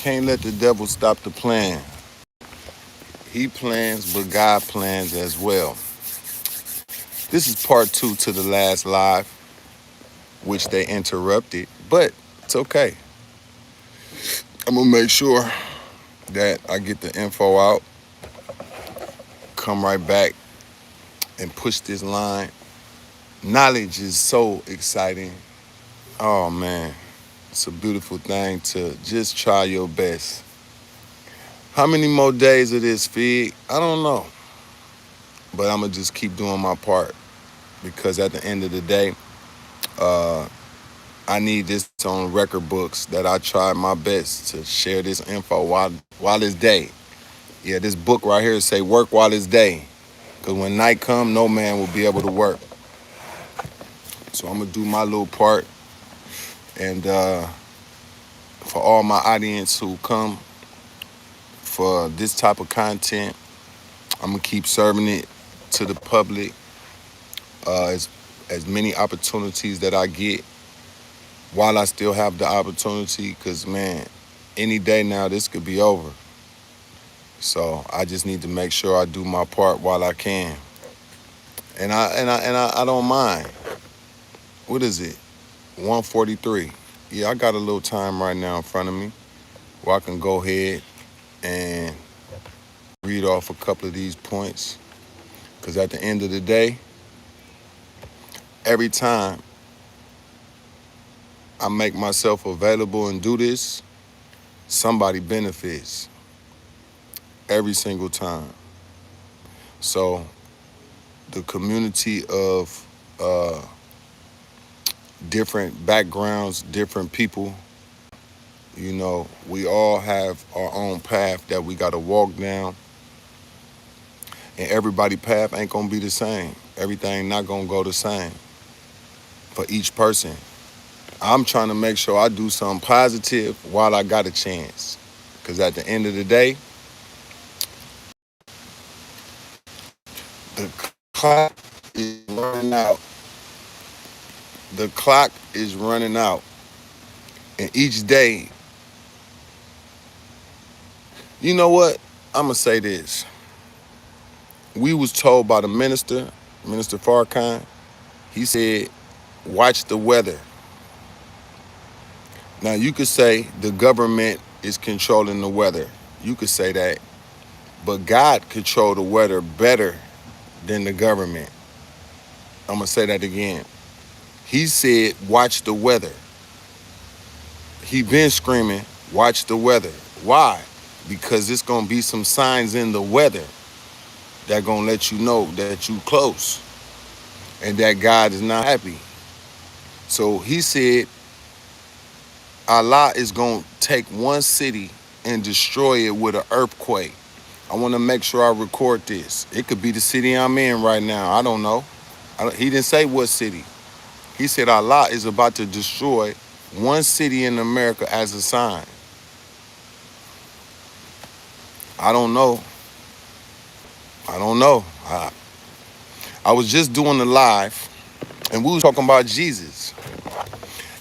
can't let the devil stop the plan. He plans, but God plans as well. This is part 2 to the last live, which they interrupted, but it's okay. I'm gonna make sure that I get the info out, come right back, and push this line. Knowledge is so exciting. Oh man, it's a beautiful thing to just try your best. How many more days of this, Fig? I don't know. But I'm gonna just keep doing my part because at the end of the day, I need this on record books that I tried my best to share this info while it's day. Yeah, this book right here say work while it's day. Because when night come, no man will be able to work. So I'm gonna do my little part. And for all my audience who come for this type of content, I'm gonna keep serving it to the public as many opportunities that I get while I still have the opportunity, because man, any day now this could be over. So I just need to make sure I do my part while I can. And I don't mind. What is it? 1:43. Yeah, I got a little time right now in front of me where I can go ahead and read off a couple of these points. Because at the end of the day, every time I make myself available and do this, somebody benefits every single time. So the community of different backgrounds, different people, you know, we all have our own path that we got to walk down. And everybody's path ain't going to be the same. Everything not going to go the same for each person. I'm trying to make sure I do something positive while I got a chance. Because at the end of the day, the clock is running out. The clock is running out. And each day, you know what? I'm going to say this. We was told by the minister, Minister Farrakhan, he said, watch the weather. Now, you could say the government is controlling the weather. You could say that. But God controls the weather better than the government. I'm going to say that again. He said, watch the weather. He been screaming, watch the weather. Why? Because it's going to be some signs in the weather that going to let you know that you close and that God is not happy. So he said, Allah is going to take one city and destroy it with an earthquake. I want to make sure I record this. It could be the city I'm in right now. I don't know. He didn't say what city. He said Allah is about to destroy one city in America as a sign. I don't know. I was just doing the live, and we was talking about Jesus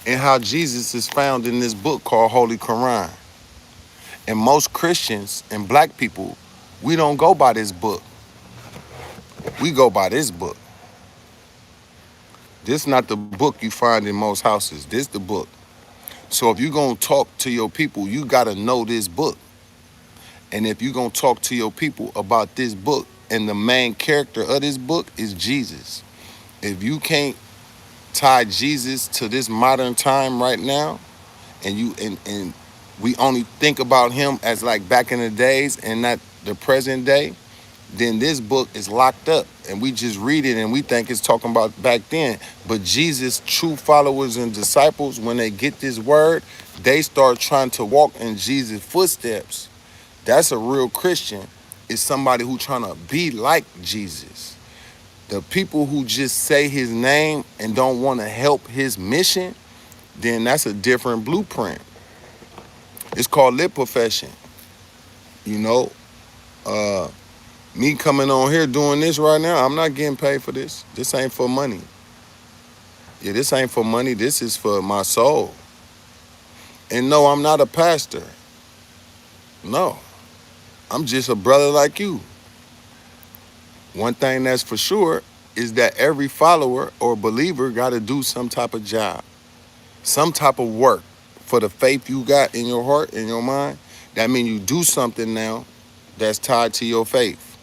and how Jesus is found in this book called Holy Quran. And most Christians and black people, we don't go by this book. We go by this book. This not the book you find in most houses. This the book. So if you're going to talk to your people, you got to know this book. And if you're going to talk to your people about this book, and the main character of this book is Jesus. If you can't tie Jesus to this modern time right now, and we only think about him as like back in the days and not the present day, then this book is locked up and we just read it and we think it's talking about back then. But Jesus' true followers and disciples, when they get this word, they start trying to walk in Jesus' footsteps. That's a real Christian, is somebody who trying to be like Jesus. The people who just say his name and don't want to help his mission, then that's a different blueprint. It's called lip profession. You know, me coming on here doing this right now, I'm not getting paid for this. This ain't for money. Yeah, this ain't for money. This is for my soul. And no, I'm not a pastor. No, I'm just a brother like you. One thing that's for sure is that every follower or believer got to do some type of job, some type of work for the faith you got in your heart, in your mind. That means you do something now that's tied to your faith.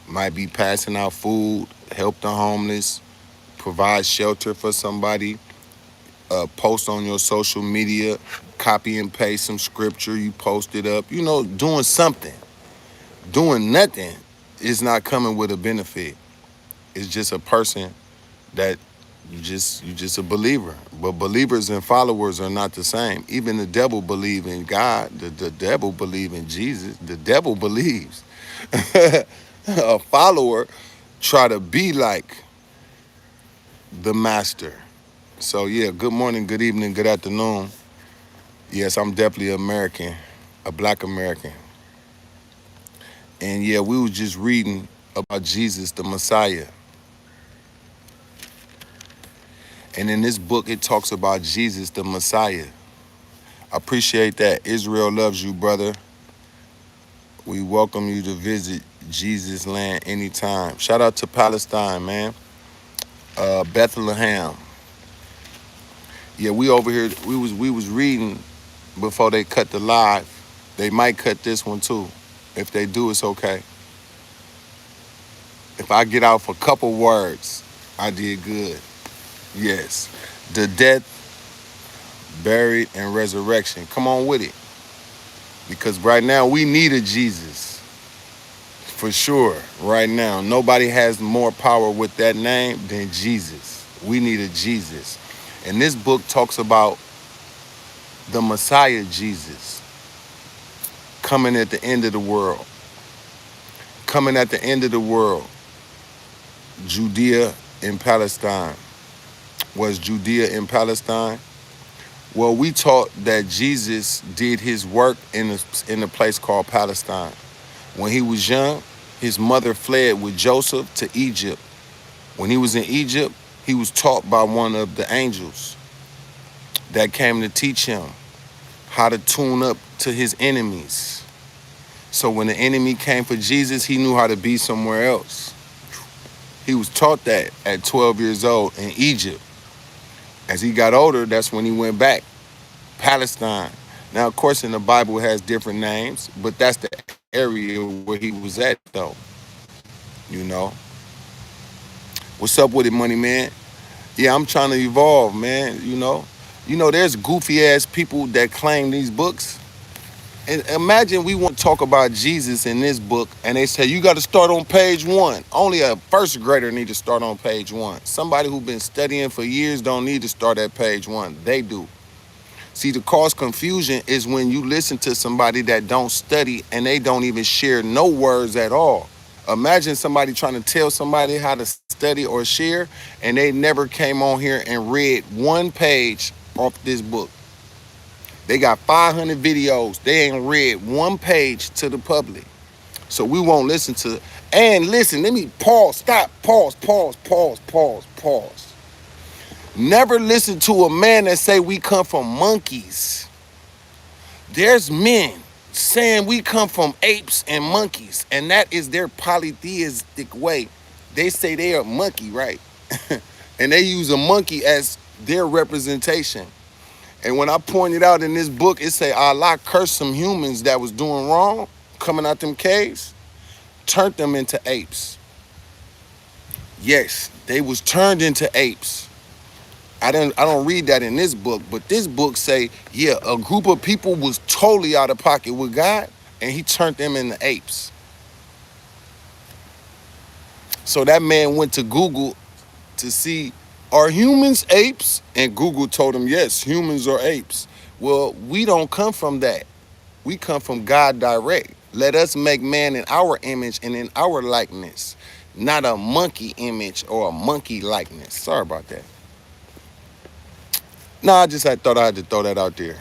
Might be passing out food, help the homeless, provide shelter for somebody, post on your social media, copy and paste some scripture, you post it up, doing something. Doing nothing is not coming with a benefit. It's just a person that you just a believer. But believers and followers are not the same. Even the devil believe in God. The devil believe in Jesus. The devil believes. A follower try to be like the master. So yeah, good morning, good evening, good afternoon. Yes, I'm definitely American, a black American. And yeah, we was just reading about Jesus, the Messiah. And in this book, it talks about Jesus, the Messiah. I appreciate that. Israel loves you, brother. We welcome you to visit Jesus' land anytime. Shout out to Palestine, man. Bethlehem. Yeah, we over here. We was reading before they cut the live. They might cut this one too. If they do, it's okay. If I get out for a couple words, I did good. Yes. The death, buried, and resurrection. Come on with it. Because right now we need a Jesus. For sure. Right now. Nobody has more power with that name than Jesus. We need a Jesus. And this book talks about the Messiah Jesus coming at the end of the world. Coming at the end of the world. Judea and Palestine. Was Judea in Palestine? Well, we taught that Jesus did his work in a place called Palestine. When he was young, his mother fled with Joseph to Egypt. When he was in Egypt, he was taught by one of the angels that came to teach him how to tune up to his enemies. So when the enemy came for Jesus, he knew how to be somewhere else. He was taught that at 12 years old in Egypt. As he got older, that's when he went back. Palestine. Now, of course, in the Bible it has different names, but that's the area where he was at, though. You know. What's up with it, money man? Yeah, I'm trying to evolve, man. There's goofy ass people that claim these books. And imagine we want to talk about Jesus in this book, and they say you got to start on page 1. Only a first grader need to start on page 1. Somebody who's been studying for years don't need to start at page 1. They do. See, the cause confusion is when you listen to somebody that don't study and they don't even share no words at all. Imagine somebody trying to tell somebody how to study or share, and they never came on here and read one page off this book. They got 500 videos. They ain't read one page to the public. So we won't listen to. And listen, let me pause, stop, pause. Never listen to a man that say we come from monkeys. There's men saying we come from apes and monkeys, and that is their polytheistic way. They say they are a monkey, right? And they use a monkey as their representation. And when I pointed out in this book, it say Allah cursed some humans that was doing wrong, coming out them caves, turned them into apes. Yes, they was turned into apes. I don't read that in this book, but this book say, yeah, a group of people was totally out of pocket with God, and he turned them into apes. So that man went to Google to see, are humans apes? And Google told him, yes, humans are apes. Well, we don't come from that. We come from God direct. Let us make man in our image and in our likeness, not a monkey image or a monkey likeness. Sorry about that. Nah, I thought I had to throw that out there.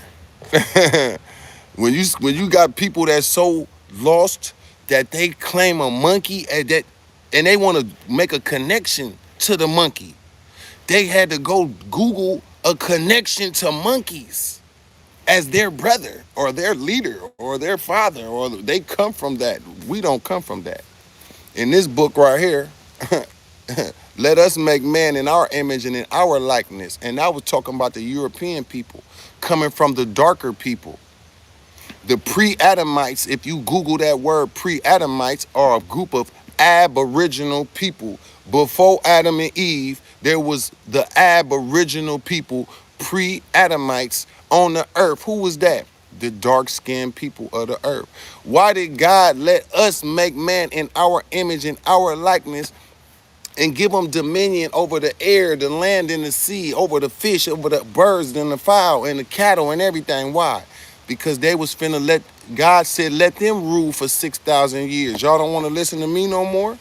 When you got people that's so lost that they claim a monkey and they want to make a connection to the monkey, they had to go Google a connection to monkeys. as their brother or their leader or their father, or they come from that. We don't come from that. In this book right here, let us make man in our image and in our likeness. And I was talking about the European people coming from the darker people. The pre-Adamites, if you Google that word, pre-Adamites are a group of aboriginal people. Before Adam and Eve, there was the aboriginal people, pre-Adamites on the earth. Who was that? The dark-skinned people of the earth. Why did God let us make man in our image and our likeness and give them dominion over the air, the land, and the sea, over the fish, over the birds and the fowl and the cattle and everything? Why? Because they was finna let, God said, let them rule for 6,000 years. Y'all don't want to listen to me no more?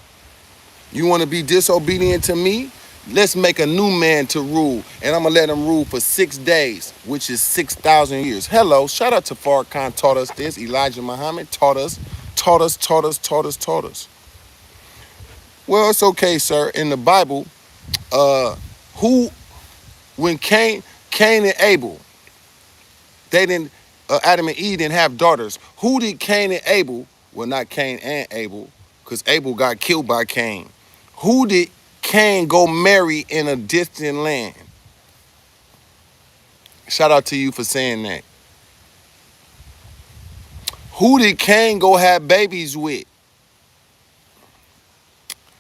You want to be disobedient to me? Let's make a new man to rule, and I'm going to let him rule for 6 days, which is 6,000 years. Hello, shout out to Farrakhan, taught us this. Elijah Muhammad taught us, taught us, taught us, taught us, taught us. Well, it's okay, sir. In the Bible, who, when Cain and Abel, they didn't, Adam and Eve didn't have daughters. Who did Cain and Abel, well, not Cain and Abel, because Abel got killed by Cain. Who did Cain go marry in a distant land? Shout out to you for saying that. Who did Cain go have babies with?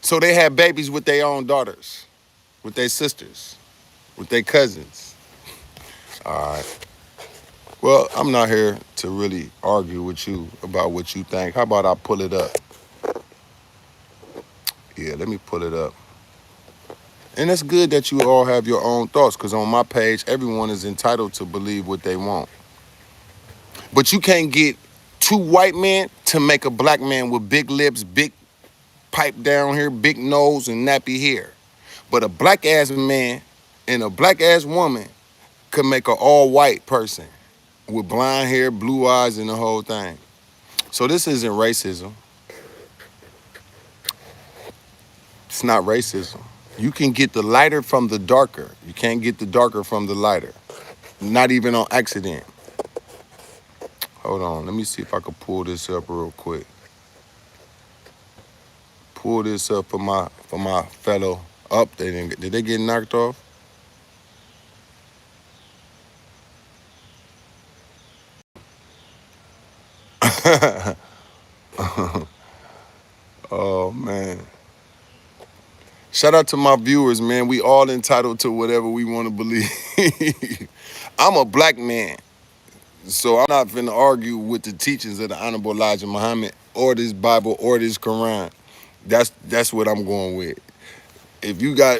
So they had babies with their own daughters, with their sisters, with their cousins. All right. Well, I'm not here to really argue with you about what you think. How about I pull it up? Yeah, let me pull it up. And it's good that you all have your own thoughts, because on my page, everyone is entitled to believe what they want. But you can't get two white men to make a black man with big lips, big pipe down here, big nose, and nappy hair. But a black ass man and a black ass woman could make an all white person with blonde hair, blue eyes, and the whole thing. So this isn't racism. It's not racism. You can get the lighter from the darker. You can't get the darker from the lighter. Not even on accident. Hold on, let me see if I can pull this up real quick. Pull this up for my fellow. Up, did they get knocked off? Oh man. Shout out to my viewers, man. We all entitled to whatever we want to believe. I'm a black man, so I'm not finna argue with the teachings of the Honorable Elijah Muhammad or this Bible or this Quran. That's what I'm going with. If you got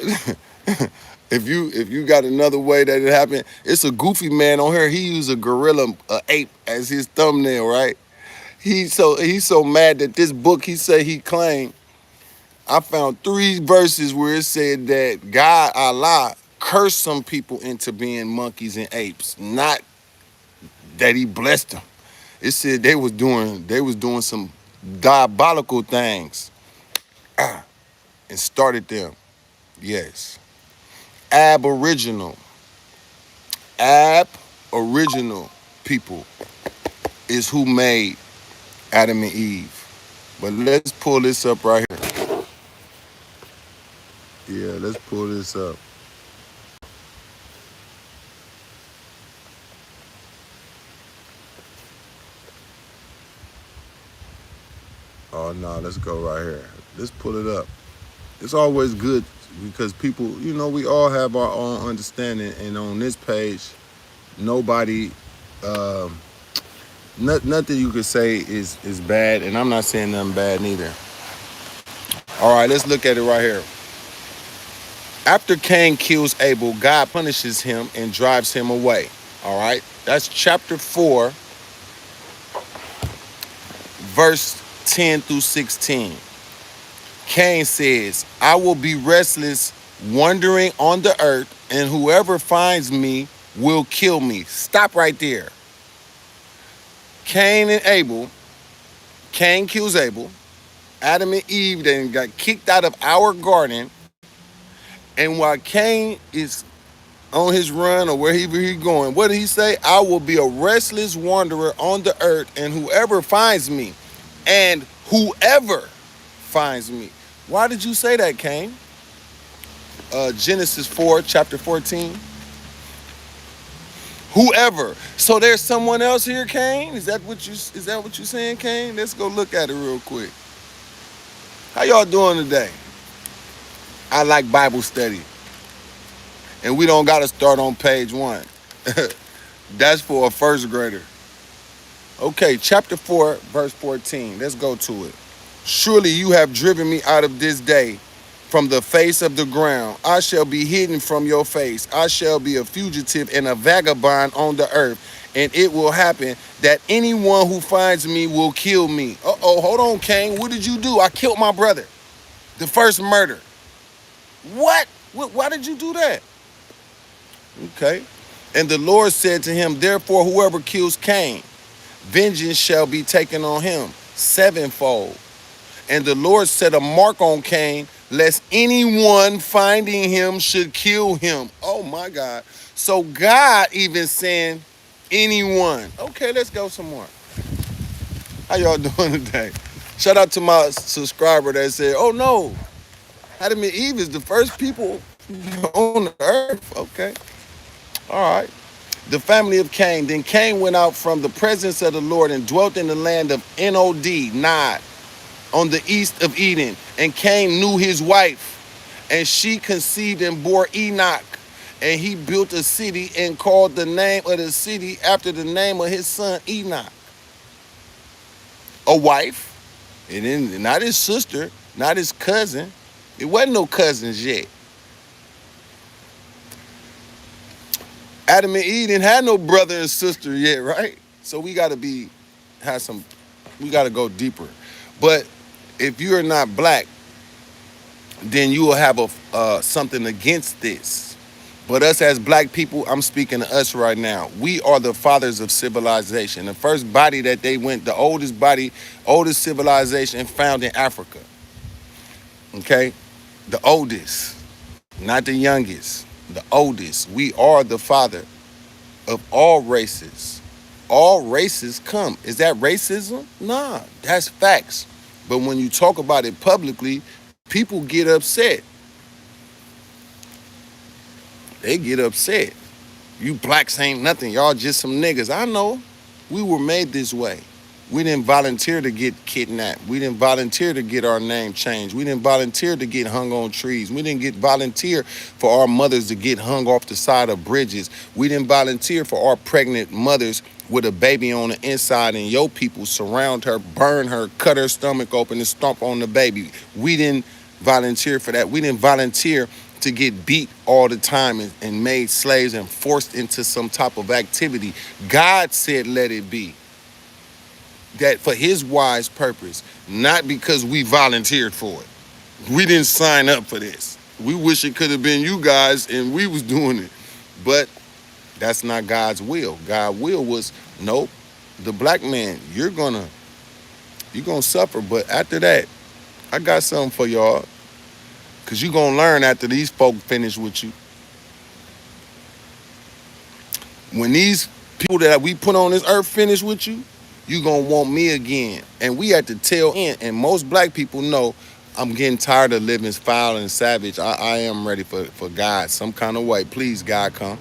if you got another way that it happened, it's a goofy man on here. He used a gorilla, a ape as his thumbnail, right? He's so mad that this book he said he claimed. I found 3 verses where it said that God, Allah, cursed some people into being monkeys and apes, not that he blessed them. It said they was doing some diabolical things and started them. Yes. Aboriginal people is who made Adam and Eve. But let's pull this up right here. Yeah, let's pull this up. Oh no, let's go right here. Let's pull it up. It's always good because people, we all have our own understanding, and on this page, nobody, nothing you could say is bad, and I'm not saying nothing bad neither. All right, let's look at it right here. After Cain kills Abel, God punishes him and drives him away. All right, that's chapter 4, verse 10 through 16. Cain says, I will be restless, wandering on the earth, and whoever finds me will kill me. Stop right there. Cain and Abel, Cain kills Abel. Adam and Eve then got kicked out of our garden. And while Cain is on his run or wherever he's going. What did he say? I will be a restless wanderer on the earth, and whoever finds me, and whoever finds me. Why did you say that, Cain? Genesis 4, chapter 14. Whoever. So there's someone else here, Cain? Is that what you saying, Cain? Let's go look at it real quick. How y'all doing today? I like Bible study. And we don't gotta start on page 1. That's for a first grader. Okay, chapter 4, verse 14. Let's go to it. Surely you have driven me out of this day from the face of the ground. I shall be hidden from your face. I shall be a fugitive and a vagabond on the earth. And it will happen that anyone who finds me will kill me. Uh-oh, hold on, Cain. What did you do? I killed my brother. The first murder. What? Why did you do that? Okay. And the Lord said to him, therefore, whoever kills Cain, vengeance shall be taken on him sevenfold. And the Lord set a mark on Cain, lest anyone finding him should kill him. Oh my God. So God even saying anyone. Okay, let's go some more. How y'all doing today? Shout out to my subscriber that said, oh no, Adam and Eve is the first people on the earth. Okay. All right. The family of Cain. Then Cain went out from the presence of the Lord and dwelt in the land of Nod, on the east of Eden. And Cain knew his wife, and she conceived and bore Enoch. And he built a city and called the name of the city after the name of his son Enoch. A wife, and then not his sister, not his cousin. It wasn't no cousins yet. Adam and Eve didn't have no brother and sister yet, right? So we gotta go deeper. But if you are not black, then you will have something against this. But us as black people, I'm speaking to us right now. We are the fathers of civilization. The first body that they went, the oldest civilization found in Africa. Okay? The oldest, not the youngest, the oldest. We are the father of all races. All races come. Is that racism? Nah, that's facts. But when you talk about it publicly, people get upset. They get upset. You blacks ain't nothing. Y'all just some niggas. I know. We were made this way. We didn't volunteer to get kidnapped. We didn't volunteer to get our name changed. We didn't volunteer to get hung on trees. We didn't volunteer for our mothers to get hung off the side of bridges. We didn't volunteer for our pregnant mothers with a baby on the inside and your people surround her, burn her, cut her stomach open and stomp on the baby. We didn't volunteer for that. We didn't volunteer to get beat all the time and made slaves and forced into some type of activity. God said, let it be. That for his wise purpose, not because we volunteered for it. We didn't sign up for this. We wish it could have been you guys and we was doing it. But that's not God's will. God's will was, nope, the black man, you're gonna suffer. But after that, I got something for y'all. Cause you're gonna learn after these folk finish with you. When these people that we put on this earth finish with you, you gonna want me again. And we at the tail end. And most black people know I'm getting tired of living foul and savage. I am ready for God some kind of way. Please, God, come.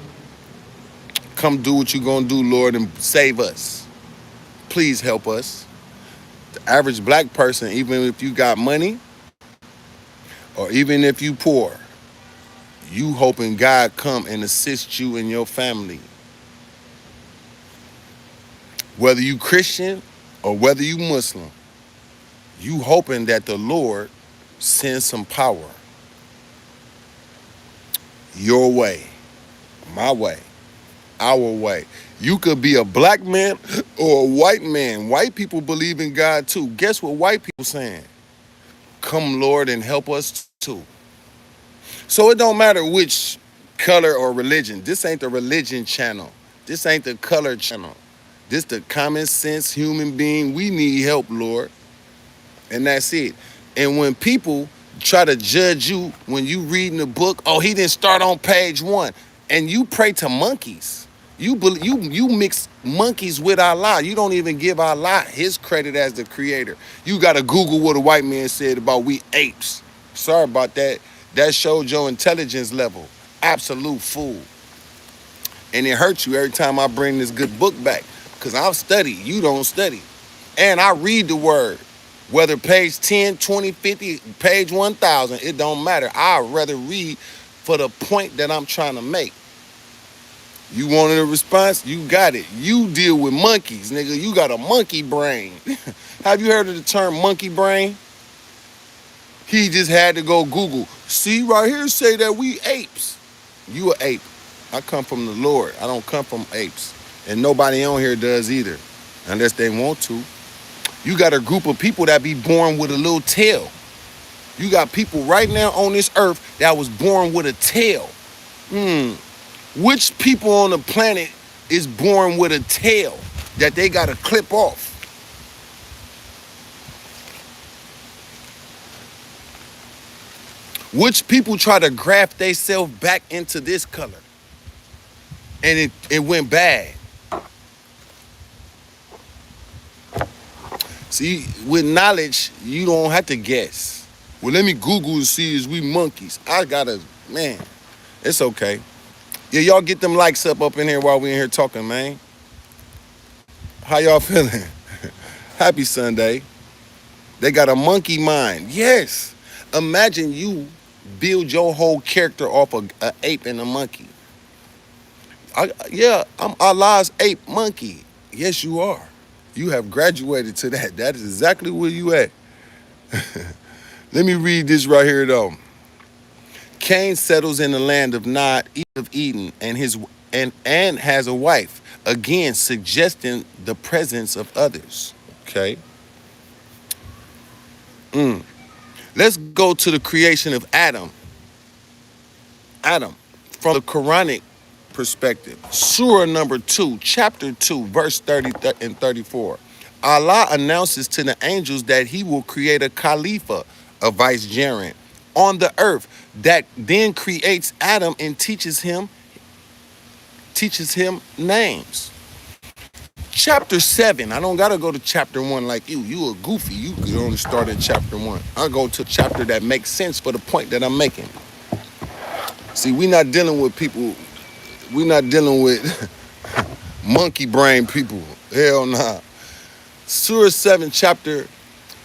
Come do what you gonna do, Lord, and save us. Please help us. The average black person, even if you got money, or even if you poor, you hoping God come and assist you and your family. Whether you Christian or whether you Muslim, you hoping that the Lord sends some power your way, my way, our way. You could be a black man or a white man. White people believe in God too. Guess what white people saying? Come, Lord, and help us too. So it don't matter which color or religion. This ain't the religion channel. This ain't the color channel. This the common sense human being. We need help, Lord. And that's it. And when people try to judge you when you reading the book, oh, he didn't start on page 1. And you pray to monkeys. You mix monkeys with Allah. You don't even give Allah his credit as the creator. You gotta Google what a white man said about we apes. Sorry about that. That showed your intelligence level. Absolute fool. And it hurts you every time I bring this good book back. Because I'll study. You don't study. And I read the word. Whether page 10, 20, 50, page 1,000, it don't matter. I'd rather read for the point that I'm trying to make. You wanted a response? You got it. You deal with monkeys, nigga. You got a monkey brain. Have you heard of the term monkey brain? He just had to go Google. See, right here say that we apes. You an ape. I come from the Lord. I don't come from apes. And nobody on here does either, unless they want to. You got a group of people that be born with a little tail. You got people right now on this earth that was born with a tail. Which people on the planet is born with a tail that they got to clip off? Which people try to graft themselves back into this color? And it went bad. See, with knowledge, you don't have to guess. Well, let me Google and see is we monkeys. Man, it's okay. Yeah, y'all get them likes up in here while we in here talking, man. How y'all feeling? Happy Sunday. They got a monkey mind. Yes. Imagine you build your whole character off an ape and a monkey. I'm Allah's ape monkey. Yes, you are. You have graduated to that. That is exactly where you at. Let me read this right here, though. Cain settles in the land of Nod of Eden and has a wife, again suggesting the presence of others. Okay. Let's go to the creation of Adam. Adam, from the Quranic perspective. Surah number 2, chapter 2, verse 30 and 34. Allah announces to the angels that he will create a Khalifa, a vicegerent, on the earth that then creates Adam and teaches him names. Chapter 7, I don't gotta go to chapter 1 like you. You a goofy, you could only start at chapter 1. I'll go to a chapter that makes sense for the point that I'm making. See, we not dealing with people, we not dealing with monkey brain people. Hell nah. Surah 7, chapter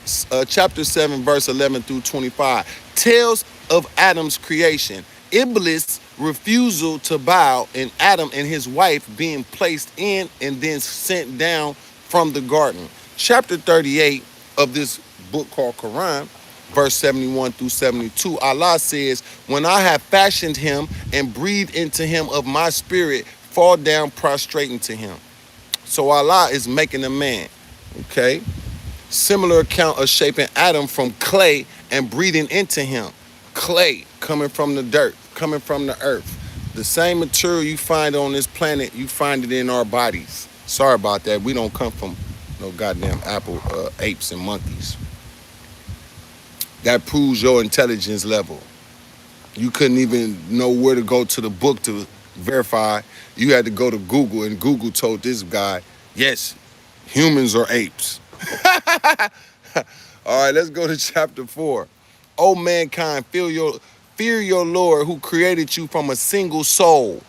7, verse 11 through 25, tells of Adam's creation. Iblis' refusal to bow, and Adam and his wife being placed in and then sent down from the garden. Chapter 38 of this book called Quran, verse 71 through 72, Allah says, when I have fashioned him and breathed into him of my spirit, fall down prostrating to him. So Allah is making a man, okay? Similar account of shaping Adam from clay and breathing into him. Clay coming from the dirt, coming from the earth. The same material you find on this planet, you find it in our bodies. Sorry about that. We don't come from no goddamn apes and monkeys. That proves your intelligence level. You couldn't even know where to go to the book to verify. You had to go to Google, and Google told this guy, yes, humans are apes. All right, let's go to chapter 4. O mankind, fear your Lord who created you from a single soul,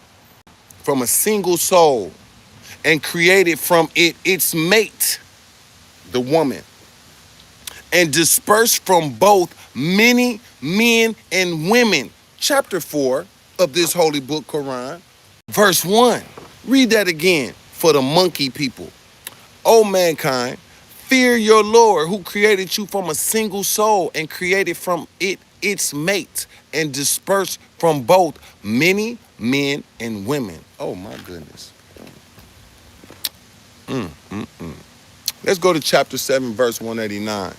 and created from it its mate, the woman, and dispersed from both many men and women. Chapter 4 of this holy book, Quran, verse 1. Read that again for the monkey people. O mankind, fear your Lord who created you from a single soul and created from it its mate and dispersed from both many men and women. Oh my goodness. Let's go to chapter 7, verse 189.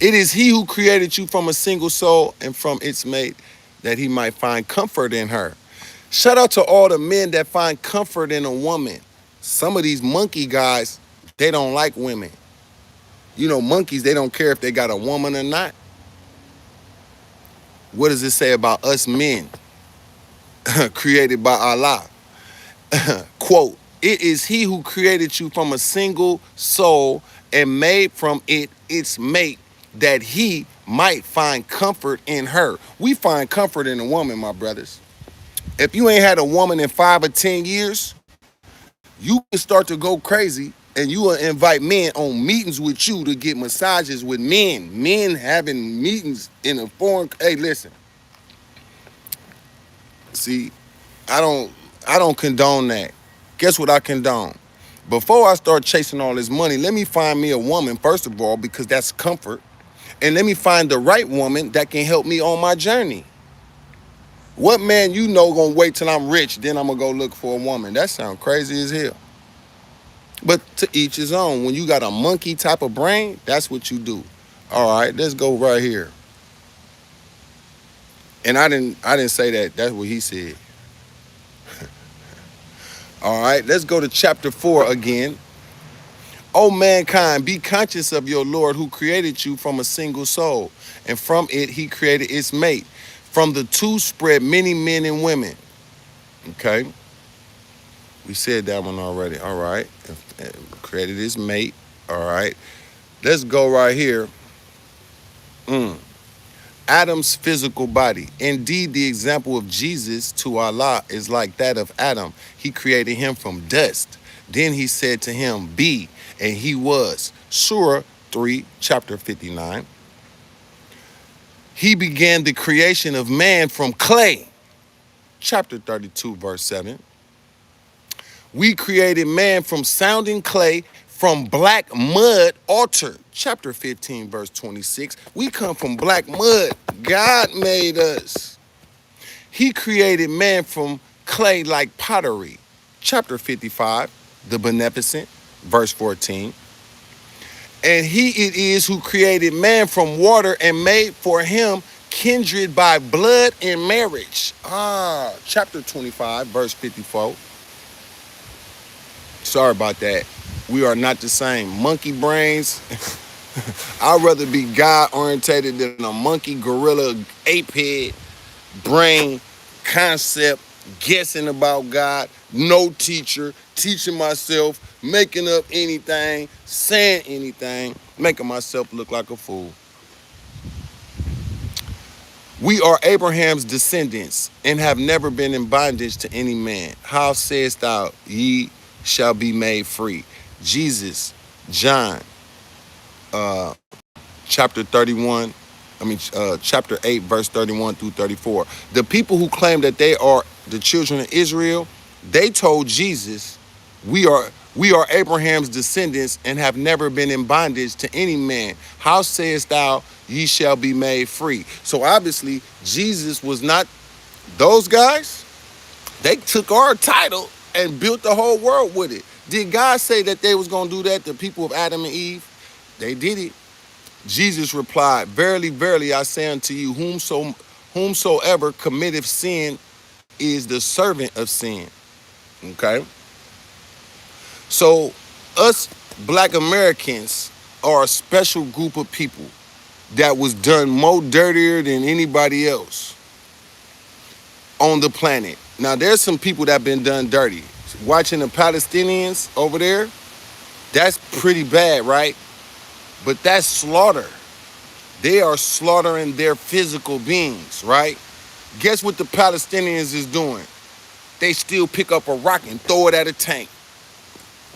It is he who created you from a single soul and from its mate that he might find comfort in her. Shout out to all the men that find comfort in a woman. Some of these monkey guys, they don't like women. You know, monkeys, they don't care if they got a woman or not. What does it say about us men? created by Allah. Quote, it is he who created you from a single soul and made from it its mate that he might find comfort in her. We find comfort in a woman, my brothers. If you ain't had a woman in 5 or 10 years, you can start to go crazy and you will invite men on meetings with you to get massages with men. Men having meetings in a foreign. Hey, listen. See, I don't I don't condone that. Guess what I condone? Before I start chasing all this money, let me find me a woman, first of all, because that's comfort. And let me find the right woman that can help me on my journey. What man you know gonna wait till I'm rich, then I'm gonna go look for a woman? That sounds crazy as hell. But to each his own. When you got a monkey type of brain, that's what you do. All right, let's go right here. And I didn't say that. That's what he said. All right, let's go to chapter 4 again. O mankind, be conscious of your Lord who created you from a single soul, and from it he created its mate. From the two spread many men and women. Okay, we said that one already. All right, created its mate. All right, let's go right here. Adam's physical body. Indeed, the example of Jesus to Allah is like that of Adam. He created him from dust. Then he said to him, be, and he was. Surah 3, chapter 59. He began the creation of man from clay. Chapter 32, verse 7. We created man from sounding clay, from black mud altered. Chapter 15, verse 26. We come from black mud. God made us. He created man from clay like pottery. Chapter 55, the beneficent, verse 14. And he it is who created man from water and made for him kindred by blood and marriage. Chapter 25, verse 54. Sorry about that. We are not the same. Monkey brains. I'd rather be God-orientated than a monkey, gorilla, ape-head, brain, concept, guessing about God, no teacher, teaching myself, making up anything, saying anything, making myself look like a fool. We are Abraham's descendants and have never been in bondage to any man. How sayest thou, ye shall be made free? Jesus, John, chapter 31, chapter 8, verse 31 through 34. The people who claim that they are the children of Israel, they told Jesus, we are Abraham's descendants and have never been in bondage to any man. How sayest thou, ye shall be made free? So obviously, Jesus was not those guys. They took our title and built the whole world with it. Did God say that they was going to do that, the people of Adam and Eve? They did it. Jesus replied, verily, verily, I say unto you, whomsoever committeth sin is the servant of sin. Okay? So us black Americans are a special group of people that was done more dirtier than anybody else on the planet. Now, there's some people that have been done dirty. Watching the Palestinians over there, that's pretty bad, right? But that's slaughter. They are slaughtering their physical beings, right? Guess what the Palestinians is doing? They still pick up a rock and throw it at a tank.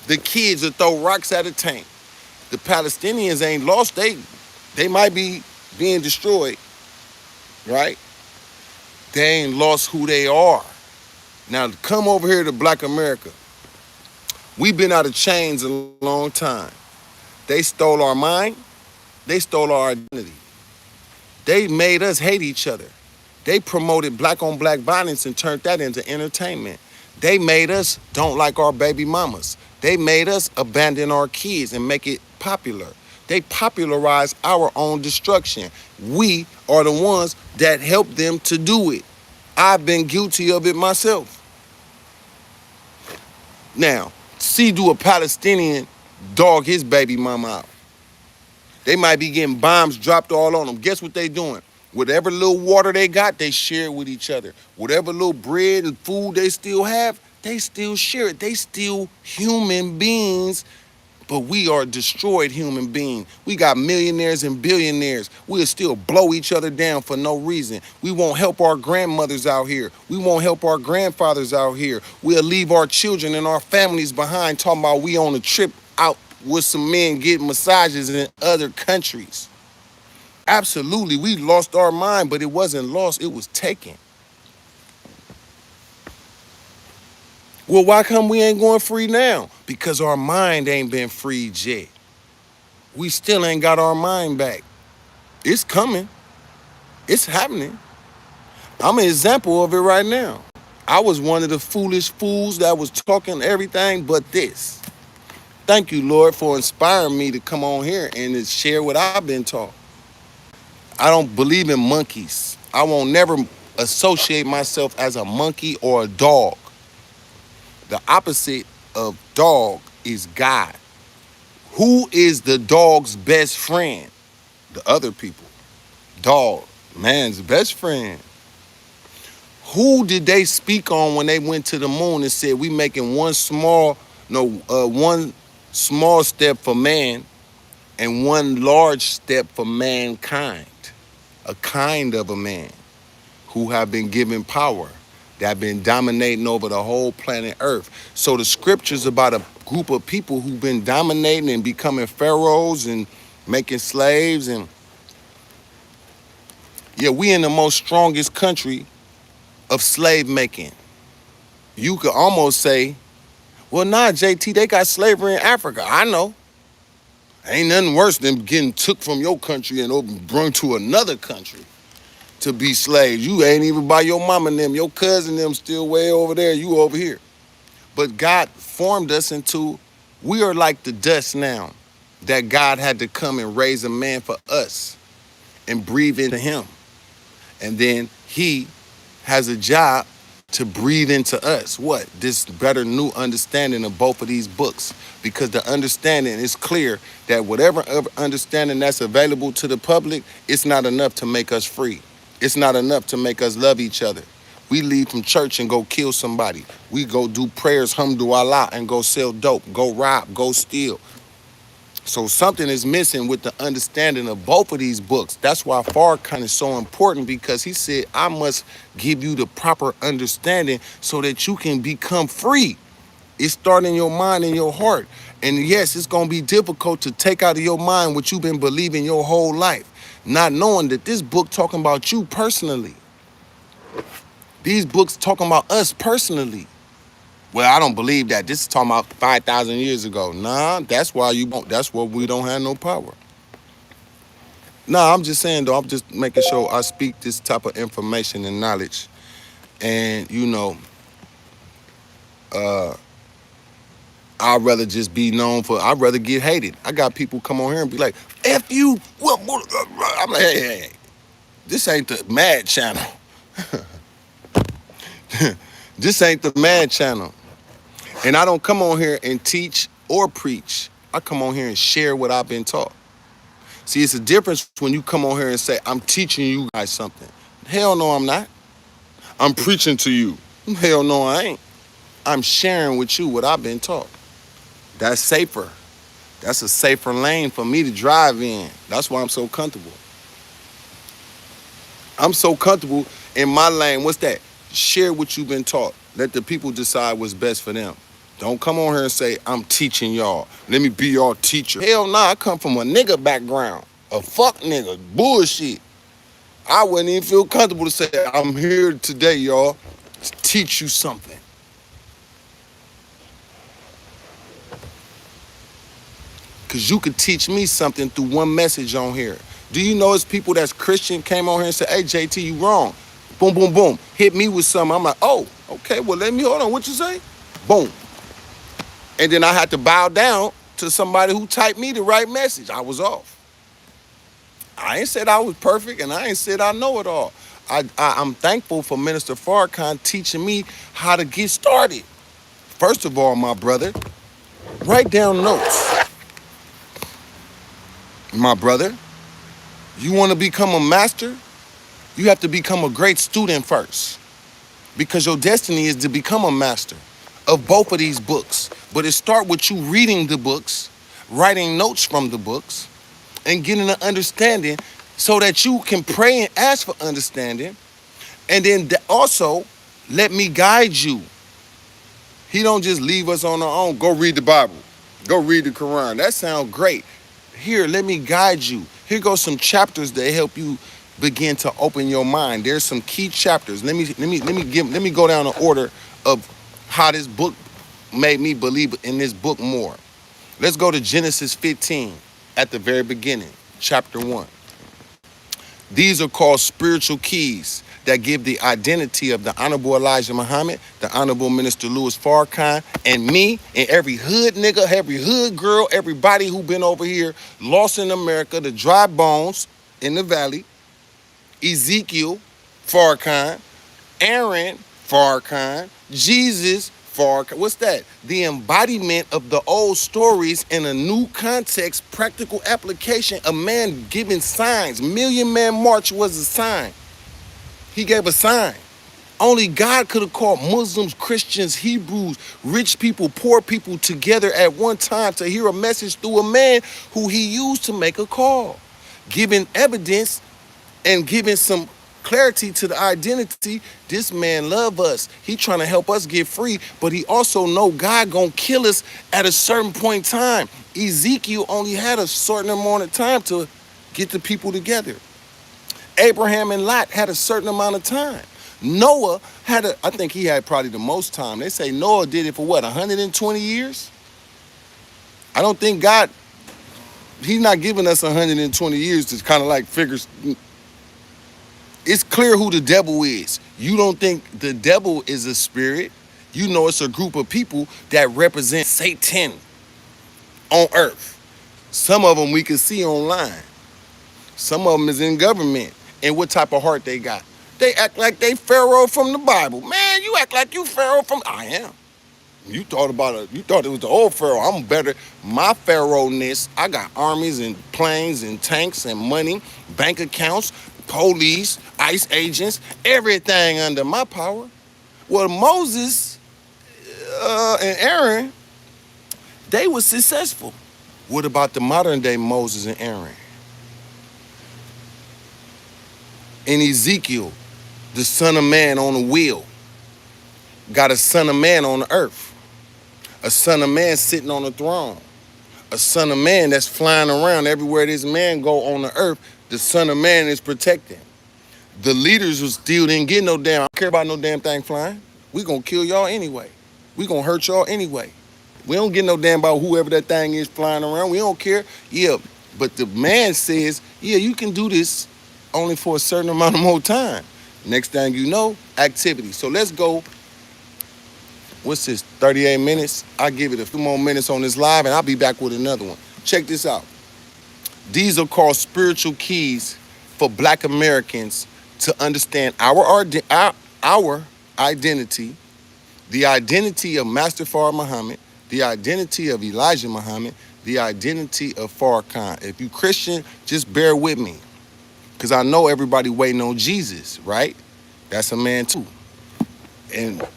The kids will throw rocks at a tank. The Palestinians ain't lost. They might be being destroyed, right? They ain't lost who they are. Now, come over here to Black America. We've been out of chains a long time. They stole our mind. They stole our identity. They made us hate each other. They promoted black on black violence and turned that into entertainment. They made us don't like our baby mamas. They made us abandon our kids and make it popular. They popularized our own destruction. We are the ones that helped them to do it. I've been guilty of it myself. Now, see, do a Palestinian dog his baby mama out. They might be getting bombs dropped all on them. Guess what they doing? Whatever little water they got, they share it with each other. Whatever little bread and food they still have, they still share it. They still human beings, but we are destroyed human beings. We got millionaires and billionaires. We'll still blow each other down for no reason. We won't help our grandmothers out here. We won't help our grandfathers out here. We'll leave our children and our families behind talking about we on a trip out with some men getting massages in other countries. Absolutely, we lost our mind, but it wasn't lost, it was taken. Well, why come we ain't going free now? Because our mind ain't been freed yet. We still ain't got our mind back. It's coming. It's happening. I'm an example of it right now. I was one of the foolish fools that was talking everything but this. Thank you, Lord, for inspiring me to come on here and to share what I've been taught. I don't believe in monkeys. I won't never associate myself as a monkey or a dog. The opposite of dog is God. Who is the dog's best friend? The other people. Dog, man's best friend. Who did they speak on when they went to the moon and said we making one small step for man and one large step for mankind? A kind of a man who have been given power, that have been dominating over the whole planet Earth. So the scriptures about a group of people who've been dominating and becoming pharaohs and making slaves, and yeah, we in the most strongest country of slave making. You could almost say, well, nah, JT, they got slavery in Africa. I know. Ain't nothing worse than getting took from your country and brought to another country to be slaves. You ain't even by your mama and them. Your cousin and them still way over there. You over here. But God formed us into, we are like the dust now, that God had to come and raise a man for us and breathe into him. And then he has a job to breathe into us. What? This better new understanding of both of these books. Because the understanding is clear that whatever understanding that's available to the public, it's not enough to make us free. It's not enough to make us love each other. We leave from church and go kill somebody. We go do prayers, hamdulillah, and go sell dope, go rob, go steal. So something is missing with the understanding of both of these books. That's why Farrakhan is so important, because he said, I must give you the proper understanding so that you can become free. It starts in your mind and your heart. And yes, it's going to be difficult to take out of your mind what you've been believing your whole life, not knowing that this book talking about you personally. These books talking about us personally. Well, I don't believe that. This is talking about 5,000 years ago. Nah, that's why that's why we don't have no power. Nah, I'm just saying though, I'm just making sure I speak this type of information and knowledge. And I'd rather just be known for, I'd rather get hated. I got people come on here and be like, F you. I'm like, hey, this ain't the Mad Channel. This ain't the Mad Channel. And I don't come on here and teach or preach. I come on here and share what I've been taught. See, it's a difference when you come on here and say, I'm teaching you guys something. Hell no, I'm not. I'm preaching to you. Hell no, I ain't. I'm sharing with you what I've been taught. That's safer. That's a safer lane for me to drive in. That's why I'm so comfortable. I'm so comfortable in my lane. What's that? Share what you've been taught. Let the people decide what's best for them. Don't come on here and say, I'm teaching y'all. Let me be your teacher. Hell nah, I come from a nigga background. A fuck nigga. Bullshit. I wouldn't even feel comfortable to say, I'm here today, y'all, to teach you something. Because you could teach me something through one message on here. Do you know it's people that's Christian came on here and said, hey, JT, you wrong. Boom, boom, boom. Hit me with something. I'm like, oh, okay, well, let me, hold on. What you say? Boom. And then I had to bow down to somebody who typed me the right message. I was off. I ain't said I was perfect, and I ain't said I know it all. I'm thankful for Minister Farrakhan teaching me how to get started. First of all, my brother, write down notes. My brother, you want to become a master? You have to become a great student first, because your destiny is to become a master of both of these books. But it starts with you reading the books, writing notes from the books, and getting an understanding so that you can pray and ask for understanding. And then also, let me guide you. He don't just leave us on our own. Go read the Bible. Go read the Quran. That sounds great. Here, let me guide you. Here goes some chapters that help you begin to open your mind. There's some key chapters. Let me go down the order of how this book made me believe in this book more. Let's go to Genesis 15 at the very beginning, chapter 1. These are called spiritual keys that give the identity of the Honorable Elijah Muhammad, the Honorable Minister Louis Farrakhan, and me, and every hood nigga, every hood girl, everybody who been over here, lost in America, the dry bones in the valley, Ezekiel Farrakhan, Aaron Farrakhan, Jesus Farrakhan. What's that? The embodiment of the old stories in a new context, practical application, a man giving signs. Million Man March was a sign. He gave a sign. Only God could have called Muslims, Christians, Hebrews, rich people, poor people together at one time to hear a message through a man who he used to make a call, giving evidence and giving some clarity to the identity. This man love us. He trying to help us get free, but he also know God gonna kill us at a certain point in time. Ezekiel only had a certain amount of time to get the people together. Abraham and Lot had a certain amount of time. Noah I think he had probably the most time. They say Noah did it for what, 120 years? I don't think God, he's not giving us 120 years to kind of like figure. It's clear who the devil is. You don't think the devil is a spirit. You know it's a group of people that represent Satan on earth. Some of them we can see online. Some of them is in government. And what type of heart they got? They act like they Pharaoh from the Bible. Man, you act like you Pharaoh from... I am. You thought it was the old Pharaoh. I'm better. My Pharaoh-ness, I got armies and planes and tanks and money, bank accounts, police, ICE agents, everything under my power. Well, Moses and Aaron, they were successful. What about the modern day Moses and Aaron? And Ezekiel, the son of man on a wheel, got a son of man on the earth. A son of man sitting on a throne. A son of man that's flying around everywhere this man go on the earth. The son of man is protecting. The leaders who still didn't get no damn, I don't care about no damn thing flying. We gonna kill y'all anyway. We gonna hurt y'all anyway. We don't get no damn about whoever that thing is flying around. We don't care. Yeah, but the man says, yeah, you can do this only for a certain amount of more time. Next thing you know, activity. So let's go. What's this, 38 minutes? I'll give it a few more minutes on this live and I'll be back with another one. Check this out. These are called spiritual keys for Black Americans to understand our identity, the identity of Master Farrakhan Muhammad, the identity of Elijah Muhammad, the identity of Farrakhan. If you Christian, just bear with me, because I know everybody waiting on Jesus, right? That's a man too. And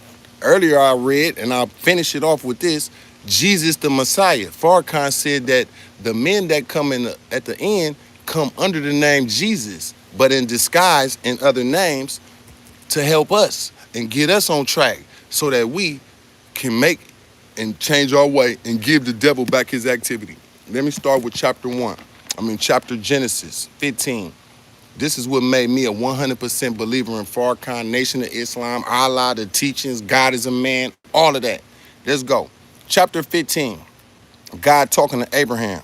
earlier I read, and I'll finish it off with this, Jesus the Messiah. Farrakhan said that the men that come in at the end come under the name Jesus, but in disguise in other names to help us and get us on track so that we can make and change our way and give the devil back his activity. Let me start with chapter Genesis 15. This is what made me a 100% believer in Farrakhan, Nation of Islam, Allah, the teachings, God is a man, all of that. Let's go. Chapter 15, God talking to Abraham.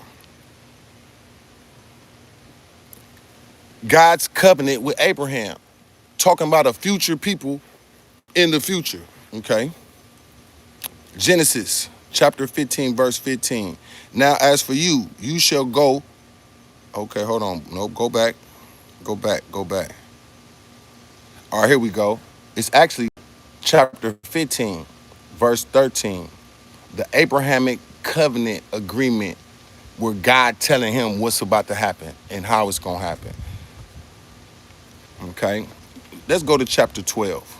God's covenant with Abraham, talking about a future people in the future, okay? Genesis chapter 15, verse 15. Now, as for you, you shall go. Okay, hold on. No, go back. Go back. All right, here we go. It's actually chapter 15, verse 13. The Abrahamic covenant agreement where God telling him what's about to happen and how it's going to happen. Okay, let's go to chapter 12.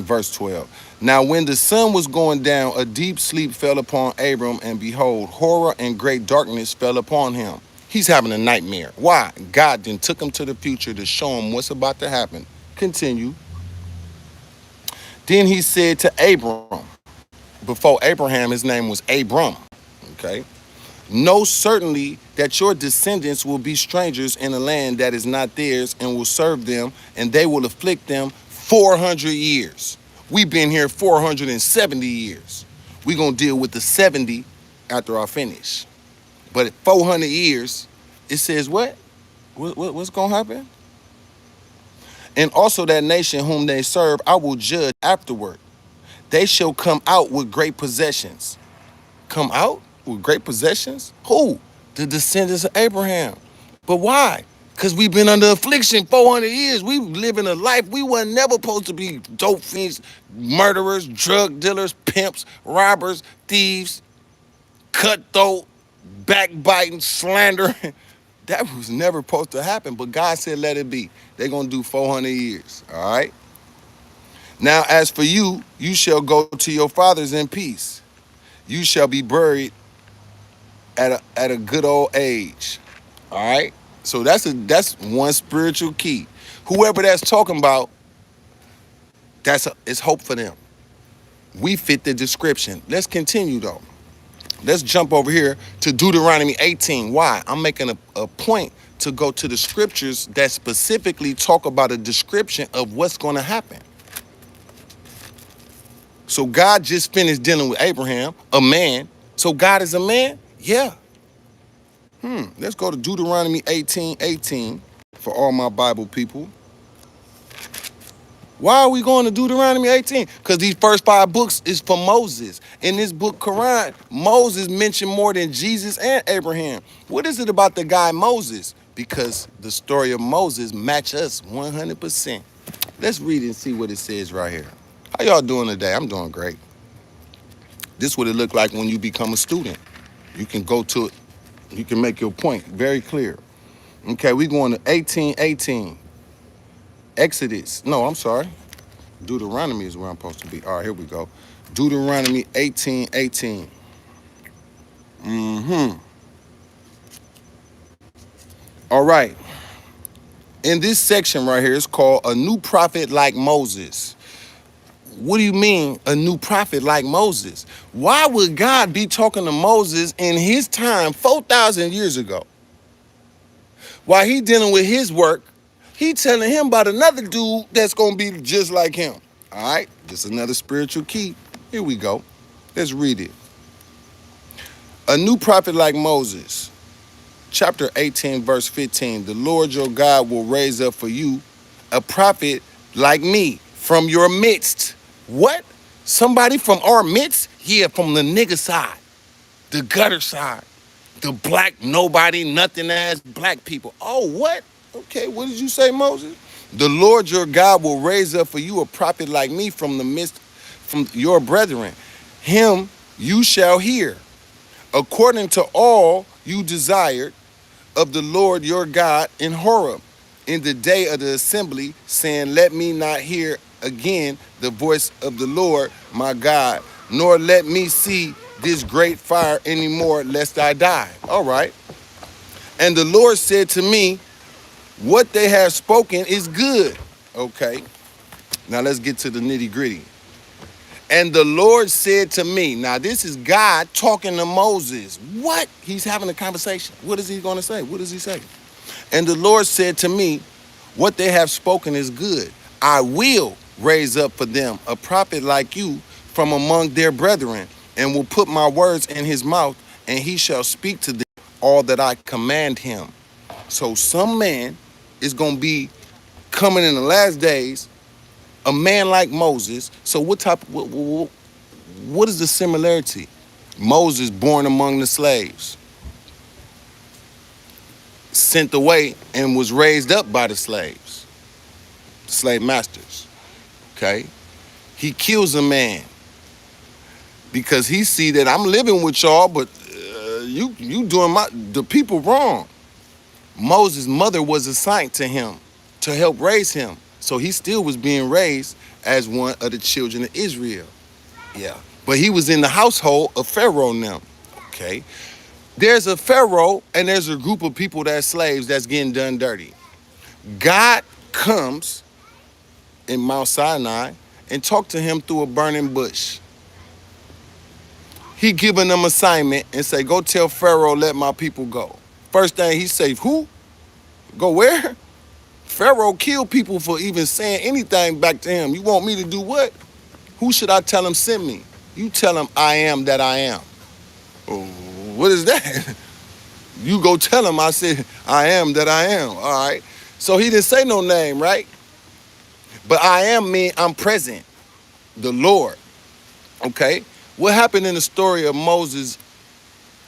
Verse 12. Now, when the sun was going down, a deep sleep fell upon Abram, and behold, horror and great darkness fell upon him. He's having a nightmare. Why? God then took him to the future to show him what's about to happen. Continue. Then he said to Abram, before Abraham, his name was Abram. Okay. Know certainly that your descendants will be strangers in a land that is not theirs, and will serve them, and they will afflict them 400 years. We've been here 470 years. We're going to deal with the 70 after I finish. But at 400 years, it says what? What's going to happen? And also that nation whom they serve, I will judge afterward. They shall come out with great possessions. Come out with great possessions? Who? The descendants of Abraham. But why? Because we've been under affliction 400 years. We living a life we weren't never supposed to be. Dope fiends, murderers, drug dealers, pimps, robbers, thieves, cutthroat, backbiting, slandering. That was never supposed to happen, but God said let it be. They're going to do 400 years, all right? Now, as for you, you shall go to your fathers in peace. You shall be buried at a good old age, all right? So that's one spiritual key. Whoever that's talking about, it's hope for them. We fit the description. Let's continue though. Let's jump over here to Deuteronomy 18. Why? I'm making a point to go to the scriptures that specifically talk about a description of what's going to happen. So God just finished dealing with Abraham, a man. So God is a man? Yeah. Let's go to Deuteronomy 18:18 for all my Bible people. Why are we going to Deuteronomy 18? Because these first 5 books is for Moses. In this book, Quran, Moses mentioned more than Jesus and Abraham. What is it about the guy Moses? Because the story of Moses match us 100%. Let's read and see what it says right here. How y'all doing today? I'm doing great. This is what it look like when you become a student. You can go to it. You can make your point very clear. Okay, we going to 18:18. Exodus. No, I'm sorry. Deuteronomy is where I'm supposed to be. All right, here we go. Deuteronomy 18:18. All right. In this section right here, it's called a new prophet like Moses. What do you mean, a new prophet like Moses? Why would God be talking to Moses in his time 4,000 years ago? While he dealing with his work, he telling him about another dude that's going to be just like him. All right, just another spiritual key. Here we go. Let's read it. A new prophet like Moses. Chapter 18, verse 15. The Lord your God will raise up for you a prophet like me from your midst. What? Somebody from our midst? Yeah, from the nigga side, the gutter side, the black nobody, nothing ass black people. Oh, what? Okay, what did you say, Moses? The Lord your God will raise up for you a prophet like me from the midst, from your brethren. Him you shall hear, according to all you desired of the Lord your God in Horeb, in the day of the assembly, saying, let me not hear again the voice of the Lord my God, nor let me see this great fire anymore, lest I die. All right. And the Lord said to me, what they have spoken is good. Okay. Now let's get to the nitty gritty. And the Lord said to me, now this is God talking to Moses. What? He's having a conversation. What is he going to say? What does he say? And the Lord said to me, what they have spoken is good. I will raise up for them a prophet like you from among their brethren, and will put my words in his mouth, and he shall speak to them all that I command him. So some man is going to be coming in the last days, a man like Moses. So what is the similarity? Moses born among the slaves, sent away and was raised up by the slaves, slave masters. Okay, he kills a man because he see that I'm living with y'all, but you doing the people wrong. Moses' mother was assigned to him to help raise him. So he still was being raised as one of the children of Israel. Yeah. But he was in the household of Pharaoh now. Okay. There's a Pharaoh and there's a group of people that's slaves that's getting done dirty. God comes in Mount Sinai and talk to him through a burning bush. He giving them assignment and say, go tell Pharaoh, let my people go. First thing he say, who? Go where? Pharaoh killed people for even saying anything back to him. You want me to do what? Who should I tell him send me? You tell him I am that I am. Oh, what is that? You go tell him I said I am that I am. All right. So he didn't say no name, right? But I am mean I'm present. The Lord. Okay. What happened in the story of Moses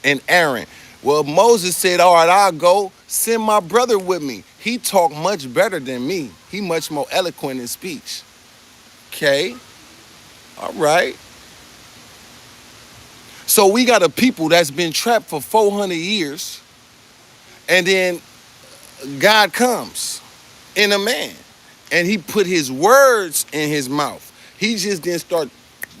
and Aaron? Well, Moses said, all right, I'll go. Send my brother with me. He talked much better than me. He much more eloquent in speech. Okay. All right. So we got a people that's been trapped for 400 years. And then God comes in a man. And he put his words in his mouth. He just didn't start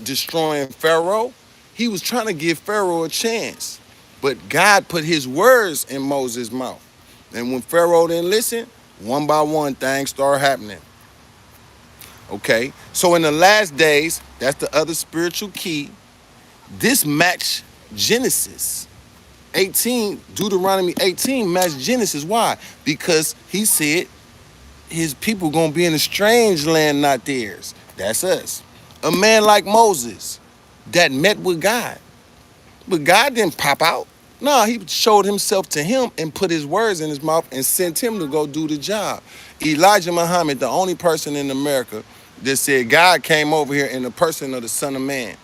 destroying Pharaoh. He was trying to give Pharaoh a chance. But God put his words in Moses' mouth. And when Pharaoh didn't listen, one by one things start happening. Okay, so in the last days, that's the other spiritual key. This match Genesis 18, Deuteronomy 18 match Genesis. Why? Because he said his people gonna be in a strange land, not theirs. That's us. A man like Moses that met with God. But God didn't pop out. No, he showed himself to him and put his words in his mouth and sent him to go do the job. Elijah Muhammad, the only person in America that said God came over here in the person of the Son of Man.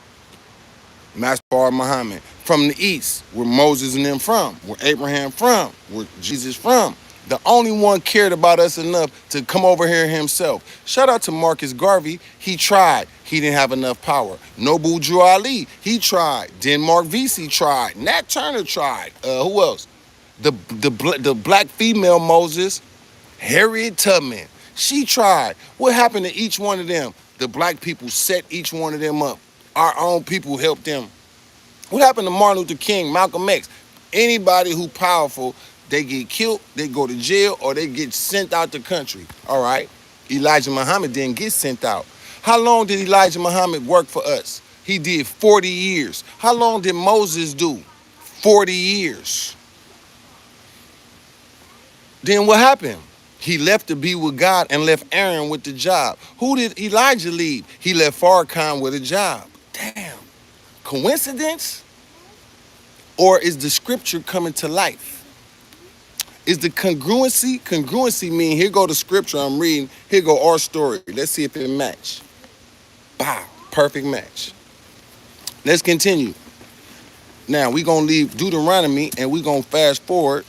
Master Muhammad. From the east, where Moses and them from, where Abraham from, where Jesus from. The only one cared about us enough to come over here himself. Shout out to Marcus Garvey. He tried. He didn't have enough power. Noble Drew Ali. He tried. Denmark Vesey tried. Nat Turner tried. Who else? The black female Moses, Harriet Tubman. She tried. What happened to each one of them? The black people set each one of them up. Our own people helped them. What happened to Martin Luther King, Malcolm X? Anybody who powerful, they get killed, they go to jail, or they get sent out the country. All right. Elijah Muhammad didn't get sent out. How long did Elijah Muhammad work for us? He did 40 years. How long did Moses do? 40 years. Then what happened? He left to be with God and left Aaron with the job. Who did Elijah leave? He left Farrakhan with a job. Damn. Coincidence? Or is the scripture coming to life? Is the congruency? Congruency mean here go the scripture I'm reading, here go our story. Let's see if it match. Bow, perfect match. Let's continue. Now we're gonna leave Deuteronomy and we're gonna fast forward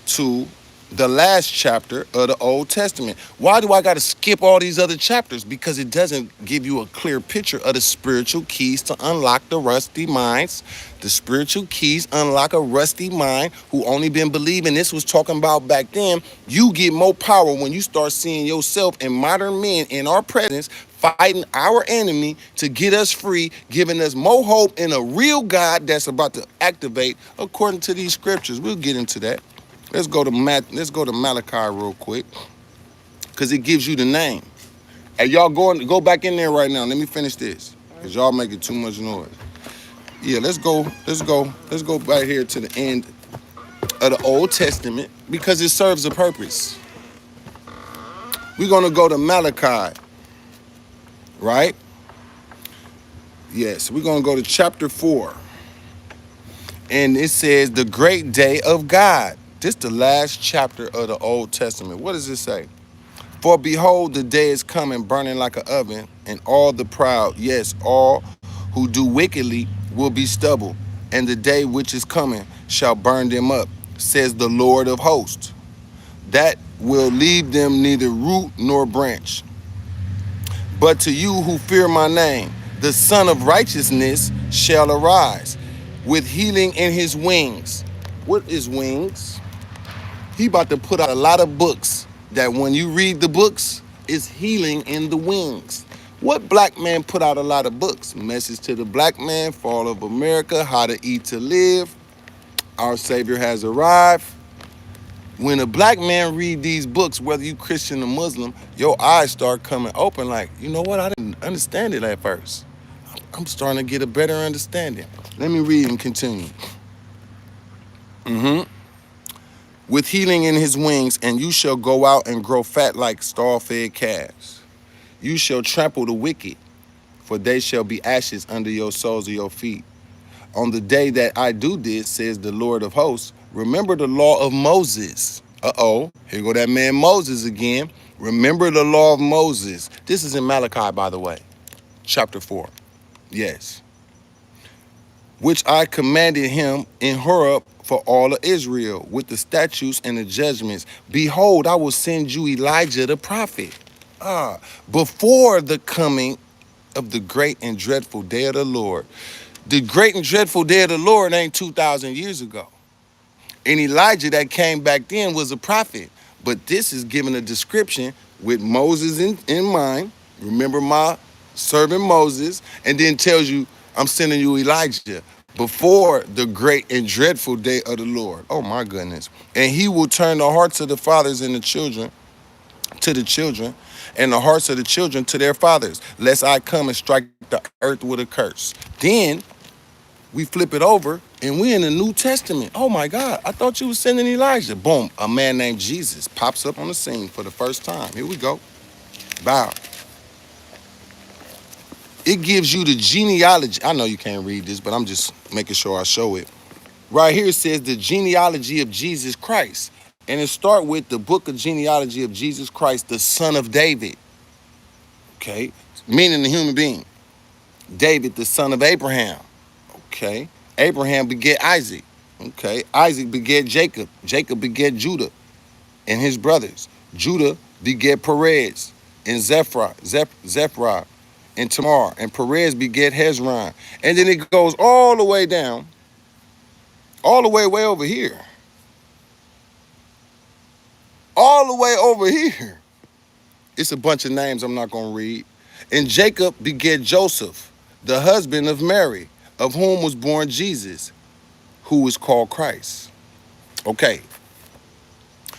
to the last chapter of the Old Testament. Why do I got to skip all these other chapters? Because it doesn't give you a clear picture of the spiritual keys to unlock the rusty minds. The spiritual keys unlock a rusty mind who only been believing. This was talking about back then. You get more power when you start seeing yourself and modern men in our presence fighting our enemy to get us free, giving us more hope in a real God that's about to activate according to these scriptures. We'll get into that. Let's go to Malachi real quick, cause it gives you the name. Hey, y'all go back in there right now. Let me finish this, cause y'all making too much noise. Yeah, let's go back here to the end of the Old Testament because it serves a purpose. We're gonna go to Malachi, right? Yes, we're gonna go to chapter 4, and it says the great day of God. This is the last chapter of the Old Testament. What does it say? For behold, the day is coming, burning like an oven, and all the proud, yes, all who do wickedly will be stubble, and the day which is coming shall burn them up, says the Lord of hosts, that will leave them neither root nor branch. But to you who fear my name, the Son of Righteousness shall arise, with healing in his wings. What is wings? He about to put out a lot of books that when you read the books, it's healing in the wings. What black man put out a lot of books? Message to the Black Man, Fall of America, How to Eat to Live, Our Savior Has Arrived. When a black man read these books, whether you Christian or Muslim, your eyes start coming open like, you know what, I didn't understand it at first. I'm starting to get a better understanding. Let me read and continue. With healing in his wings, and you shall go out and grow fat like stall-fed calves. You shall trample the wicked, for they shall be ashes under your soles of your feet. On the day that I do this, says the Lord of hosts, remember the law of Moses. Here go that man Moses again. Remember the law of Moses. This is in Malachi, by the way, chapter 4. Yes. Which I commanded him in Horeb for all of Israel, with the statutes and the judgments. Behold, I will send you Elijah the prophet, before the coming of the great and dreadful day of the Lord. The great and dreadful day of the Lord ain't 2,000 years ago. And Elijah that came back then was a prophet. But this is given a description with Moses in mind. Remember my servant Moses, and then tells you, I'm sending you Elijah before the great and dreadful day of the Lord. Oh my goodness. And he will turn the hearts of the fathers and the children to the children, and the hearts of the children to their fathers, lest I come and strike the earth with a curse. Then we flip it over, and we in the New Testament. Oh my God, I thought you was sending Elijah. Boom, a man named Jesus pops up on the scene for the first time. Here we go. Bow. It gives you the genealogy. I know you can't read this, but I'm just making sure I show it. Right here it says the genealogy of Jesus Christ. And it start with the book of genealogy of Jesus Christ, the son of David. Okay, meaning the human being. David, the son of Abraham. Okay, Abraham beget Isaac. Okay, Isaac beget Jacob. Jacob beget Judah and his brothers. Judah beget Perez and Zephra and Tamar. And Perez beget Hezron. And then it goes all the way down, all the way over here. All the way over here. It's a bunch of names I'm not going to read. And Jacob beget Joseph, the husband of Mary, of whom was born Jesus, who is called Christ. Okay.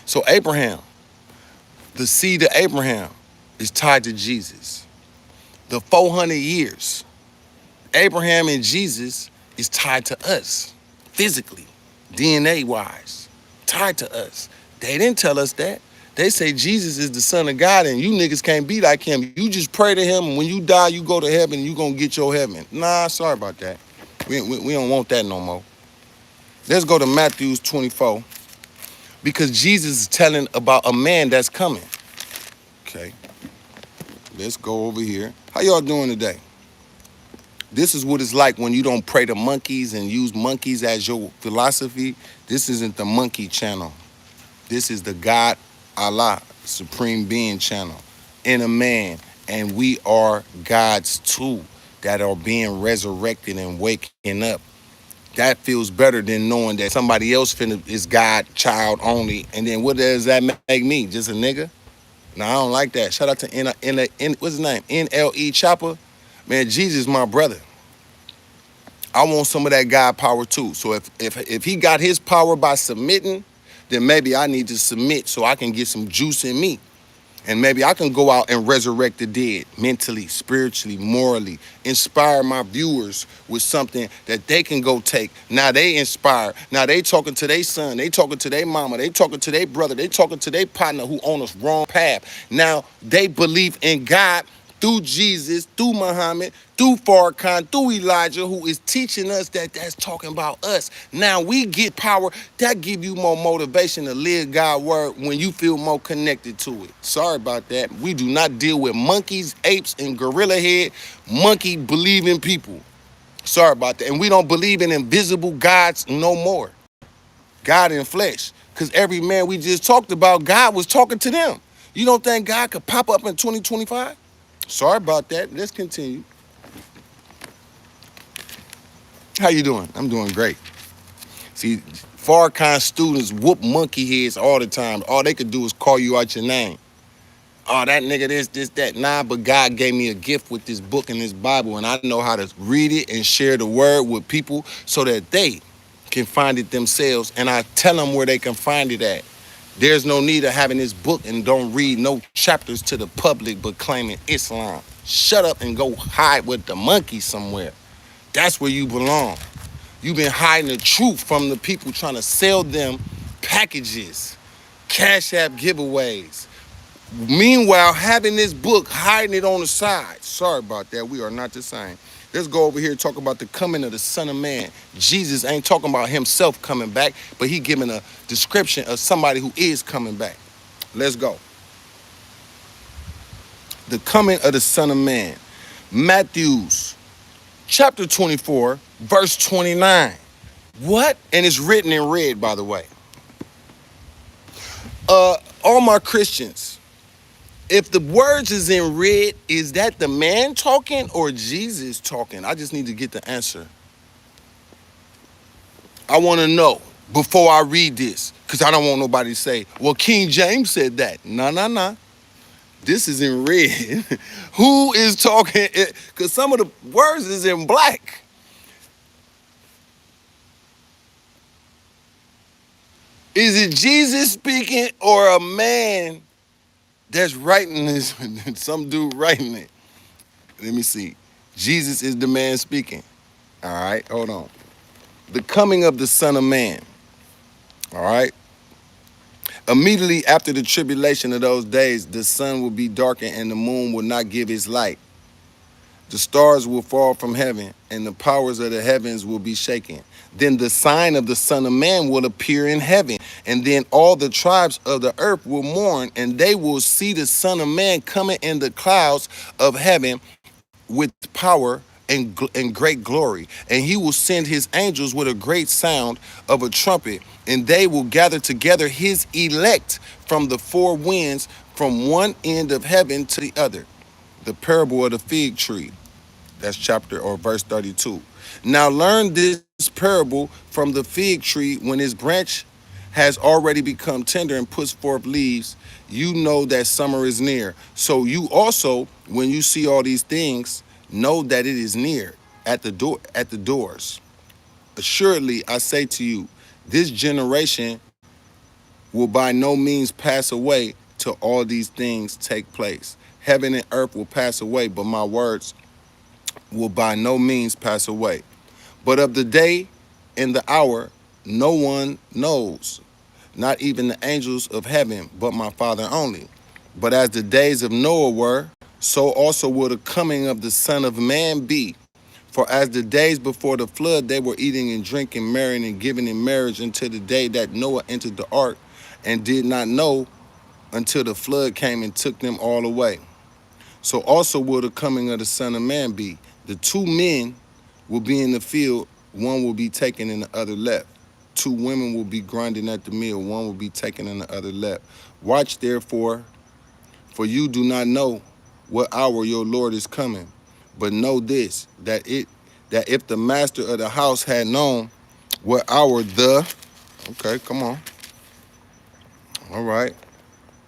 So Abraham, the seed of Abraham, is tied to Jesus. The 400 years, Abraham and Jesus is tied to us, physically, DNA-wise, tied to us. They didn't tell us that. They say Jesus is the son of God and you niggas can't be like him. You just pray to him and when you die, you go to heaven and you gonna get your heaven. Nah, sorry about that. We don't want that no more. Let's go to Matthew 24 because Jesus is telling about a man that's coming. Okay, let's go over here. How y'all doing today? This is what it's like when you don't pray to monkeys and use monkeys as your philosophy. This isn't the monkey channel. This is the God, Allah, Supreme Being channel in a man. And we are God's too that are being resurrected and waking up. That feels better than knowing that somebody else is God, child only. And then what does that make me? Just a nigga? No, I don't like that. Shout out to what's his name? NLE Chopper. Man, Jesus my brother. I want some of that God power too. So if he got his power by submitting, then maybe I need to submit so I can get some juice in me. And maybe I can go out and resurrect the dead mentally, spiritually, morally, inspire my viewers with something that they can go take. Now they inspire. Now they talking to their son. They talking to their mama. They talking to their brother. They talking to their partner who on a wrong path. Now they believe in God through Jesus, through Muhammad, through Farrakhan, through Elijah, who is teaching us that's talking about us. Now we get power. That give you more motivation to live God's word when you feel more connected to it. Sorry about that. We do not deal with monkeys, apes, and gorilla head, monkey believing people. Sorry about that. And we don't believe in invisible gods no more. God in flesh. Because every man we just talked about, God was talking to them. You don't think God could pop up in 2025? Sorry about that. Let's continue. How you doing? I'm doing great. See, Farrakhan students whoop monkey heads all the time. All they could do is call you out your name. Oh, that nigga, this, that. Nah, but God gave me a gift with this book and this Bible, and I know how to read it and share the word with people so that they can find it themselves, and I tell them where they can find it at. There's no need of having this book and don't read no chapters to the public but claiming Islam. Shut up and go hide with the monkey somewhere. That's where you belong. You've been hiding the truth from the people trying to sell them packages, Cashapp giveaways. Meanwhile, having this book, hiding it on the side. Sorry about that. We are not the same. Let's go over here and talk about the coming of the Son of Man. Jesus ain't talking about himself coming back, but he giving a description of somebody who is coming back. Let's go. The coming of the Son of Man. Matthew's chapter 24, verse 29. What? And it's written in red, by the way. All my Christians, if the words is in red, is that the man talking or Jesus talking? I just need to get the answer. I want to know before I read this, because I don't want nobody to say, well, King James said that. No. This is in red. Who is talking? Because some of the words is in black. Is it Jesus speaking or a man that's writing this? Some dude writing it. Let me see. Jesus is the man speaking. All right, hold on. The coming of the Son of Man. All right. Immediately after the tribulation of those days, the sun will be darkened and the moon will not give its light. The stars will fall from heaven and the powers of the heavens will be shaken. Then the sign of the Son of Man will appear in heaven. And then all the tribes of the earth will mourn, and they will see the Son of Man coming in the clouds of heaven with power and great glory. And he will send his angels with a great sound of a trumpet, and they will gather together his elect from the four winds, from one end of heaven to the other. The parable of the fig tree. That's chapter or verse 32. Now learn this parable from the fig tree. When its branch has already become tender and puts forth leaves, you know that summer is near. So you also, when you see all these things, know that it is near at the doors. Assuredly, I say to you, this generation will by no means pass away till all these things take place. Heaven and earth will pass away, but my words will by no means pass away. But of the day and the hour, no one knows, not even the angels of heaven, but my Father only. But as the days of Noah were, so also will the coming of the Son of Man be. For as the days before the flood, they were eating and drinking, marrying and giving in marriage until the day that Noah entered the ark, and did not know until the flood came and took them all away. So also will the coming of the Son of Man be. The two men will be in the field, one will be taken and the other left. Two women will be grinding at the mill, one will be taken and the other left. Watch therefore, for you do not know what hour your Lord is coming. But know this, that if the master of the house had known what hour okay, come on. All right.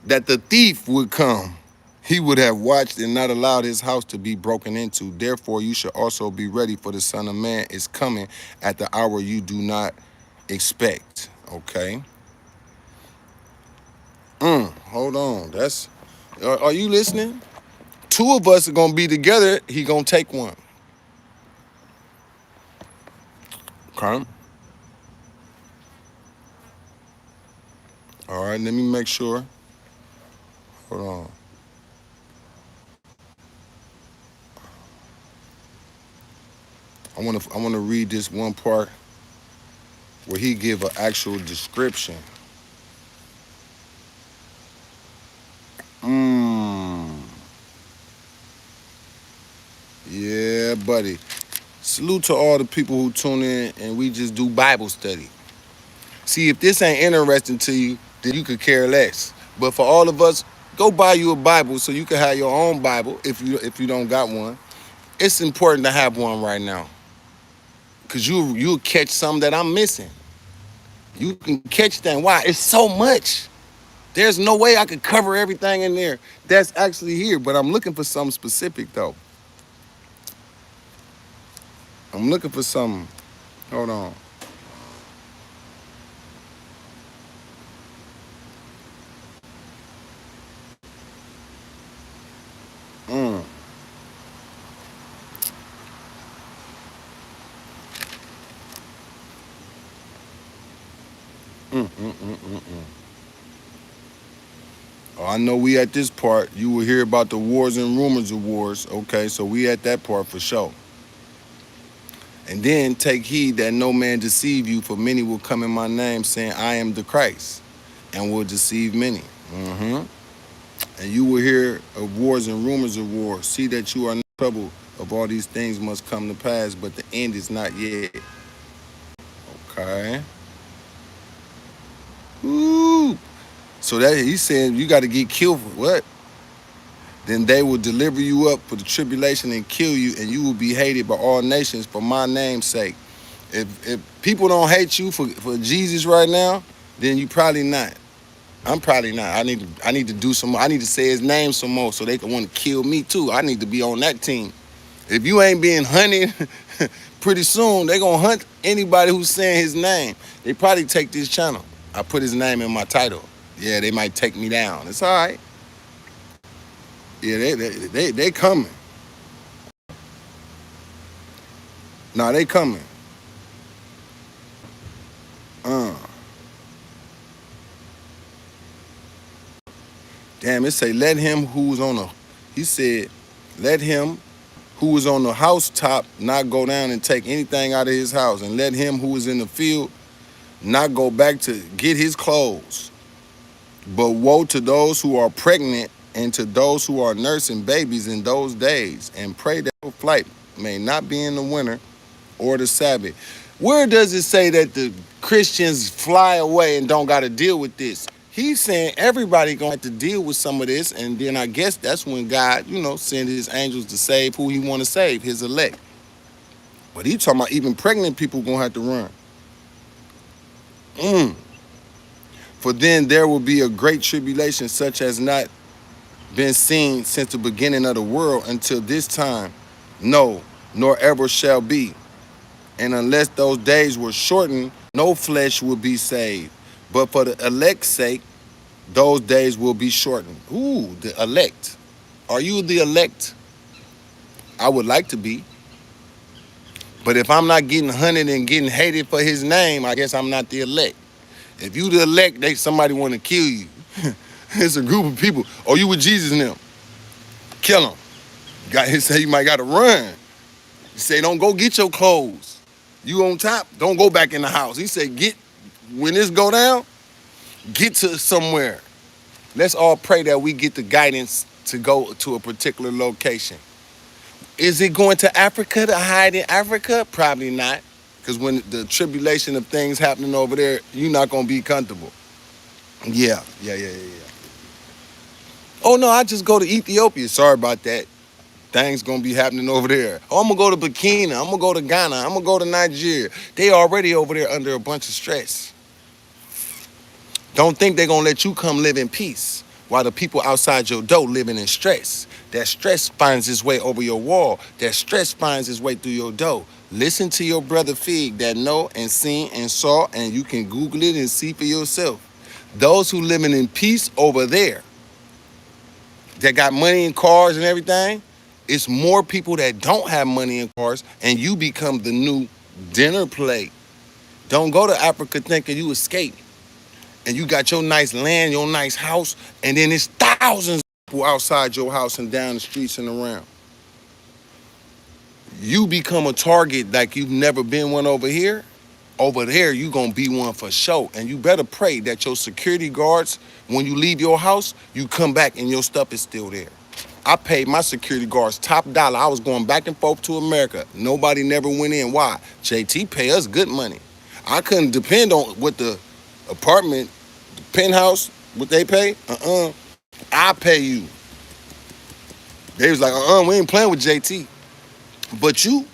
That the thief would come, he would have watched and not allowed his house to be broken into. Therefore, you should also be ready, for the Son of Man is coming at the hour you do not expect. Okay. Hold on. Are you listening? Two of us are gonna be together. He gonna take one. Okay. All right. Let me make sure. Hold on. I wanna read this one part where he give an actual description. Yeah, buddy. Salute to all the people who tune in and we just do Bible study. See, if this ain't interesting to you, then you could care less. But for all of us, go buy you a Bible so you can have your own Bible if you don't got one. It's important to have one right now, because you'll catch some that I'm missing. You can catch that. Why? It's so much. There's no way I could cover everything in there that's actually here, but I'm looking for something specific though. I'm looking for something. Hold on. Mm, mm. Oh, I know we at this part. You will hear about the wars and rumors of wars. Okay, so we at that part for sure. And then take heed that no man deceive you, for many will come in my name, saying, I am the Christ, and will deceive many. Hmm. And you will hear of wars and rumors of wars. See that you are in trouble of all these things must come to pass, but the end is not yet. Okay. Ooh. So that he's saying you got to get killed for what? Then they will deliver you up for the tribulation and kill you, and you will be hated by all nations for my name's sake. If people don't hate you for Jesus right now, then you probably not. I'm probably not. I need to do some. I need to say his name some more so they can want to kill me too. I need to be on that team. If you ain't being hunted, pretty soon they gonna hunt anybody who's saying his name. They probably take this channel. I put his name in my title. Yeah, they might take me down. It's all right. Yeah, they coming. Nah, they coming. Uh, damn, it say let him who's on the. He said, let him who is on the housetop not go down and take anything out of his house, and let him who is in the field not go back to get his clothes. But woe to those who are pregnant and to those who are nursing babies in those days, and pray that your flight may not be in the winter or the Sabbath. Where does it say that the Christians fly away and don't got to deal with this? He's saying everybody gonna have to deal with some of this, and then I guess that's when God, send his angels to save who he want to save, his elect. But he talking about even pregnant people gonna have to run. Mm. For then there will be a great tribulation such as not been seen since the beginning of the world until this time. No, nor ever shall be. And unless those days were shortened, no flesh will be saved. But for the elect's sake, those days will be shortened. Ooh, the elect. Are you the elect? I would like to be. But if I'm not getting hunted and getting hated for his name, I guess I'm not the elect. If you the elect, somebody want to kill you. It's a group of people. Oh, you with Jesus now? Kill him. He say you might got to run. He say don't go get your clothes. You on top, don't go back in the house. He said when this go down, get to somewhere. Let's all pray that we get the guidance to go to a particular location. Is it going to Africa to hide in Africa? Probably not. Because when the tribulation of things happening over there, you're not going to be comfortable. Yeah. Oh, no, I just go to Ethiopia. Sorry about that. Things going to be happening over there. Oh, I'm going to go to Burkina. I'm going to go to Ghana. I'm going to go to Nigeria. They already over there under a bunch of stress. Don't think they're going to let you come live in peace while the people outside your door living in stress. That stress finds its way over your wall. That stress finds its way through your door. Listen to your brother Fig that know and seen and saw, and you can Google it and see for yourself. Those who living in peace over there, that got money and cars and everything, it's more people that don't have money and cars, and you become the new dinner plate. Don't go to Africa thinking you escaped. And you got your nice land, your nice house, and then there's thousands of people outside your house and down the streets and around. You become a target like you've never been one over here. Over there, you gonna be one for sure. And you better pray that your security guards, when you leave your house, you come back and your stuff is still there. I paid my security guards top dollar. I was going back and forth to America. Nobody never went in. Why? JT pay us good money. I couldn't depend on what the apartment, the penthouse, what they pay. I pay you. They was like, we ain't playing with JT. But you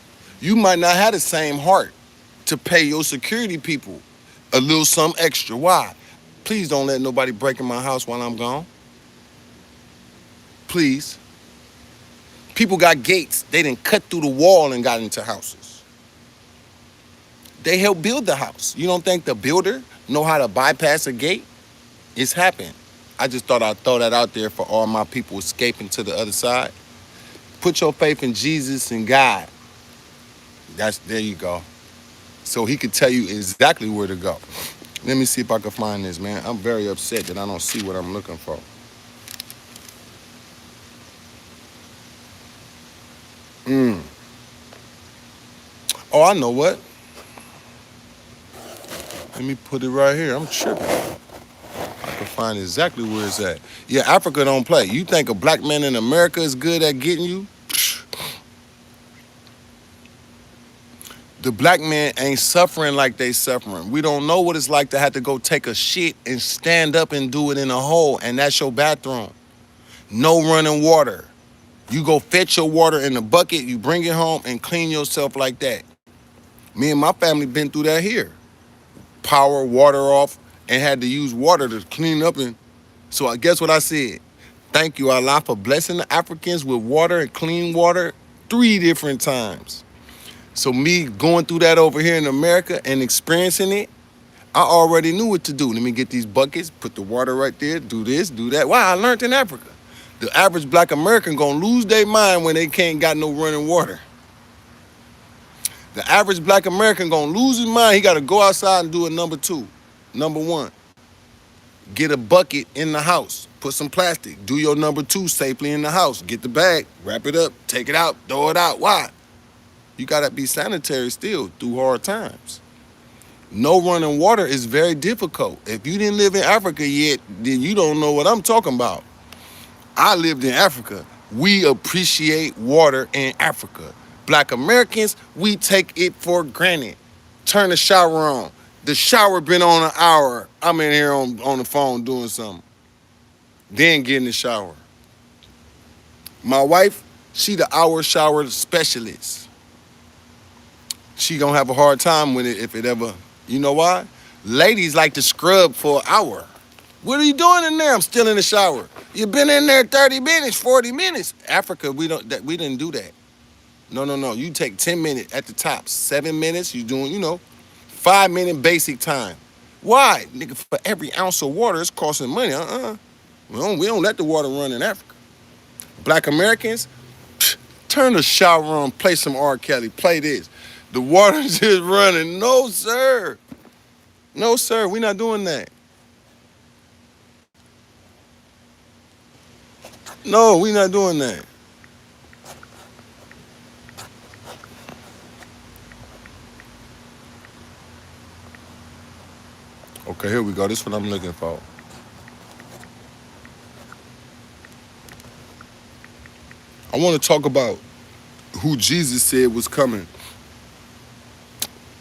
might not have the same heart to pay your security people. A little something extra. Why? Please don't let nobody break in my house while I'm gone. Please. People got gates. They didn't cut through the wall and got into houses. They helped build the house. You don't think the builder know how to bypass a gate? It's happened. I just thought I'd throw that out there for all my people escaping to the other side. Put your faith in Jesus and God. There you go. So he could tell you exactly where to go. Let me see if I can find this, man. I'm very upset that I don't see what I'm looking for. Oh, I know what. Let me put it right here. I'm tripping. I can find exactly where it's at. Yeah, Africa don't play. You think a black man in America is good at getting you? The black man ain't suffering like they suffering. We don't know what it's like to have to go take a shit and stand up and do it in a hole, and that's your bathroom. No running water. You go fetch your water in the bucket, you bring it home and clean yourself like that. Me and my family been through that here. Power, water off, and had to use water to clean up. And so I guess what I said? Thank you, Allah, for blessing the Africans with water and clean water 3 different times. So me going through that over here in America and experiencing it, I already knew what to do. Let me get these buckets, put the water right there, do this, do that. Wow, I learned in Africa. The average black American gonna lose their mind when they can't got no running water. The average black American gonna lose his mind. He gotta go outside and do a number 2. Number 1, get a bucket in the house. Put some plastic. Do your number 2 safely in the house. Get the bag, wrap it up, take it out, throw it out. Why? You gotta be sanitary still through hard times. No running water is very difficult. If you didn't live in Africa yet, then you don't know what I'm talking about. I lived in Africa. We appreciate water in Africa. Black Americans, we take it for granted. Turn the shower on. The shower been on an hour. I'm in here on the phone doing something. Then get in the shower. My wife, she the hour shower specialist. She gonna have a hard time with it if it ever, you know why? Ladies like to scrub for an hour. What are you doing in there? I'm still in the shower. You've been in there 30 minutes, 40 minutes. Africa, we didn't do that. No. You take 10 minutes at the top. 7 minutes, you doing, 5-minute basic time. Why? Nigga, for every ounce of water, it's costing money. We don't let the water run in Africa. Black Americans, turn the shower on, play some R. Kelly, play this. The water's just running. No, sir. No, sir, we're not doing that. No, we're not doing that. Okay, here we go. This is what I'm looking for. I want to talk about who Jesus said was coming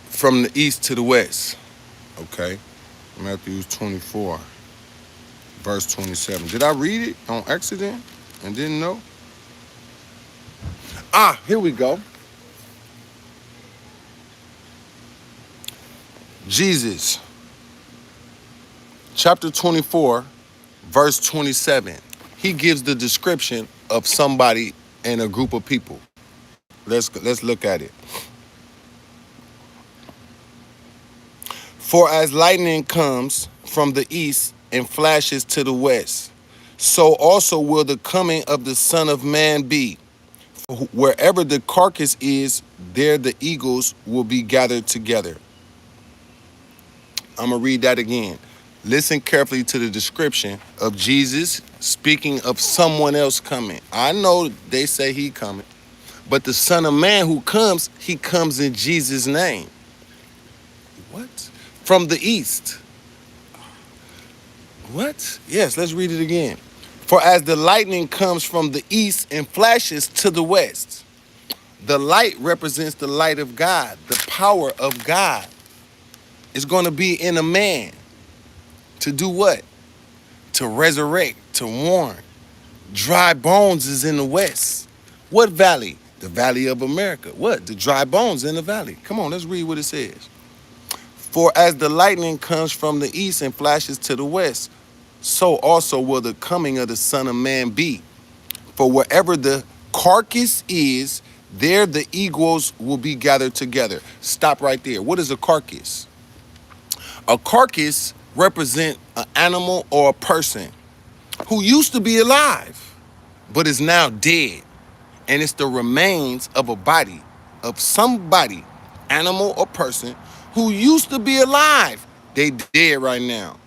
from the east to the west. Okay, Matthew 24, verse 27. Did I read it on accident and didn't know? Here we go. Jesus, chapter 24, verse 27. He gives the description of somebody and a group of people. Let's look at it. For as lightning comes from the east and flashes to the west, so also will the coming of the Son of Man be. For wherever the carcass is, there the eagles will be gathered together. I'm going to read that again. Listen carefully to the description of Jesus speaking of someone else coming. I know they say he coming, but the Son of Man who comes, he comes in Jesus' name. What? From the east. What? Yes, let's read it again. For as the lightning comes from the east and flashes to the west, the light represents the light of God, the power of God. It's going to be in a man. To do what? To resurrect, to warn. Dry bones is in the west. What valley? The valley of America. What? The dry bones in the valley. Come on, let's read what it says. For as the lightning comes from the east and flashes to the west, so also will the coming of the Son of Man be. For wherever the carcass is, there the eagles will be gathered together. Stop right there. What is a carcass? A carcass represents an animal or a person who used to be alive, but is now dead. And it's the remains of a body, of somebody, animal or person, who used to be alive. They dead right now.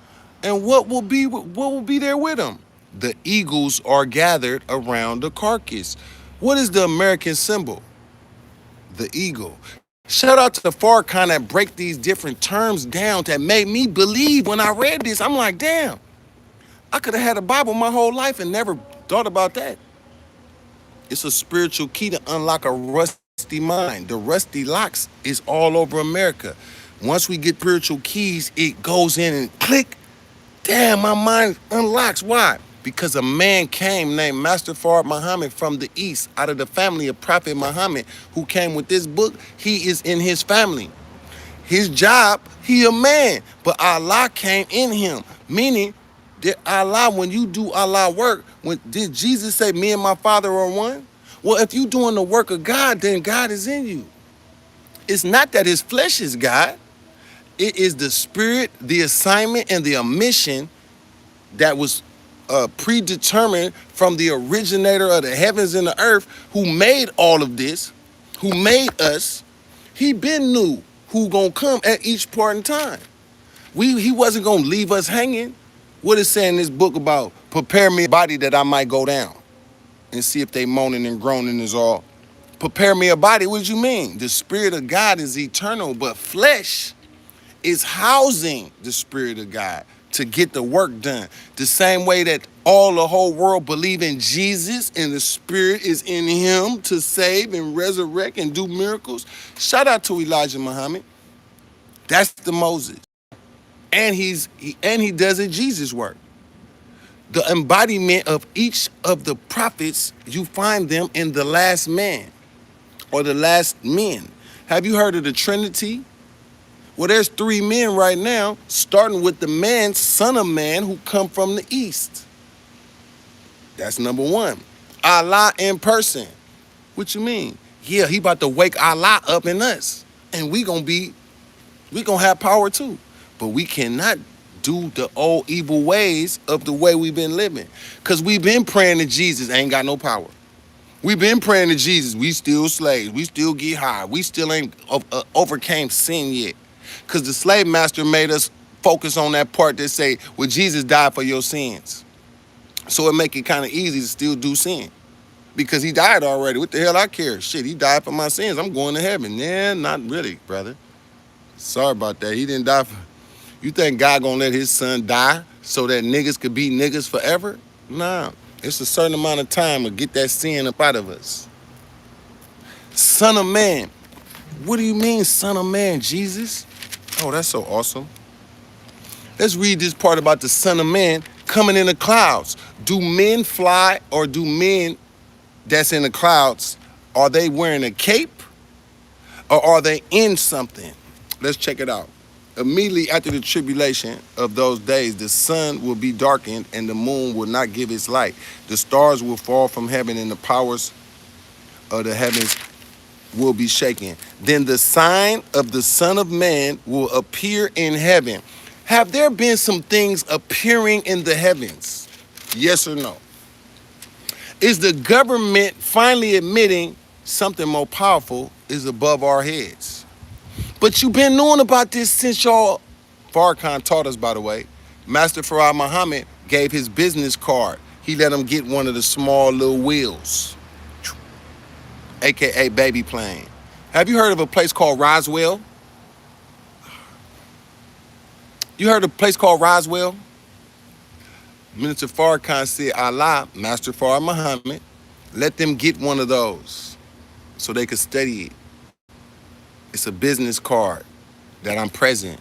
And what will be there with them? The eagles are gathered around the carcass. What is the American symbol? The eagle. Shout out to Farrakhan that break these different terms down that made me believe when I read this. I'm like, damn, I could have had a Bible my whole life and never thought about that. It's a spiritual key to unlock a rusty mind. The rusty locks is all over America. Once we get spiritual keys, it goes in and click. Damn, my mind unlocks. Why? Because a man came named Master Fard Muhammad from the east, out of the family of Prophet Muhammad, who came with this book. He is in his family. His job, he a man, but Allah came in him. Meaning that Allah, when you do Allah work, did Jesus say, me and my Father are one? Well, if you doing the work of God, then God is in you. It's not that his flesh is God. It is the spirit, the assignment, and the mission that was predetermined from the originator of the heavens and the earth, who made all of this, who made us. He been knew who gonna come at each part in time. He wasn't gonna leave us hanging. What is saying in this book about prepare me a body that I might go down and see if they moaning and groaning is all. Prepare me a body, what do you mean? The spirit of God is eternal, but flesh is housing the spirit of God to get the work done. The same way that all the whole world believe in Jesus and the spirit is in him to save and resurrect and do miracles. Shout out to Elijah Muhammad. That's the Moses. And he does it Jesus work. The embodiment of each of the prophets, you find them in the last man or the last men. Have you heard of the Trinity? Well, there's 3 men right now, starting with the man, son of man, who come from the east. That's number 1. Allah in person. What you mean? Yeah, he about to wake Allah up in us. And we gonna have power too. But we cannot do the old evil ways of the way we've been living. Because we've been praying to Jesus, ain't got no power. We've been praying to Jesus, we still slaves, we still get high, we still ain't overcame sin yet. Because the slave master made us focus on that part that say, well, Jesus died for your sins. So it make it kind of easy to still do sin. Because he died already. What the hell I care? Shit, he died for my sins. I'm going to heaven. Yeah, not really, brother. Sorry about that. He didn't die for... You think God gonna let his son die so that niggas could be niggas forever? Nah. It's a certain amount of time to get that sin up out of us. Son of man. What do you mean, son of man, Jesus? Oh, that's so awesome. Let's read this part about the son of man coming in the clouds. Do men fly, or do men that's in the clouds, are they wearing a cape or are they in something? Let's check it out. Immediately after the tribulation of those days, the sun will be darkened and the moon will not give its light. The stars will fall from heaven and the powers of the heavens will be shaken. Then the sign of the Son of Man will appear in heaven. Have there been some things appearing in the heavens? Yes or no? Is the government finally admitting something more powerful is above our heads? But you've been knowing about this since y'all... Farrakhan taught us, by the way. Master Fard Muhammad gave his business card. He let him get one of the small little wheels, AKA baby plane. Have you heard of a place called Roswell? You heard of a place called Roswell? Minister Farrakhan said, Allah, Master Fard Muhammad, let them get one of those so they could study it. It's a business card that I'm present,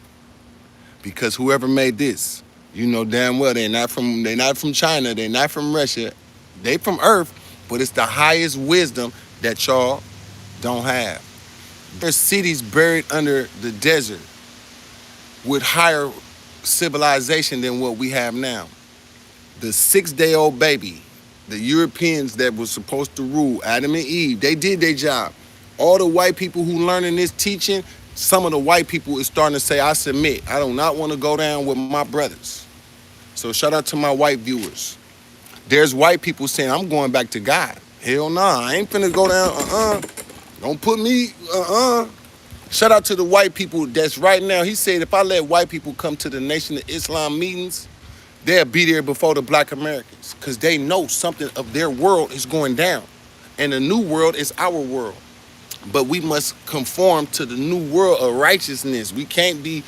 because whoever made this, you know damn well they're not from China, they're not from Russia, they from Earth, but it's the highest wisdom that y'all don't have. There's cities buried under the desert. with higher civilization than what we have now. The 6-day-old baby, the Europeans that were supposed to rule, Adam and Eve, they did their job. All the white people who learning this teaching, some of the white people is starting to say, I submit. I do not want to go down with my brothers. So shout out to my white viewers. There's white people saying, I'm going back to God. Hell nah, I ain't finna go down, Don't put me, Shout out to the white people that's right now. He said if I let white people come to the Nation of Islam meetings, they'll be there before the black Americans because they know something of their world is going down. And the new world is our world. But we must conform to the new world of righteousness. We can't be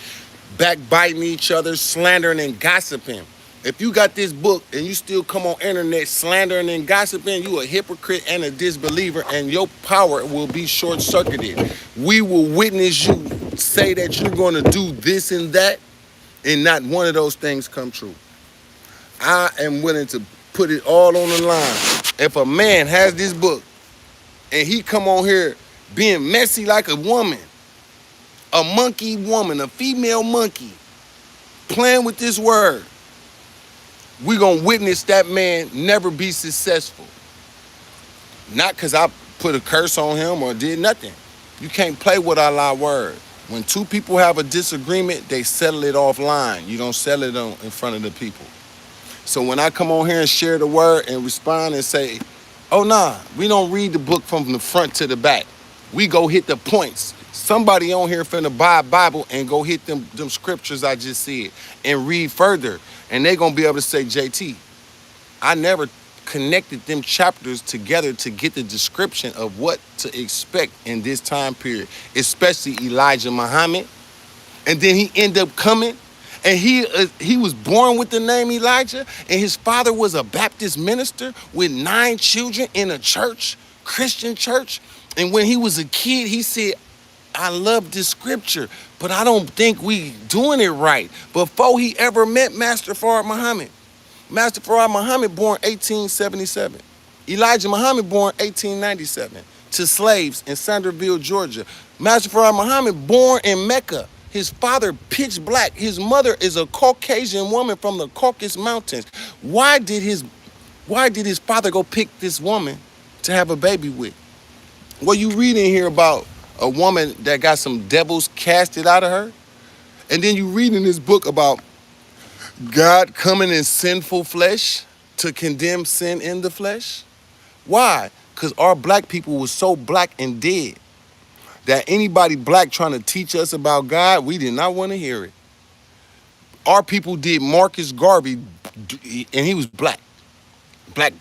backbiting each other, slandering and gossiping. If you got this book and you still come on internet slandering and gossiping, you a hypocrite and a disbeliever, and your power will be short-circuited. We will witness you say that you're going to do this and that, and not one of those things come true. I am willing to put it all on the line. If a man has this book and he come on here being messy like a woman, a monkey woman, a female monkey, playing with this word, we gonna witness that man never be successful. Not because I put a curse on him or did nothing. You can't play with Allah's word. When two people have a disagreement, they settle it offline. You don't settle it in front of the people. So when I come on here and share the word and respond and say, oh nah, we don't read the book from the front to the back. We go hit the points. Somebody on here finna buy a Bible and go hit them scriptures I just said and read further. And they gonna be able to say, JT, I never connected them chapters together to get the description of what to expect in this time period, especially Elijah Muhammad. And then he ended up coming, and he was born with the name Elijah, and his father was a Baptist minister with 9 children in a church, Christian church. And when he was a kid, he said, I love this scripture, but I don't think we doing it right. Before he ever met Master Farad Muhammad. Master Farad Muhammad born 1877. Elijah Muhammad born 1897 to slaves in Sanderville, Georgia. Master Farad Muhammad born in Mecca. His father pitch black. His mother is a Caucasian woman from the Caucasus Mountains. Why did his father go pick this woman to have a baby with? Well, you read in here about a woman that got some devils casted out of her. And then you read in this book about God coming in sinful flesh to condemn sin in the flesh. Why? Because our black people was so black and dead that anybody black trying to teach us about God, we did not want to hear it. Our people did Marcus Garvey, and he was black. Black,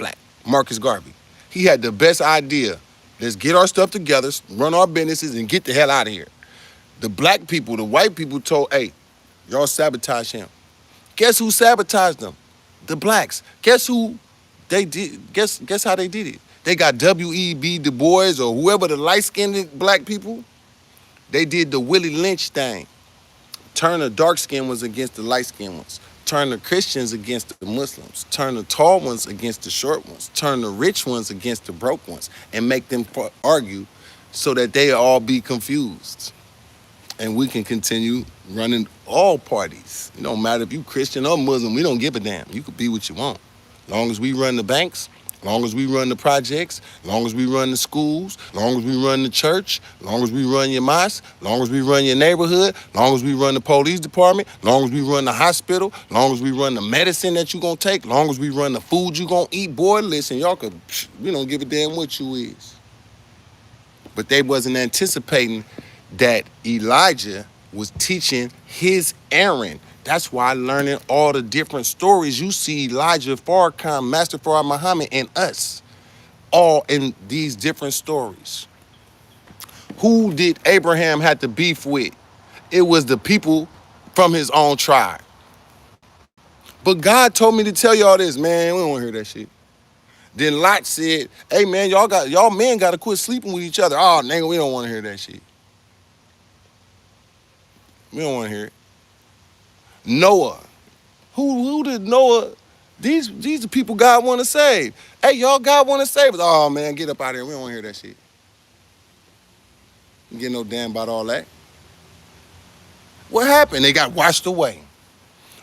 Marcus Garvey. He had the best idea. Let's get our stuff together, run our businesses, and get the hell out of here. The black people, the white people told, hey, y'all sabotage him. Guess who sabotaged them? The blacks. Guess who they did? Guess how they did it? They got W.E.B. Du Bois or whoever the light-skinned black people. They did the Willie Lynch thing. Turn the dark-skinned ones against the light-skinned ones. Turn the Christians against the Muslims. Turn the tall ones against the short ones. Turn the rich ones against the broke ones. And make them argue so that they all be confused. And we can continue running all parties. It don't matter if you Christian or Muslim. We don't give a damn. You could be what you want. Long as we run the banks, long as we run the projects, long as we run the schools, long as we run the church, long as we run your mosque, long as we run your neighborhood, long as we run the police department, long as we run the hospital, long as we run the medicine that you gonna take, long as we run the food you gonna eat, boy, listen, y'all could, we don't give a damn what you is. But they wasn't anticipating that Elijah was teaching his Aaron. That's why learning all the different stories, you see Elijah, Farrakhan, Master Farad Muhammad, and us, all in these different stories. Who did Abraham have to beef with? It was the people from his own tribe. But God told me to tell y'all this, man, we don't want to hear that shit. Then Lot said, hey man, y'all men gotta quit sleeping with each other. Oh, nigga, we don't want to hear that shit. We don't want to hear it. Noah. Who did Noah? These the people God want to save. Hey, y'all, God want to save us. Oh, man, get up out of here. We don't want to hear that shit. You get no damn about all that. What happened? They got washed away.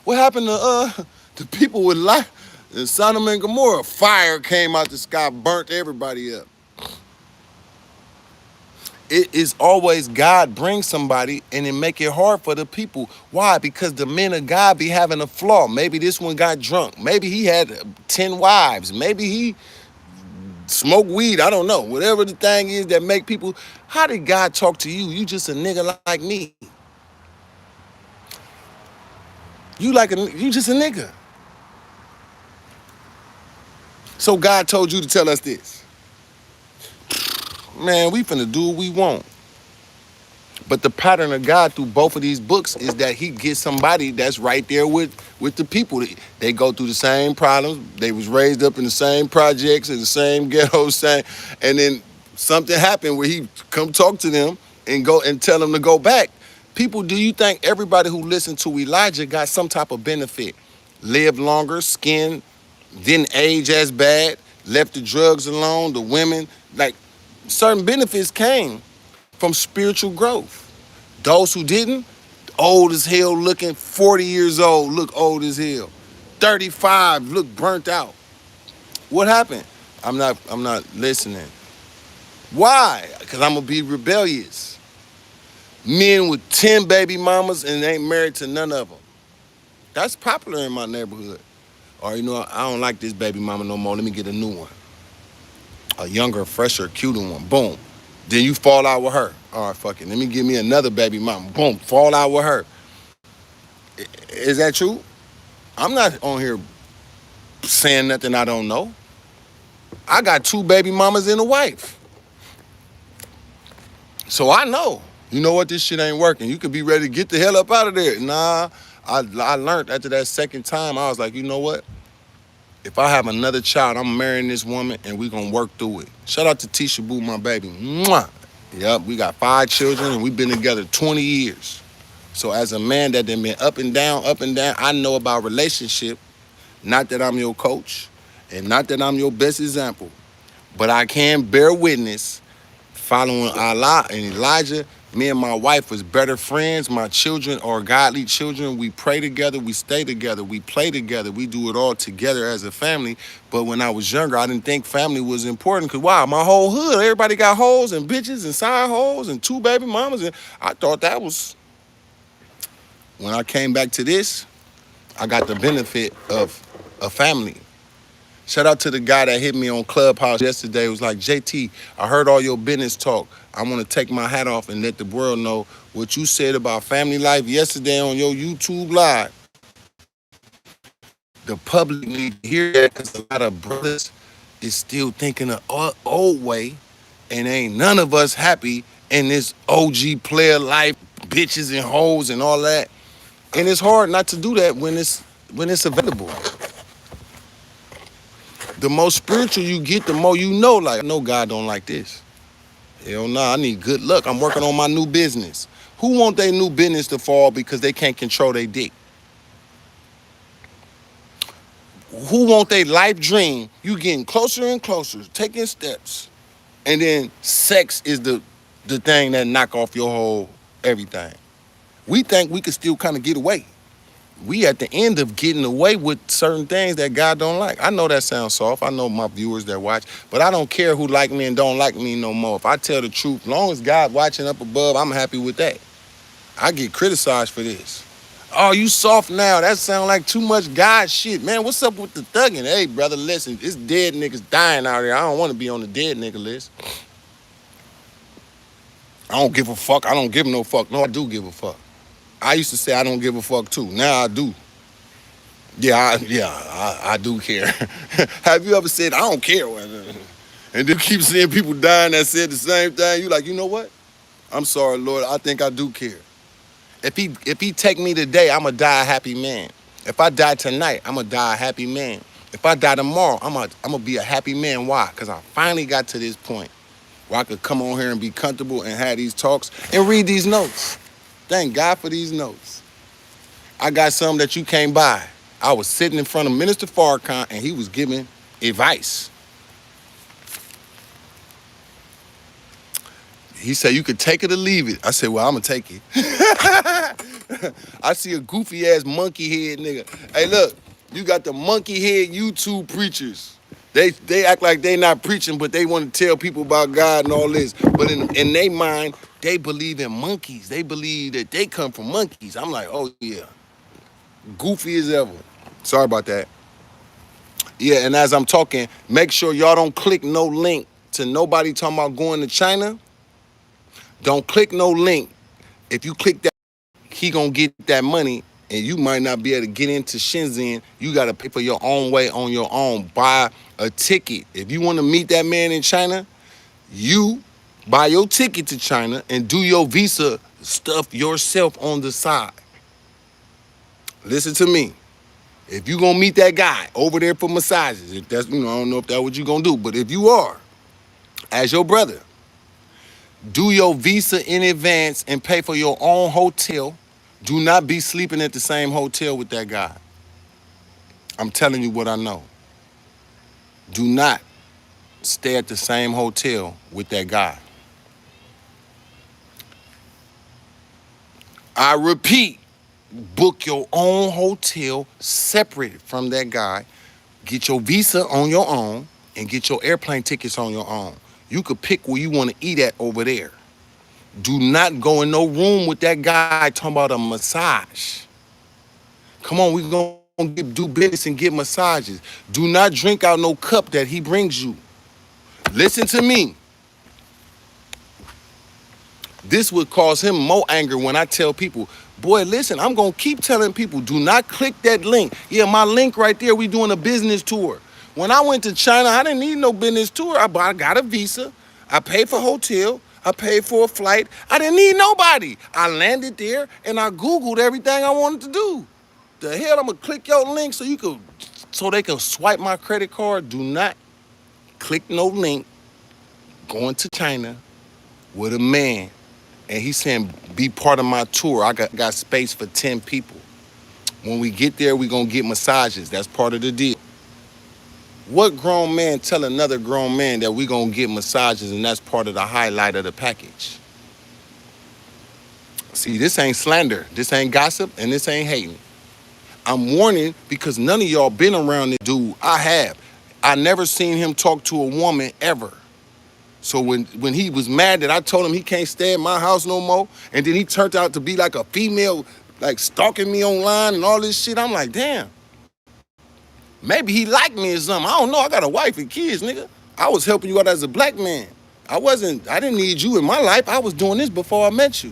What happened to the people with life in Sodom and Gomorrah? Fire came out the sky, burnt everybody up. It is always God bring somebody and then make it hard for the people. Why? Because the men of God be having a flaw. Maybe this one got drunk. Maybe he had 10 wives. Maybe he smoked weed. I don't know. Whatever the thing is that make people. How did God talk to you? You just a nigga like me. You just a nigga. So God told you to tell us this. Man, we finna do what we want. But the pattern of God through both of these books is that he gets somebody that's right there with the people. They go through the same problems. They was raised up in the same projects, in the same ghettos, and then something happened where he come talk to them and go and tell them to go back. People, do you think everybody who listened to Elijah got some type of benefit? Lived longer, skin, didn't age as bad, left the drugs alone, the women, like certain benefits came from spiritual growth. Those who didn't, old as hell looking, 40 years old, look old as hell. 35, look burnt out. What happened? I'm not listening. Why? Because I'm gonna be rebellious. Men with 10 baby mamas and ain't married to none of them. That's popular in my neighborhood. Or you know, I don't like this baby mama no more. Let me get a new one. A younger, fresher, cuter one. Boom. Then you fall out with her. All right, fuck it. Let me give me another baby mama. Boom, fall out with her. Is that true? I'm not on here saying nothing I don't know. I got 2 baby mamas and a wife. So I know. You know what? This shit ain't working. You could be ready to get the hell up out of there. Nah, I learned after that second time, I was like, you know what? If I have another child, I'm marrying this woman and we gonna work through it. Shout out to Tisha Boo, my baby. Mwah. Yep, we got 5 children and we've been together 20 years. So as a man that done been up and down, I know about relationship. Not that I'm your coach and not that I'm your best example, but I can bear witness following Allah and Elijah. Me and my wife was better friends. My children are godly children. We pray together. We stay together. We play together. We do it all together as a family. But when I was younger, I didn't think family was important because, wow, my whole hood, everybody got hoes and bitches and side hoes and 2 baby mamas. And I thought that was, when I came back to this, I got the benefit of a family. Shout out to the guy that hit me on Clubhouse yesterday. It was like, JT, I heard all your business talk. I want to take my hat off and let the world know what you said about family life yesterday on your YouTube live. The public need to hear that because a lot of brothers is still thinking the old way and ain't none of us happy in this OG player life, bitches and hoes and all that. And it's hard not to do that when it's available. The more spiritual you get, the more you know, like, I know God don't like this. Hell nah, I need good luck. I'm working on my new business. Who want their new business to fall because they can't control their dick? Who want their life dream? You getting closer and closer, taking steps. And then sex is the thing that knock off your whole everything. We think we could still kind of get away. We at the end of getting away with certain things that God don't like. I know that sounds soft. I know my viewers that watch, but I don't care who like me and don't like me no more. If I tell the truth, as long as God watching up above, I'm happy with that. I get criticized for this. Oh, you soft now. That sound like too much God shit. Man, what's up with the thugging? Hey, brother, listen, it's dead niggas dying out here. I don't want to be on the dead nigga list. I don't give a fuck. I don't give no fuck. No, I do give a fuck. I used to say I don't give a fuck too. Now I do. Yeah, I do care. Have you ever said I don't care? And then keep seeing people dying that said the same thing. You like, you know what? I'm sorry, Lord. I think I do care. If he take me today, I'ma die a happy man. If I die tonight, I'ma die a happy man. If I die tomorrow, I'ma be a happy man. Why? Because I finally got to this point where I could come on here and be comfortable and have these talks and read these notes. Thank God for these notes. I got some that you can't buy. I was sitting in front of Minister Farrakhan and he was giving advice. He said, you could take it or leave it. I said, well, I'm going to take it. I see a goofy ass monkey head nigga. Hey, look, you got the monkey head YouTube preachers. They act like they not preaching, but they want to tell people about God and all this. But in their mind, they believe in monkeys. They believe that they come from monkeys. I'm like, oh yeah, goofy as ever. Sorry about that. Yeah, and as I'm talking, make sure y'all don't click no link to nobody talking about going to China. Don't click no link. If you click that, he gonna get that money, and you might not be able to get into Shenzhen. You gotta pay for your own way on your own. Buy a ticket. If you want to meet that man in China, you buy your ticket to China and do your visa stuff yourself on the side. Listen to me. If you gonna meet that guy over there for massages, if that's, I don't know if that's what you gonna do, but if you are, as your brother, do your visa in advance and pay for your own hotel. Do not be sleeping at the same hotel with that guy. I'm telling you what I know. Do not stay at the same hotel with that guy. I repeat, book your own hotel separate from that guy. Get your visa on your own and get your airplane tickets on your own. You could pick where you want to eat at over there. Do not go in no room with that guy talking about a massage. Come on, we gonna do business and get massages. Do not drink out no cup that he brings you. Listen to me. This would cause him more anger when I tell people, boy, listen, I'm gonna keep telling people, do not click that link. Yeah, my link right there, we doing a business tour. When I went to China, I didn't need no business tour. I got a visa. I paid for hotel. I paid for a flight. I didn't need nobody. I landed there and I Googled everything I wanted to do. The hell, I'm gonna click your link so they can swipe my credit card. Do not click no link going to China with a man. And he's saying, be part of my tour. I got space for 10 people. When we get there, we gonna get massages. That's part of the deal. What grown man tell another grown man that we gonna get massages and that's part of the highlight of the package? See, this ain't slander, this ain't gossip, and this ain't hating. I'm warning because none of y'all been around this dude. I have. I never seen him talk to a woman ever. So when he was mad that I told him he can't stay at my house no more, and then he turned out to be like a female, like stalking me online and all this shit, I'm like, damn. Maybe he liked me or something. I don't know. I got a wife and kids, nigga. I was helping you out as a black man. I didn't need you in my life. I was doing this before I met you.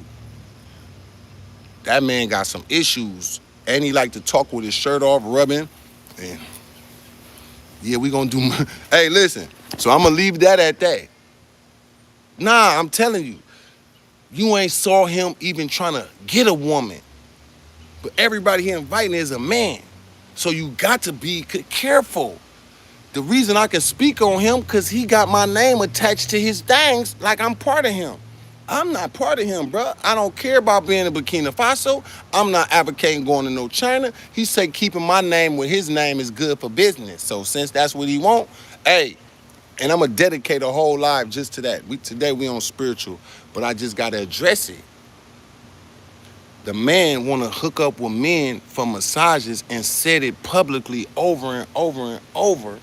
That man got some issues. And he like to talk with his shirt off, rubbing. And yeah, we gonna do, hey, listen. So I'm gonna leave that at that. Nah, I'm telling you, you ain't saw him even trying to get a woman. But everybody he inviting is a man. So you got to be careful. The reason I can speak on him, because he got my name attached to his things like I'm part of him. I'm not part of him, bro. I don't care about being in Burkina Faso. I'm not advocating going to no China. He said keeping my name with his name is good for business. So since that's what he want, hey, and I'm going to dedicate a whole life just to that. Today we on spiritual, but I just got to address it. The man want to hook up with men for massages and said it publicly over and over and over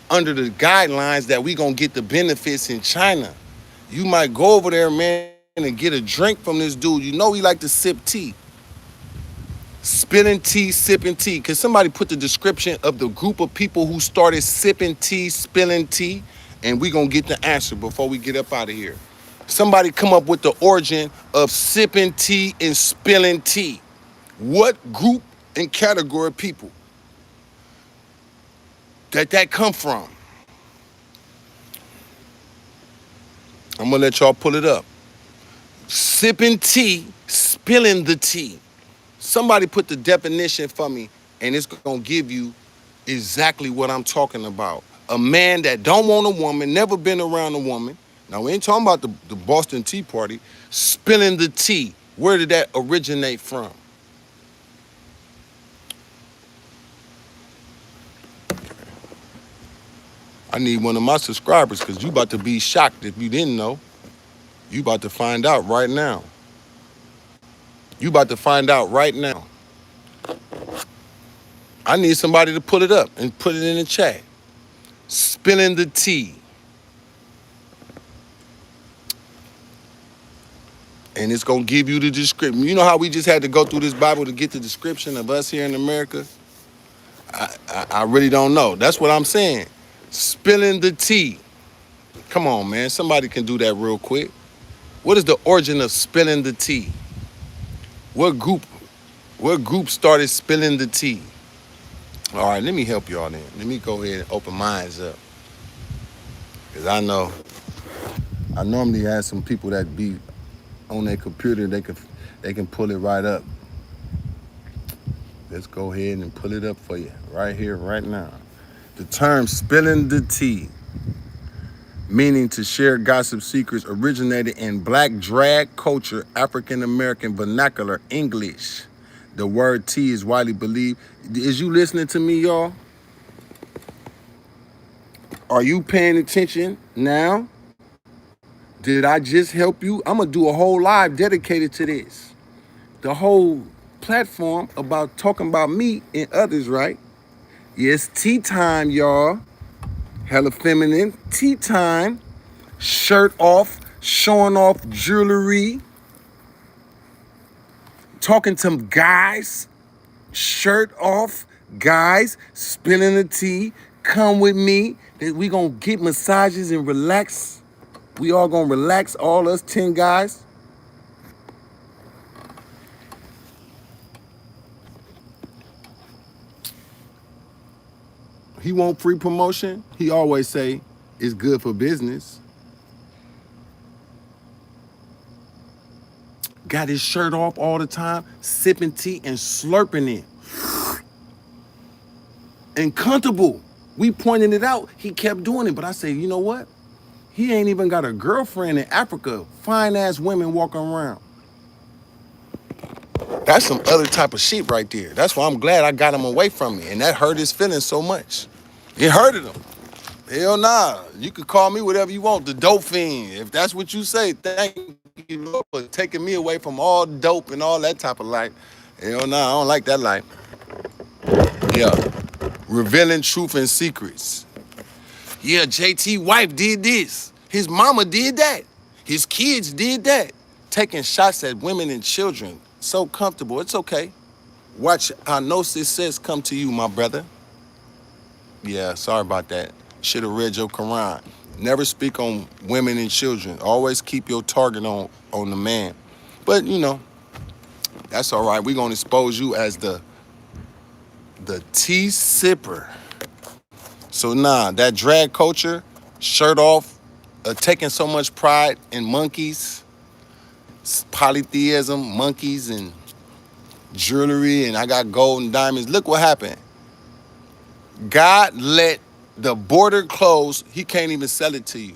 under the guidelines that we going to get the benefits in China. You might go over there, man, and get a drink from this dude. You know he like to sip tea. Spilling tea, sipping tea. Because somebody put the description of the group of people who started sipping tea, spilling tea, and we going to get the answer before we get up out of here. Somebody come up with the origin of sipping tea and spilling tea. What group and category of people that come from? I'm gonna let y'all pull it up. Sipping tea, spilling the tea. Somebody put the definition for me, and it's gonna give you exactly what I'm talking about. A man that don't want a woman, never been around a woman. Now, we ain't talking about the Boston Tea Party. Spilling the tea. Where did that originate from? I need one of my subscribers because you about to be shocked if you didn't know. You about to find out right now. You about to find out right now. I need somebody to put it up and put it in the chat. Spilling the tea. And it's going to give you the description. You know how we just had to go through this Bible to get the description of us here in America? I really don't know. That's what I'm saying. Spilling the tea. Come on, man. Somebody can do that real quick. What is the origin of spilling the tea? What group started spilling the tea? All right, let me help y'all then. Let me go ahead and open minds up. Because I normally have some people that be on their computer, they can pull it right up. Let's go ahead and pull it up for you right here, right now. The term spilling the tea, meaning to share gossip secrets, originated in black drag culture, African American vernacular English. The word tea is widely believed. Is you listening to me, y'all? Are you paying attention now? Did I just help you? I'm gonna do a whole live dedicated to this. The whole platform about talking about me and others, right? Yes, tea time, y'all. Hella feminine. Tea time. Shirt off, showing off jewelry. Talking to guys. Shirt off, guys. Spilling the tea. Come with me. We gonna get massages and relax. We all gonna relax, all us 10 guys. He want free promotion. He always say it's good for business. Got his shirt off all the time, sipping tea and slurping it. And comfortable. We pointed it out. He kept doing it. But I say, you know what? He ain't even got a girlfriend in Africa. Fine ass women walking around. That's some other type of shit right there. That's why I'm glad I got him away from me. And that hurt his feelings so much. It hurted him. Hell nah. You could call me whatever you want. The dope fiend. If that's what you say, thank you, Lord, for taking me away from all dope and all that type of life. Hell nah, I don't like that life. Yeah. Revealing truth and secrets. Yeah, JT wife did this. His mama did that. His kids did that. Taking shots at women and children. So comfortable. It's okay. Watch how no success come to you, my brother. Yeah, sorry about that. Should have read your Quran. Never speak on women and children. Always keep your target on the man. But, you know, that's all right. We're going to expose you as the tea sipper. So, nah, that drag culture, shirt off, taking so much pride in monkeys, polytheism, monkeys, and jewelry, and I got gold and diamonds. Look what happened. God let the border close. He can't even sell it to you.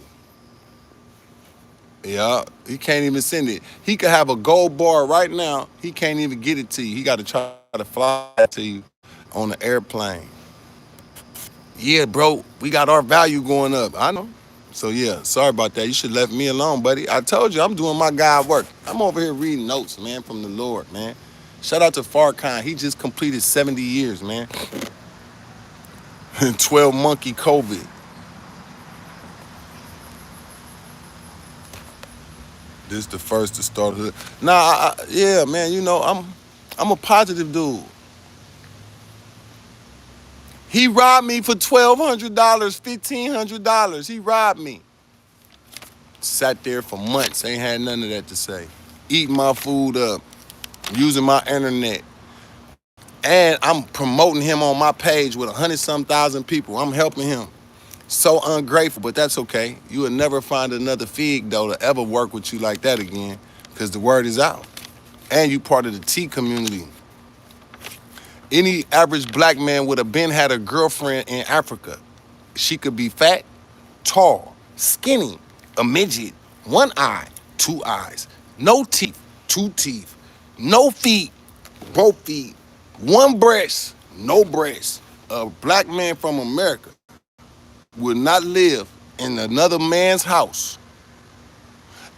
Yeah, he can't even send it. He could have a gold bar right now. He can't even get it to you. He got to try to fly it to you on the airplane. Yeah, bro, we got our value going up. I know. So yeah, sorry about that. You should have left me alone, buddy. I told you I'm doing my God work. I'm over here reading notes, man, from the Lord, man. Shout out to Farrakhan. He just completed 70 years, man. 12 monkey COVID. This the first to start. Nah, yeah, man. You know, I'm a positive dude. He robbed me for $1,200, $1,500. He robbed me. Sat there for months, ain't had none of that to say. Eating my food up, using my internet. And I'm promoting him on my page with 100-some thousand people. I'm helping him. So ungrateful, but that's okay. You will never find another fig, though, to ever work with you like that again, because the word is out. And you part of the tea community. Any average black man would have been had a girlfriend in Africa. She could be fat, tall, skinny, a midget, one eye, two eyes, no teeth, two teeth, no feet, both feet, one breast, no breast. A black man from America would not live in another man's house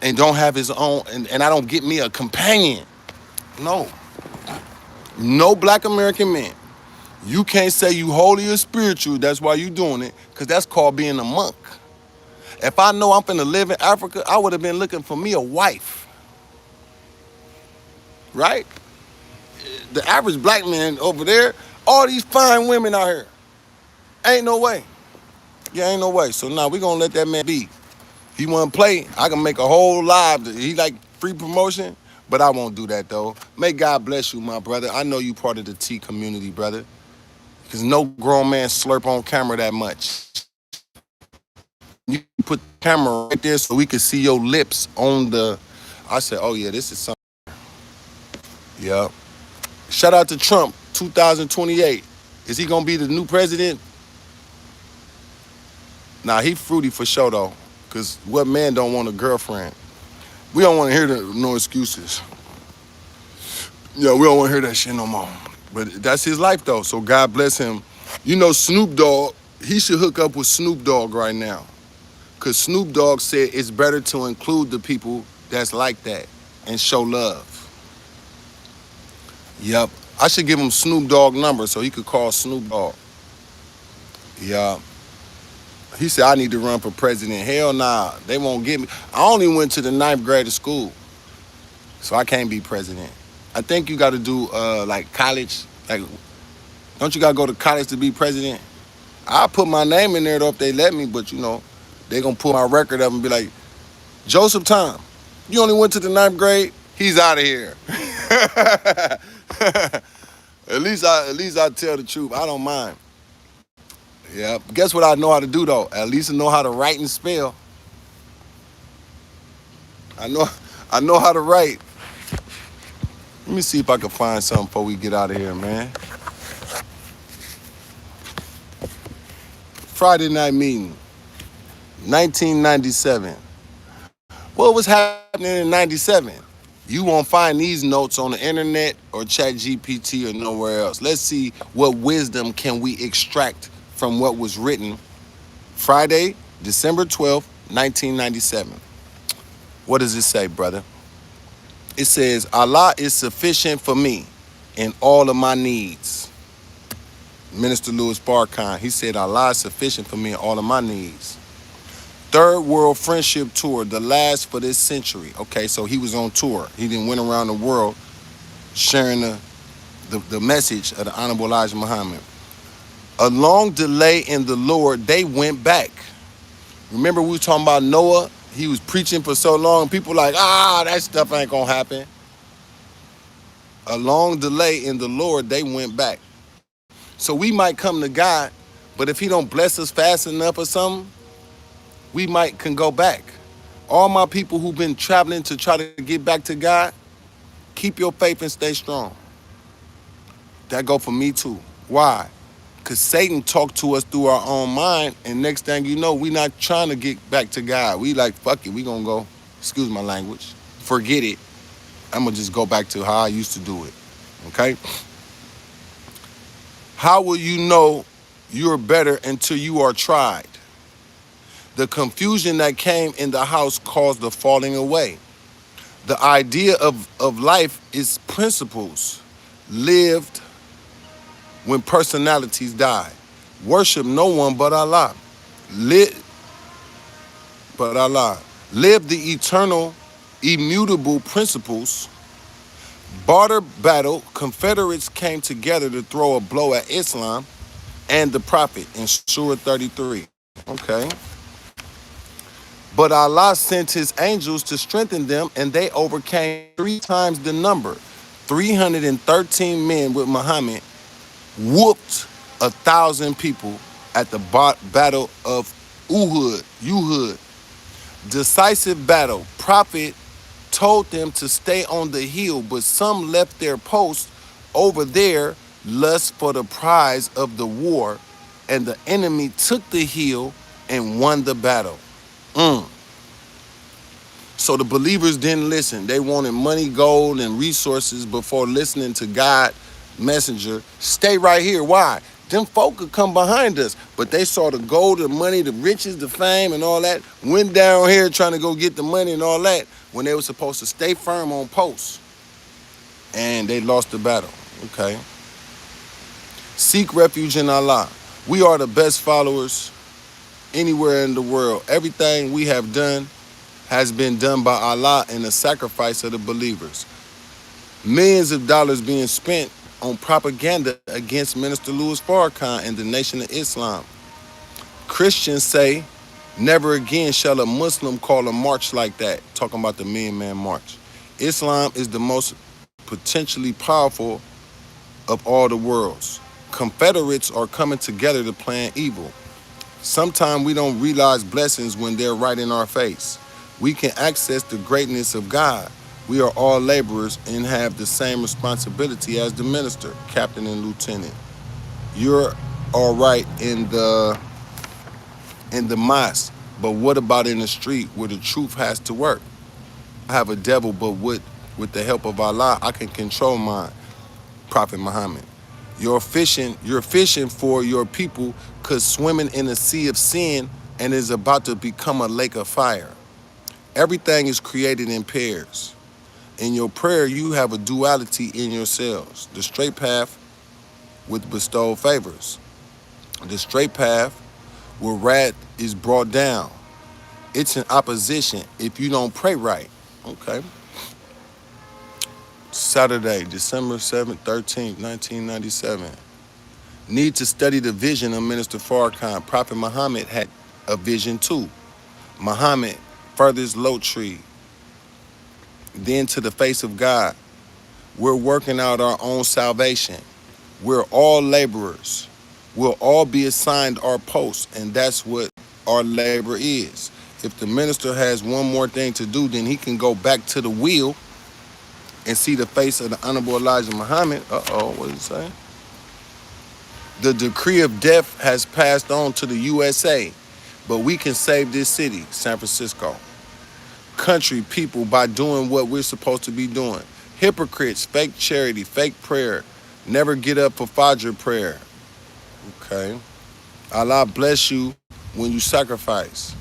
and don't have his own, and I don't get me a companion. No. No black American man. You can't say you holy or spiritual. That's why you doing it, because that's called being a monk. If I know I'm finna live in Africa, I would have been looking for me a wife, right? The average black man over there, all these fine women out here. Ain't no way. Yeah, ain't no way. So now we gonna let that man be. He wanna play, I can make a whole live. He like free promotion, but I won't do that though. May God bless you, my brother. I know you part of the T community, brother. Because no grown man slurp on camera that much. You put the camera right there so we can see your lips on the. I said, oh yeah, this is something. Yeah. Shout out to Trump, 2028. Is he gonna be the new president? Nah, he fruity for sure though. Cause what man don't want a girlfriend? We don't want to hear no excuses. Yeah, we don't want to hear that shit no more. But that's his life though. So God bless him. You know Snoop Dogg, he should hook up with Snoop Dogg right now. Cause Snoop Dogg said it's better to include the people that's like that and show love. Yep. I should give him Snoop Dogg number so he could call Snoop Dogg. Yeah. He said I need to run for president. Hell nah, they won't get me. I only went to the 9th grade of school, so I can't be president. I think you got to do like college. Like, don't you got to go to college to be president? I'll put my name in there though if they let me, but you know, they gonna pull my record up and be like, Joseph Tom, you only went to the 9th grade? He's out of here. At least I tell the truth. I don't mind. Yeah. Guess what I know how to do though? At least I know how to write and spell. I know how to write. Let me see if I can find something before we get out of here, man. Friday night meeting, 1997. What was happening in 97? You won't find these notes on the internet or ChatGPT or nowhere else. Let's see what wisdom can we extract from what was written Friday, December 12th, 1997. What does it say, brother? It says, Allah is sufficient for me in all of my needs. Minister Louis Farrakhan, he said, Allah is sufficient for me in all of my needs. Third World Friendship Tour, the last for this century. Okay, so he was on tour. He didn't went around the world sharing the message of the Honorable Elijah Muhammad. A long delay in the Lord, they went back. Remember we were talking about Noah? He was preaching for so long, people like, that stuff ain't gonna happen. A long delay in the Lord, they went back. So we might come to God, but if he don't bless us fast enough or something, we can go back. All my people who've been traveling to try to get back to God, keep your faith and stay strong. That go for me too. Why? Because Satan talked to us through our own mind, and next thing you know, we not trying to get back to God. We like, fuck it, we gonna go, excuse my language, forget it. I'm gonna just go back to how I used to do it, okay? How will you know you're better until you are tried? The confusion that came in the house caused the falling away. The idea of life is principles lived when personalities die. Worship no one but Allah. Live the eternal, immutable principles. Barter battle, Confederates came together to throw a blow at Islam and the Prophet in Surah 33. Okay. But Allah sent his angels to strengthen them, and they overcame 3 times the number. 313 men with Muhammad whooped 1,000 people at the battle of Uhud. Decisive battle. Prophet told them to stay on the hill, but some left their post over there, lust for the prize of the war, and the enemy took the hill and won the battle. So the believers didn't listen. They wanted money, gold, and resources before listening to God, messenger. Stay right here. Why? Them folk could come behind us. But they saw the gold, the money, the riches, the fame, and all that. Went down here trying to go get the money and all that when they were supposed to stay firm on posts. and they lost the battle. Okay. Seek refuge in Allah. We are the best followers anywhere in the world. Everything we have done has been done by Allah in the sacrifice of the believers. Millions of dollars being spent on propaganda against Minister Louis Farrakhan and the Nation of Islam. Christians say, never again shall a Muslim call a march like that, talking about the Million Man March. Islam is the most potentially powerful of all the worlds. Confederates are coming together to plan evil. Sometimes we don't realize blessings when they're right in our face. We can access the greatness of God. We are all laborers and have the same responsibility as the minister, captain and lieutenant. You're all right in the mosque, but what about in the street where the truth has to work? I have a devil, but with the help of Allah, I can control mine. Prophet Muhammad. You're fishing for your people because swimming in a sea of sin and is about to become a lake of fire. Everything is created in pairs. In your prayer, you have a duality in yourselves. The straight path with bestowed favors. The straight path where wrath is brought down. It's in opposition if you don't pray right. Okay. Saturday, December 7th, 13th, 1997. Need to study the vision of Minister Farrakhan. Prophet Muhammad had a vision too. Muhammad furthers low tree, then to the face of God. We're working out our own salvation. We're all laborers. We'll all be assigned our posts, and that's what our labor is. If the minister has one more thing to do, then he can go back to the wheel and see the face of the Honorable Elijah Muhammad. What did he say? The decree of death has passed on to the USA, but we can save this city, San Francisco. Country, people, by doing what we're supposed to be doing. Hypocrites, fake charity, fake prayer. Never get up for Fajr prayer. Okay. Allah bless you when you sacrifice.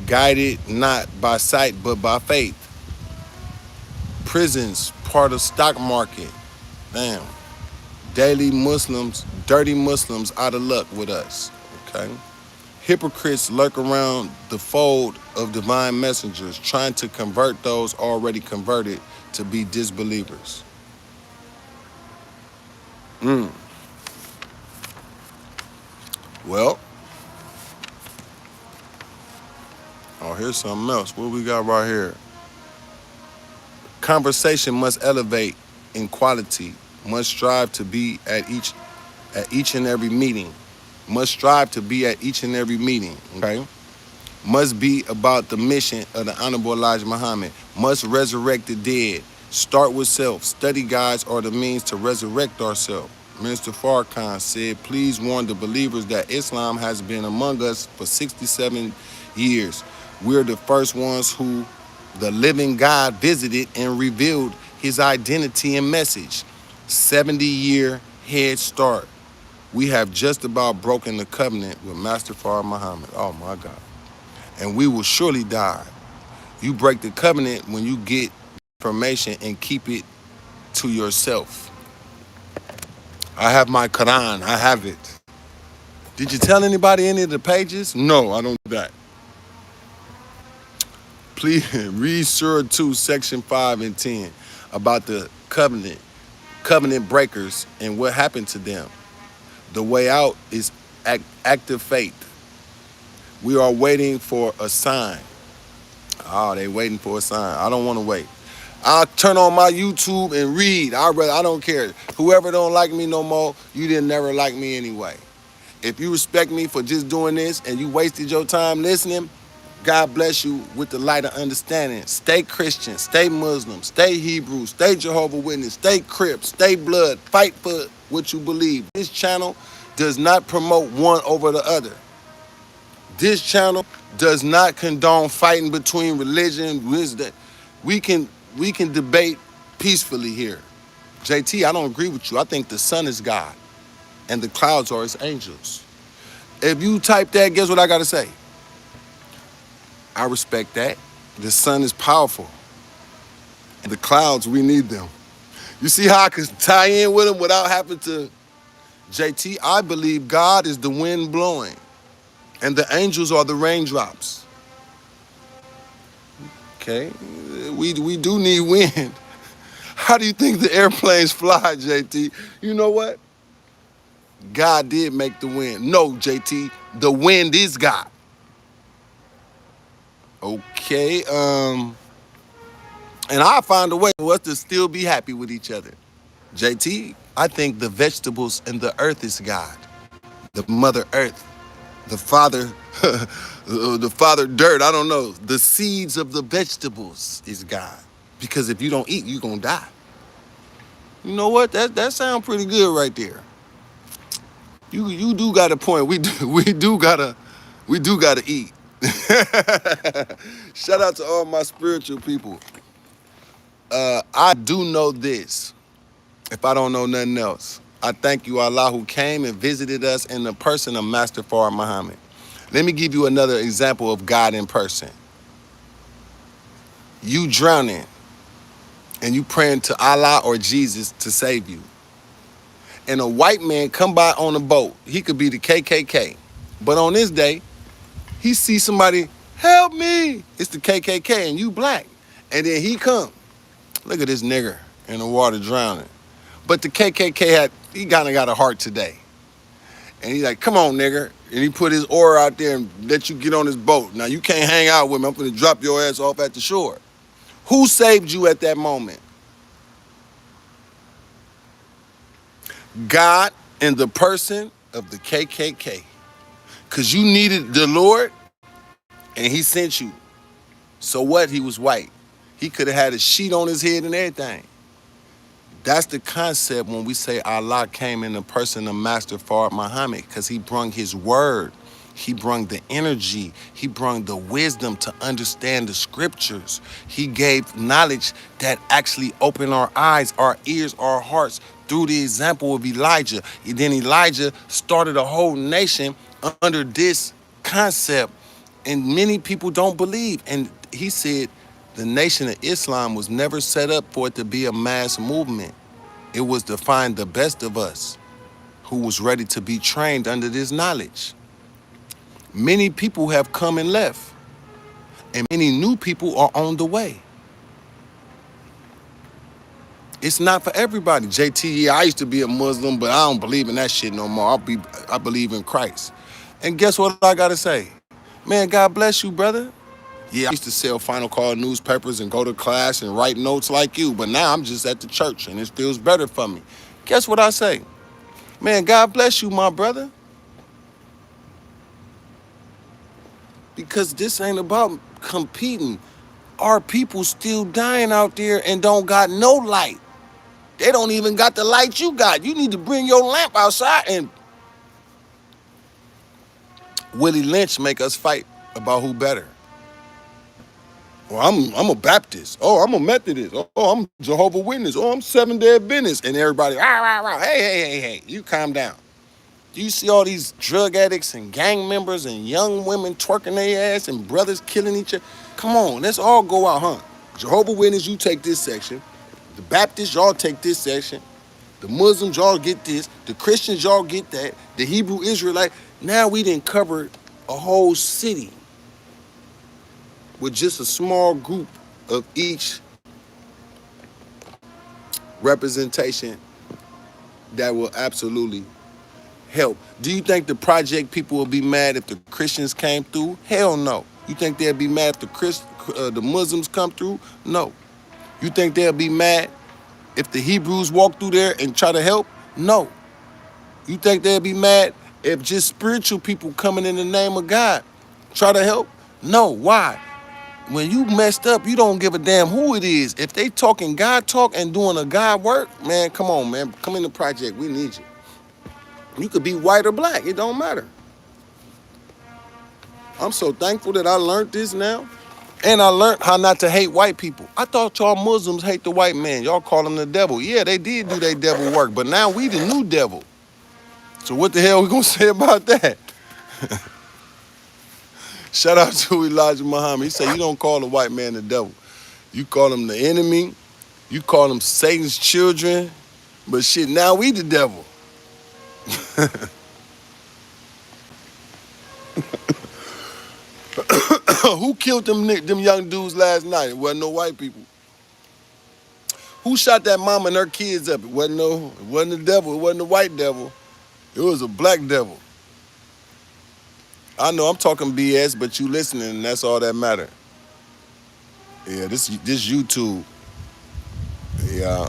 Guided not by sight, but by faith. Prisons, part of stock market. Damn. Daily Muslims, dirty Muslims out of luck with us. Okay. Hypocrites lurk around the fold of divine messengers, trying to convert those already converted to be disbelievers. Well, here's something else. What we got right here? Conversation must elevate in quality, must strive to be at each and every meeting. Must strive to be at each and every meeting, okay? Must be about the mission of the Honorable Elijah Muhammad. Must resurrect the dead. Start with self. Study guides are the means to resurrect ourselves. Minister Farrakhan said, please warn the believers that Islam has been among us for 67 years. We're the first ones who the living God visited and revealed his identity and message. 70-year head start. We have just about broken the covenant with Master Farah Muhammad. Oh my God. And we will surely die. You break the covenant when you get information and keep it to yourself. I have my Quran. I have it. Did you tell anybody any of the pages? No, I don't do that. Please read Surah 2, Section 5 and 10 about the covenant breakers and what happened to them. The way out is active faith. We are waiting for a sign. They waiting for a sign. I don't want to wait. I'll turn on my YouTube and read. I don't care. Whoever don't like me no more, you didn't never like me anyway. If you respect me for just doing this and you wasted your time listening, God bless you with the light of understanding. Stay Christian, stay Muslim, stay Hebrew, stay Jehovah's Witness, stay Crip, stay Blood. Fight for what you believe. This channel does not promote one over the other. This channel does not condone fighting between religion. We can debate peacefully here. JT, I don't agree with you. I think the sun is God and the clouds are his angels. If you type that, guess what I got to say? I respect that. The sun is powerful. The clouds, we need them. You see how I can tie in with him without having to? JT, I believe God is the wind blowing and the angels are the raindrops. Okay? We do need wind. How do you think the airplanes fly, JT? You know what? God did make the wind. No, JT, the wind is God. Okay, and I'll find a way for us to still be happy with each other. JT, I think the vegetables and the earth is God. The mother earth, the father, the father dirt, I don't know. The seeds of the vegetables is God. Because if you don't eat, you're gonna die. You know what? That sounds pretty good right there. You do got a point. We do gotta eat. Shout out to all my spiritual people. I do know this. If I don't know nothing else, I thank you, Allah, who came and visited us in the person of Master Farad Muhammad. Let me give you another example of God in person. You drowning and you praying to Allah or Jesus to save you. And a white man come by on a boat. He could be the KKK. But on this day, he sees somebody, help me. It's the KKK and you black. And then he come. Look at this nigger in the water drowning. But the KKK he kind of got a heart today. And he's like, come on, nigger. And he put his oar out there and let you get on his boat. Now, you can't hang out with me. I'm going to drop your ass off at the shore. Who saved you at that moment? God in the person of the KKK. Because you needed the Lord, and he sent you. So what? He was white. He could have had a sheet on his head and everything. That's the concept when we say Allah came in the person of Master Farad Muhammad, because he brung his word. He brung the energy. He brung the wisdom to understand the scriptures. He gave knowledge that actually opened our eyes, our ears, our hearts through the example of Elijah. And then Elijah started a whole nation under this concept, and many people don't believe. And he said the nation of Islam was never set up for it to be a mass movement. It was to find the best of us who was ready to be trained under this knowledge. Many people have come and left, and many new people are on the way. It's not for everybody. JT, yeah, I used to be a Muslim, but I don't believe in that shit no more. I believe in Christ. And guess what I gotta say? Man, God bless you, brother. Yeah, I used to sell Final Call newspapers and go to class and write notes like you, but now I'm just at the church and it feels better for me. Guess what I say? Man, God bless you, my brother. Because this ain't about competing. Our people still dying out there and don't got no light. They don't even got the light you got. You need to bring your lamp outside. And Willie Lynch make us fight about who better. Well, I'm a Baptist. Oh, I'm a Methodist. Oh, I'm Jehovah's Witness. Oh, I'm Seventh-day Adventist. And everybody, rah, rah, rah. Hey, you calm down. Do you see all these drug addicts and gang members and young women twerking their ass and brothers killing each other? Come on, let's all go out, huh? Jehovah's Witness, you take this section. The Baptists, y'all take this section. The Muslims, y'all get this. The Christians, y'all get that. The Hebrew Israelite. Now we done covered a whole city with just a small group of each representation that will absolutely help. Do you think the project people will be mad if the Christians came through? Hell no. You think they'll be mad if the Muslims come through? No. You think they'll be mad if the Hebrews walk through there and try to help? No. You think they'll be mad if just spiritual people coming in the name of God try to help? No. Why? When you messed up, you don't give a damn who it is. If they talking God talk and doing a God work, man, come on, man. Come in the project. We need you. You could be white or black. It don't matter. I'm so thankful that I learned this now. And I learned how not to hate white people. I thought y'all Muslims hate the white man. Y'all call him the devil. Yeah, they did do their devil work, but now we the new devil. So what the hell we gonna say about that? Shout out to Elijah Muhammad. He said, you don't call the white man the devil. You call him the enemy. You call them Satan's children, but shit, now we the devil. Who killed them young dudes last night? It wasn't no white people. Who shot that mama and her kids up? It wasn't the devil. It wasn't the white devil. It was a black devil. I know I'm talking BS, but you listening, and that's all that matter. Yeah, this YouTube. Yeah.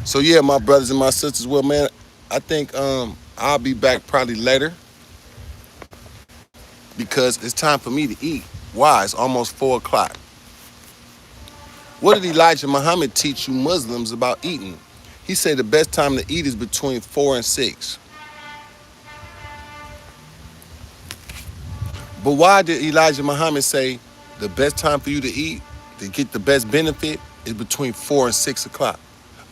So yeah, my brothers and my sisters, well, man, I think I'll be back probably later because it's time for me to eat. Why? It's almost 4 o'clock. What did Elijah Muhammad teach you Muslims about eating? He said the best time to eat is between 4 and 6. But why did Elijah Muhammad say the best time for you to eat, to get the best benefit, is between 4 and 6 o'clock?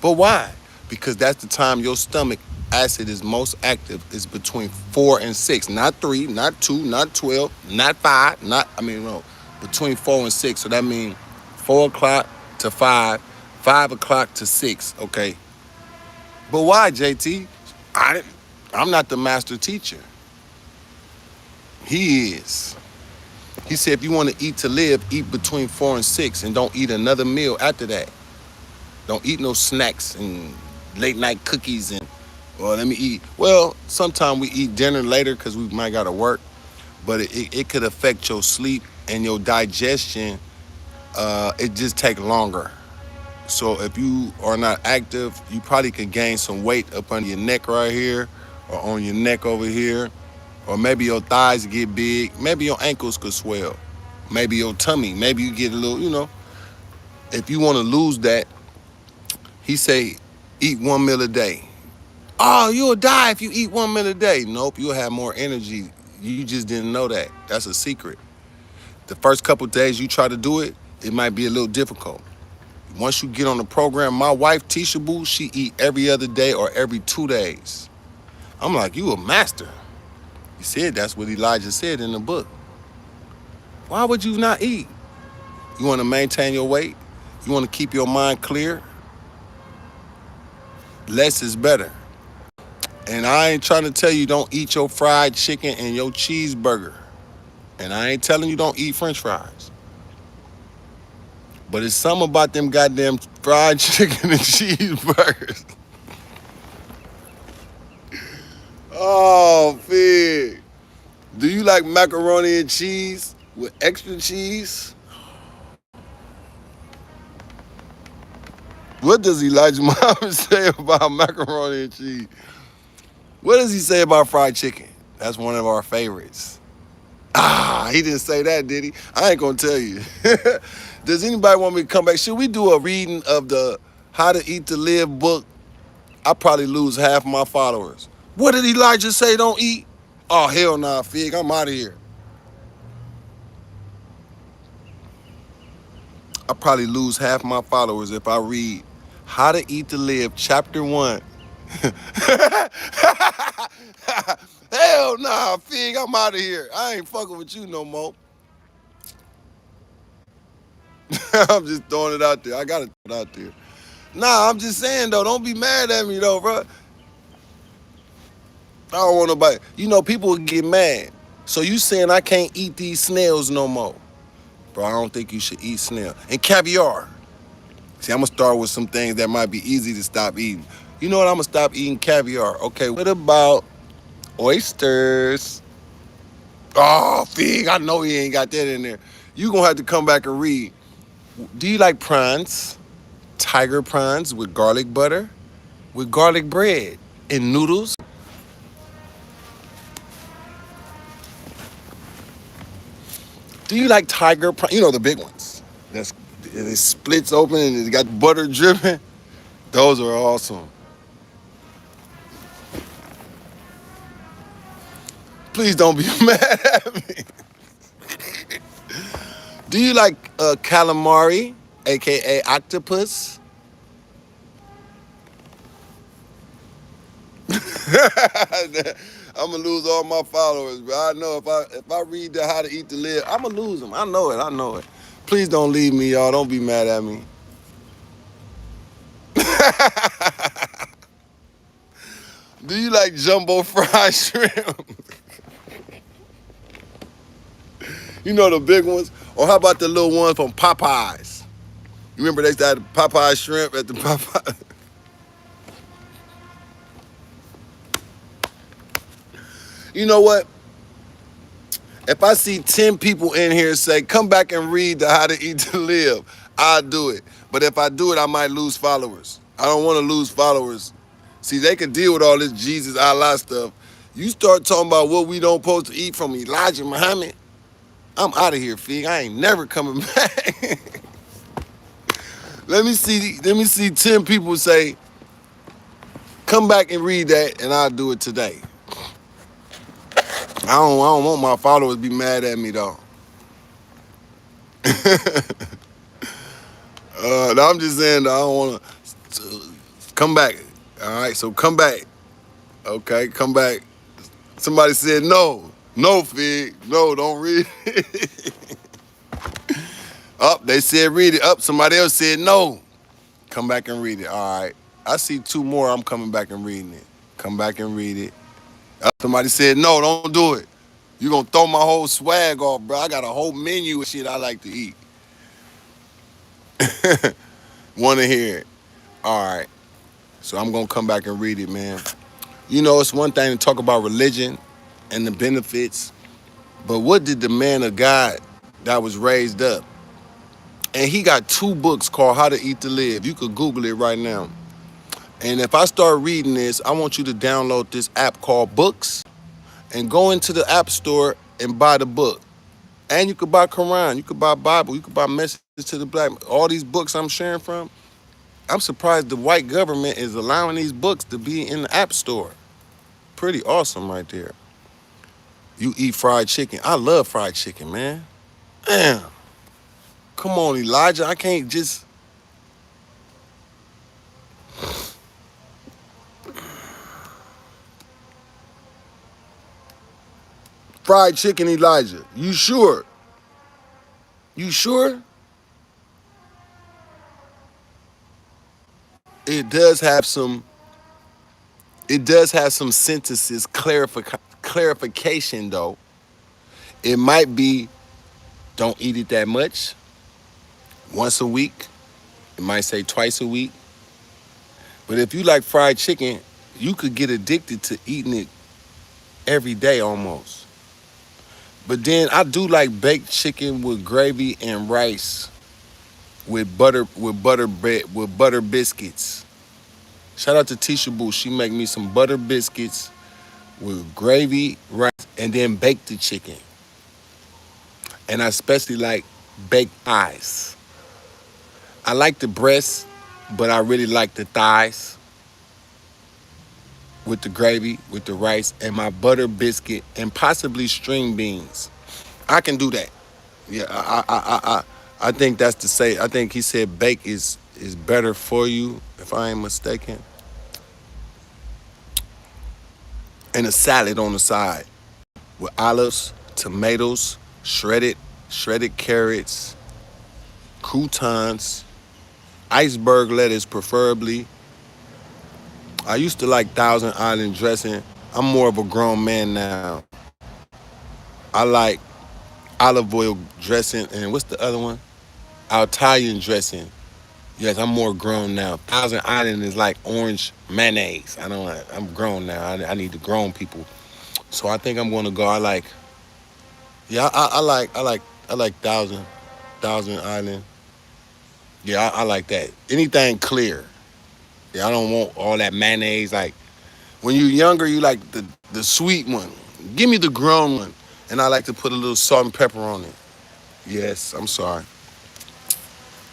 But why? Because that's the time your stomach acid is most active, is between 4 and 6. Not 3, not 2, not 12, not 5, no, between 4 and 6. So that means 4 o'clock to 5, 5 o'clock to 6, okay? But why, JT? I'm not the master teacher. He is. He said if you want to eat to live, eat between 4 and 6 and don't eat another meal after that. Don't eat no snacks and late night cookies or let me eat. Well, sometimes we eat dinner later because we might got to work, but it could affect your sleep and your digestion. It just take longer. So if you are not active, you probably could gain some weight up under your neck right here or on your neck over here. Or maybe your thighs get big. Maybe your ankles could swell. Maybe your tummy. Maybe you get a little, If you want to lose that, he say, eat 1 meal a day. Oh, you'll die if you eat 1 meal a day. Nope, you'll have more energy. You just didn't know that. That's a secret. The first couple days you try to do it, it might be a little difficult. Once you get on the program, my wife, Tisha Boo, she eat every other day or every 2 days. I'm like, you a master. He said that's what Elijah said in the book. Why would you not eat? You want to maintain your weight? You want to keep your mind clear? Less is better. And I ain't trying to tell you don't eat your fried chicken and your cheeseburger. And I ain't telling you don't eat french fries. But it's something about them goddamn fried chicken and cheeseburgers. Oh, Fig. Do you like macaroni and cheese with extra cheese? What does Elijah Muhammad say about macaroni and cheese? What does he say about fried chicken? That's one of our favorites. He didn't say that, did he? I ain't gonna tell you. Does anybody want me to come back? Should we do a reading of the How to Eat to Live book? I probably lose half my followers. What did Elijah say don't eat? Oh, hell nah, Fig, I'm out of here. I probably lose half my followers if I read How to Eat to Live, Chapter 1. Hell nah, Fig, I'm out of here. I ain't fucking with you no more. I'm just throwing it out there. I gotta throw it out there. Nah, I'm just saying though, don't be mad at me though, bro. I don't want nobody. People get mad. So you saying I can't eat these snails no more? Bro, I don't think you should eat snail. And caviar. See, I'm gonna start with some things that might be easy to stop eating. You know what? I'm gonna stop eating caviar. Okay, what about oysters? Oh, Fig, I know he ain't got that in there. You gonna have to come back and read. Do you like prawns? Tiger prawns with garlic butter, with garlic bread, and noodles? Do you like tiger prawns? The big ones. It splits open and it got butter dripping. Those are awesome. Please don't be mad at me. Do you like calamari, aka octopus? I'm gonna lose all my followers, but I know if I read the How to Eat to Live, I'm gonna lose them. I know it. Please don't leave me, y'all. Don't be mad at me. Do you like jumbo fried shrimp? You know the big ones? Or how about the little ones from Popeyes? You remember they had Popeye shrimp at the Popeye? You know what? If I see 10 people in here say, come back and read the How to Eat to Live, I'll do it. But if I do it, I might lose followers. I don't want to lose followers. See, they can deal with all this Jesus, Allah stuff. You start talking about what we don't supposed to eat from Elijah Muhammad, I'm out of here, Fig. I ain't never coming back. Let me see 10 people say, come back and read that, and I'll do it today. I don't want my followers to be mad at me though. No, I'm just saying that I don't want to come back. All right, so come back. Okay, come back. Somebody said no. No, Fig. No, don't read it. Up, they said read it. Up, somebody else said no. Come back and read it. All right. I see 2 more. I'm coming back and reading it. Come back and read it. Up, somebody said no, don't do it. You gonna throw my whole swag off, bro. I got a whole menu of shit I like to eat. Wanna hear it. All right. So I'm gonna come back and read it, man. You know, it's one thing to talk about religion and the benefits, but what did the man of God that was raised up? And he got 2 books called How to Eat to Live. You could Google it right now. And if I start reading this, I want you to download this app called Books and go into the app store and buy the book. And you could buy Quran, you could buy Bible, you could buy Message to the Black. All these books I'm sharing from, I'm surprised the white government is allowing these books to be in the app store. Pretty awesome right there. You eat fried chicken. I love fried chicken, man. Damn. Come on, Elijah. I can't just... Fried chicken, Elijah. You sure? You sure? It does have some... It does have some sentences, clarification, though. It might be, don't eat it that much. Once a week. It might say twice a week. But if you like fried chicken, you could get addicted to eating it every day almost. But then I do like baked chicken with gravy and rice with butter bread with butter biscuits. Shout out to Tisha Boo. She make me some butter biscuits with gravy, rice, and then bake the chicken. And I especially like baked thighs. I like the breasts, but I really like the thighs with the gravy, with the rice, and my butter biscuit, and possibly string beans. I can do that. Yeah, I think that's to say. I think he said bake is better for you, if I ain't mistaken. And a salad on the side with olives, tomatoes, shredded carrots, croutons, iceberg lettuce preferably. I used to like Thousand Island dressing. I'm more of a grown man now. I like olive oil dressing, and what's the other one? Italian dressing. Yes, I'm more grown now. Thousand Island is like orange mayonnaise. I'm grown now. I need the grown people. So I think I'm gonna go. Yeah, I like Thousand Island. Yeah, I like that. Anything clear. Yeah, I don't want all that mayonnaise. Like when you're younger, you like the sweet one. Give me the grown one, and I like to put a little salt and pepper on it. Yes, I'm sorry.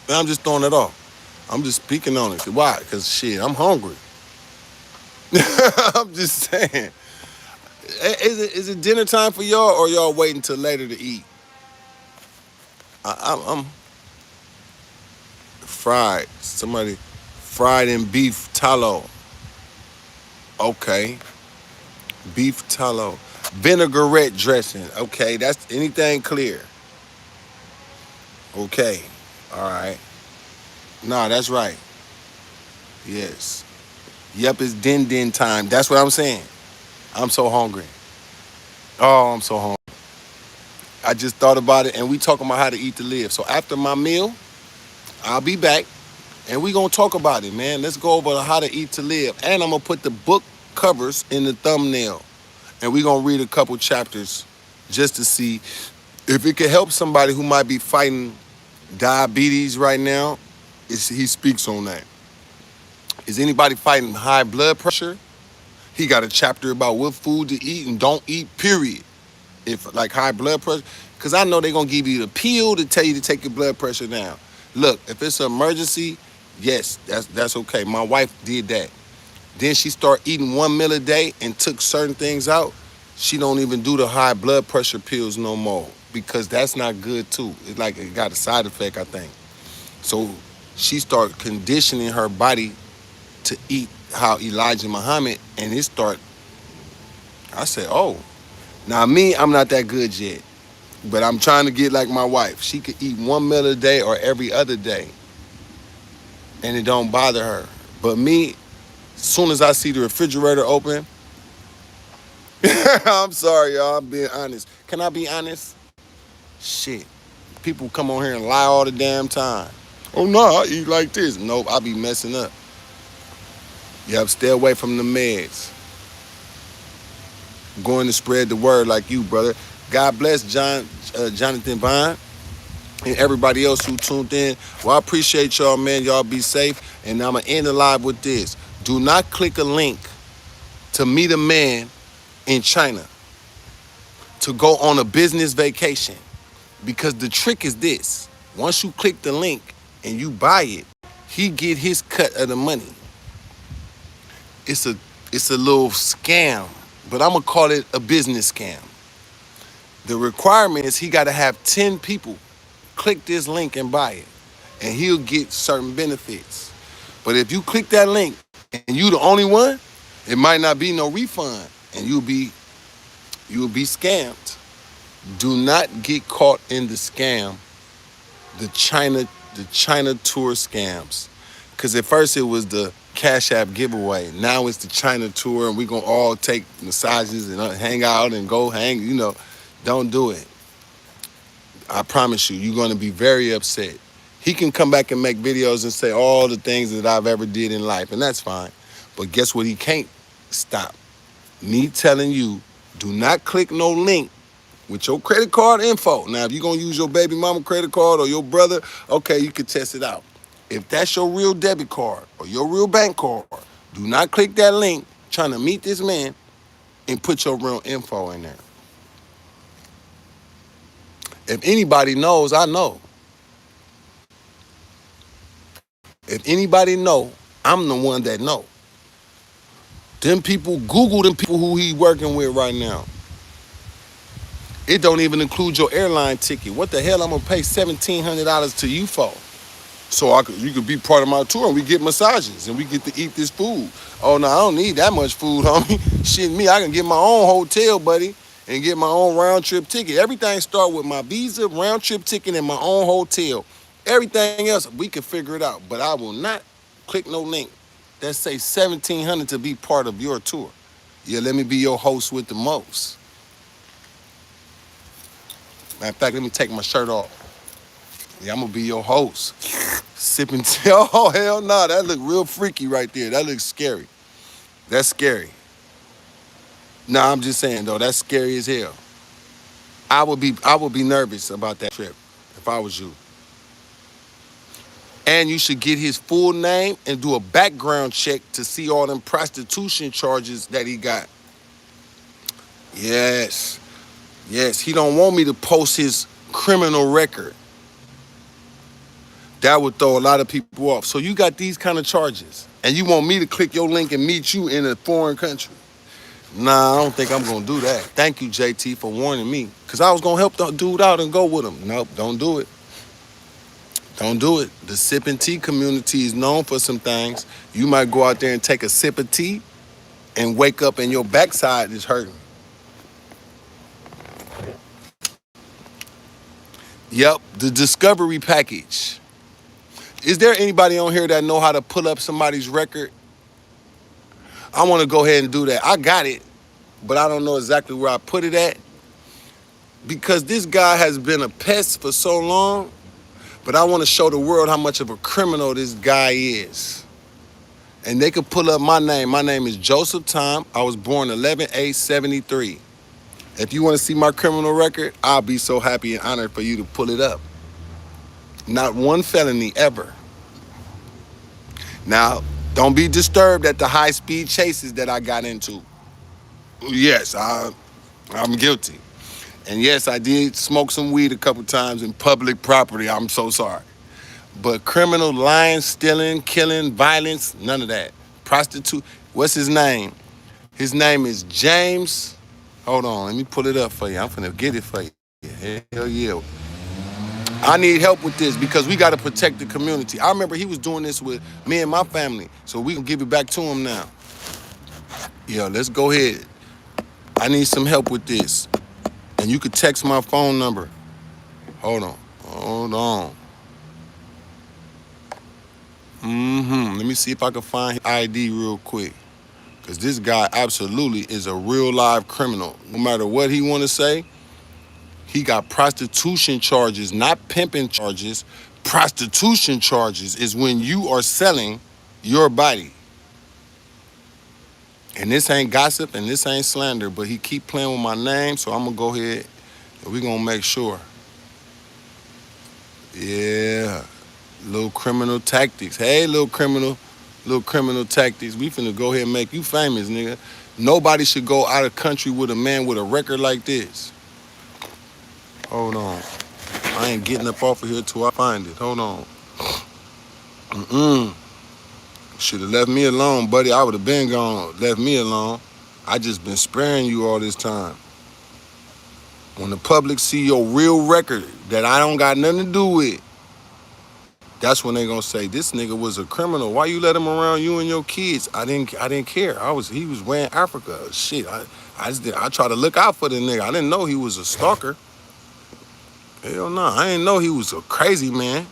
And I'm just throwing it off. I'm just speaking on it. Why? Because shit, I'm hungry. I'm just saying. Is it dinner time for y'all, or y'all waiting till later to eat? I'm fried. Somebody fried in beef tallow. Okay. Beef tallow. Vinaigrette dressing. Okay, that's anything clear. Okay. All right. Nah, that's right. Yes. Yep, it's din time. That's what I'm saying. I'm so hungry. Oh, I'm so hungry. I just thought about it, and we talking about how to eat to live. So after my meal, I'll be back, and we gonna talk about it, man. Let's go over how to eat to live, and I'm gonna put the book covers in the thumbnail, and we gonna read a couple chapters just to see if it can help somebody who might be fighting diabetes right now. He speaks on that. Is anybody fighting high blood pressure? He got a chapter about what food to eat and don't eat, period. If like high blood pressure, because I know they're going to give you the pill to tell you to take your blood pressure down. Look, if it's an emergency, yes, that's okay. My wife did that. Then she started eating 1 meal a day and took certain things out. She don't even do the high blood pressure pills no more because that's not good too. It's like it got a side effect, I think. So she started conditioning her body to eat how Elijah Muhammad, and it start. I said, oh, now me, I'm not that good yet, but I'm trying to get like my wife. She could eat 1 meal a day or every other day, and it don't bother her. But me, as soon as I see the refrigerator open, I'm sorry, y'all. I'm being honest. Can I be honest? Shit, people come on here and lie all the damn time. Oh no, I eat like this. Nope, I be messing up. Yep, stay away from the meds. I'm going to spread the word like you, brother. God bless Jonathan Vine and everybody else who tuned in. Well, I appreciate y'all, man. Y'all be safe. And I'm going to end the live with this. Do not click a link to meet a man in China to go on a business vacation. Because the trick is this. Once you click the link and you buy it, he get his cut of the money. It's a little scam, but I'm going to call it a business scam. The requirement is he got to have 10 people click this link and buy it, and he'll get certain benefits. But if you click that link and you the only one, it might not be no refund, and you'll be scammed. Do not get caught in the scam, the China tour scams, because at first it was the Cashapp giveaway. Now it's the China tour, and we're gonna all take massages and hang out and go hang. Don't do it. I promise you, you're gonna be very upset. He can come back and make videos and say all the things that I've ever did in life, and that's fine. But guess what? He can't stop me telling you, do not click no link with your credit card info. Now, if you're gonna use your baby mama credit card or your brother, okay, you can test it out. If that's your real debit card or your real bank card, do not click that link trying to meet this man and put your real info in there. If anybody knows, I know. If anybody know, I'm the one that know. Them people, Google them people who he working with right now. It don't even include your airline ticket. What the hell I'm gonna pay $1,700 to you for? So you could be part of my tour and we get massages and we get to eat this food. Oh no, I don't need that much food, homie. Shit, me, I can get my own hotel, buddy, and get my own round trip ticket. Everything start with my visa, round trip ticket, and my own hotel. Everything else, we can figure it out. But I will not click no link that say $1,700 to be part of your tour. Yeah, let me be your host with the most. Matter of fact, let me take my shirt off. Yeah, I'm gonna be your host. Sipping tea. Oh, hell no, nah, that look real freaky right there. That looks scary. That's scary. Nah, I'm just saying though, that's scary as hell. I would be nervous about that trip if I was you. And you should get his full name and do a background check to see all them prostitution charges that he got. Yes. Yes, he don't want me to post his criminal record. That would throw a lot of people off. So you got these kind of charges, and you want me to click your link and meet you in a foreign country. Nah, I don't think I'm going to do that. Thank you, JT, for warning me, because I was going to help the dude out and go with him. Nope, don't do it. Don't do it. The sipping tea community is known for some things. You might go out there and take a sip of tea and wake up and your backside is hurting. Yep, the discovery package. Is there anybody on here that know how to pull up somebody's record? I want to go ahead and do that. I got it, but I don't know exactly where I put it at because this guy has been a pest for so long, but I want to show the world how much of a criminal this guy is. And they could pull up my name. My name is Joseph Tom. I was born 11/8/73. If you want to see my criminal record, I'll be so happy and honored for you to pull it up. Not one felony ever. Now, don't be disturbed at the high-speed chases that I got into. Yes, I'm guilty. And yes, I did smoke some weed a couple times in public property. I'm so sorry. But criminal, lying, stealing, killing, violence, none of that. Prostitute, what's his name? His name is James. Hold on, let me pull it up for you. I'm finna get it for you. Hell yeah. I need help with this because we gotta protect the community. I remember he was doing this with me and my family, so we can give it back to him now. Yeah, let's go ahead. I need some help with this. And you could text my phone number. Hold on. Let me see if I can find his ID real quick. Because this guy absolutely is a real live criminal. No matter what he want to say, he got prostitution charges, not pimping charges. Prostitution charges is when you are selling your body. And this ain't gossip and this ain't slander, but he keep playing with my name, so I'm going to go ahead and we're going to make sure. Yeah. Little criminal tactics. Hey, little criminal tactics. We finna go ahead and make you famous, nigga. Nobody should go out of country with a man with a record like this. Hold on. I ain't getting up off of here till I find it. Hold on. Should have left me alone, buddy. I would have been gone. Left me alone. I just been sparing you all this time. When the public see your real record that I don't got nothing to do with, that's when they gonna say this nigga was a criminal. Why you let him around you and your kids? I didn't care. He was wearing Africa. Shit. I try to look out for the nigga. I didn't know he was a stalker. Hell no. I didn't know he was a crazy man.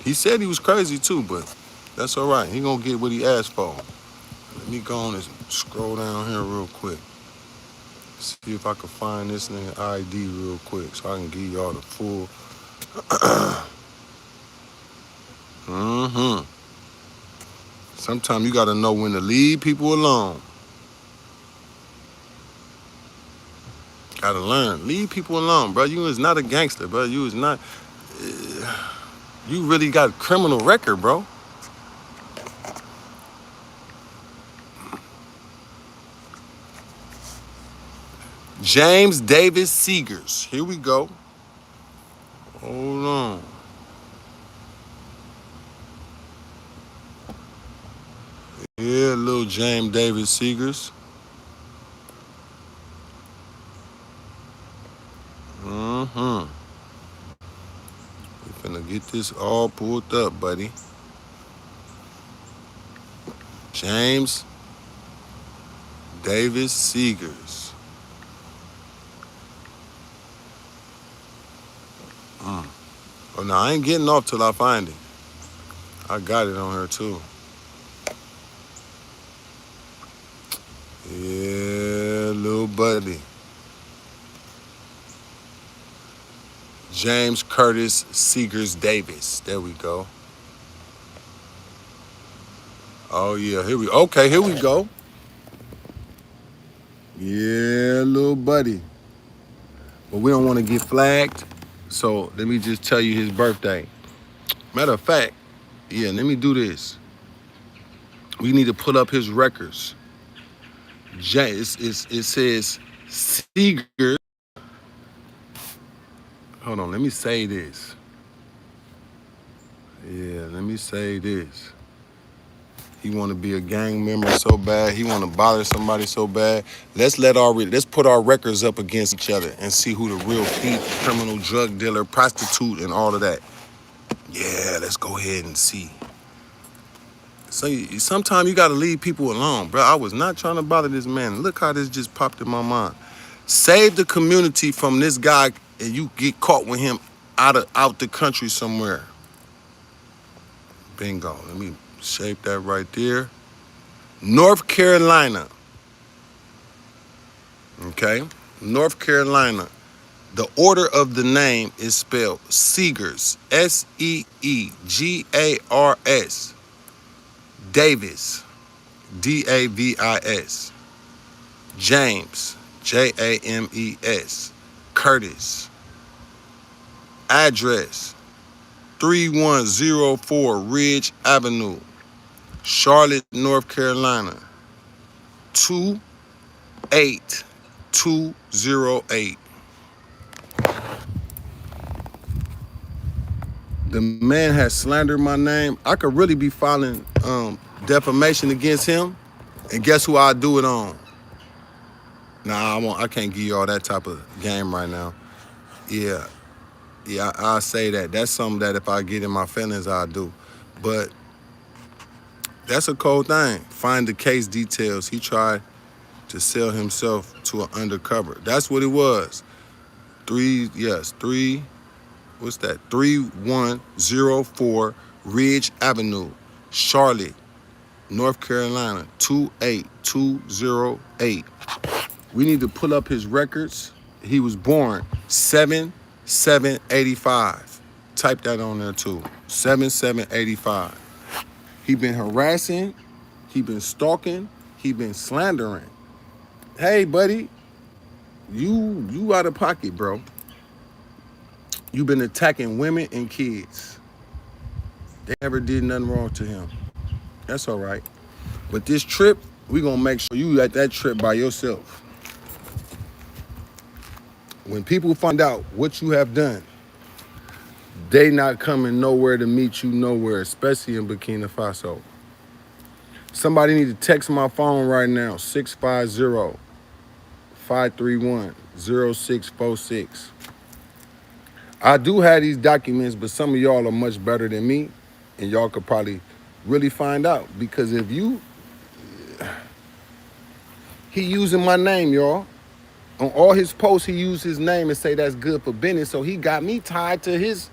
He said he was crazy too, but that's all right. He gonna get what he asked for. Let me go on and scroll down here real quick. See if I can find this nigga ID real quick so I can give y'all the full. Sometimes you gotta know when to leave people alone. Gotta learn. Leave people alone, bro. You is not a gangster, bro. You is not. You really got a criminal record, bro. James Davis Seegers. Here we go. Hold on. Yeah, little James Davis Seegers. We finna get this all pulled up, buddy. James Davis Seegers. Oh, no, I ain't getting off till I find it. I got it on her too. Yeah, little buddy. James Curtis Seegers Davis. There we go. Oh yeah, here we go. Yeah, little buddy. But we don't want to get flagged, so let me just tell you his birthday. Matter of fact, yeah, let me do this. We need to pull up his records. It says Seegers. Hold on, let me say this. Yeah, let me say this. He want to be a gang member so bad. He want to bother somebody so bad. Let's put our records up against each other and see who the real thief, criminal, drug dealer, prostitute, and all of that. Yeah, let's go ahead and see. So sometimes you got to leave people alone, bro. I was not trying to bother this man. Look how this just popped in my mind. Save the community from this guy, and you get caught with him out the country somewhere. Bingo. Let me shape that right there. North Carolina. Okay? North Carolina. The order of the name is spelled Seegers. Seegars. Davis. Davis. James. James. Curtis. Address 3104 Ridge Avenue, Charlotte, North Carolina, 28208. The man has slandered my name. I could really be filing defamation against him. And guess who I do it on? Nah, I can't give you all that type of game right now. Yeah, I'll say that. That's something that if I get in my feelings, I'll do. But that's a cold thing. Find the case details. He tried to sell himself to an undercover. That's what it was. 3104 Ridge Avenue, Charlotte, North Carolina, 28208. We need to pull up his records. He was born 7/7/85. Type that on there too. 7/7/85. He been harassing, he been stalking, he been slandering. Hey, buddy, you out of pocket, bro. You been attacking women and kids. They never did nothing wrong to him. That's all right. But this trip, we gonna make sure you at that trip by yourself. When people find out what you have done, they not coming nowhere to meet you nowhere, especially in Burkina Faso. Somebody need to text my phone right now, 650-531-0646. I do have these documents, but some of y'all are much better than me, and y'all could probably really find out. Because if he using my name, y'all. On all his posts, he used his name and say that's good for business. So he got me tied to his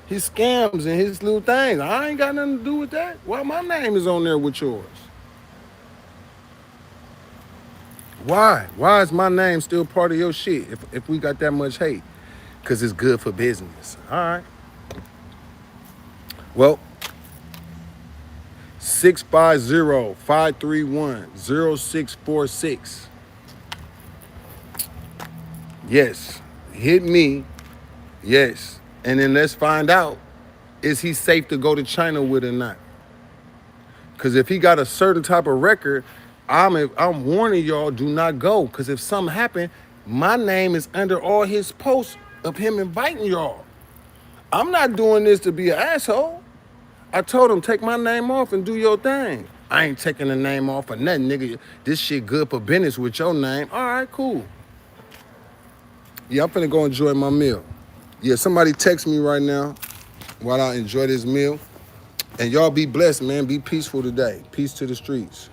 scams and his little things. I ain't got nothing to do with that. Well, my name is on there with yours. Why? Why is my name still part of your shit if we got that much hate? Because it's good for business. All right. Well, 650-531-0646. Yes, hit me. Yes. And then let's find out, is he safe to go to China with or not? Because if he got a certain type of record, I'm warning y'all, do not go. Because if something happened, my name is under all his posts of him inviting y'all. I'm not doing this to be an asshole. I told him, take my name off and do your thing. I ain't taking the name off or nothing, nigga. This shit good for business with your name. All right, cool. Yeah, I'm finna go enjoy my meal. Yeah, somebody text me right now while I enjoy this meal. And y'all be blessed, man. Be peaceful today. Peace to the streets.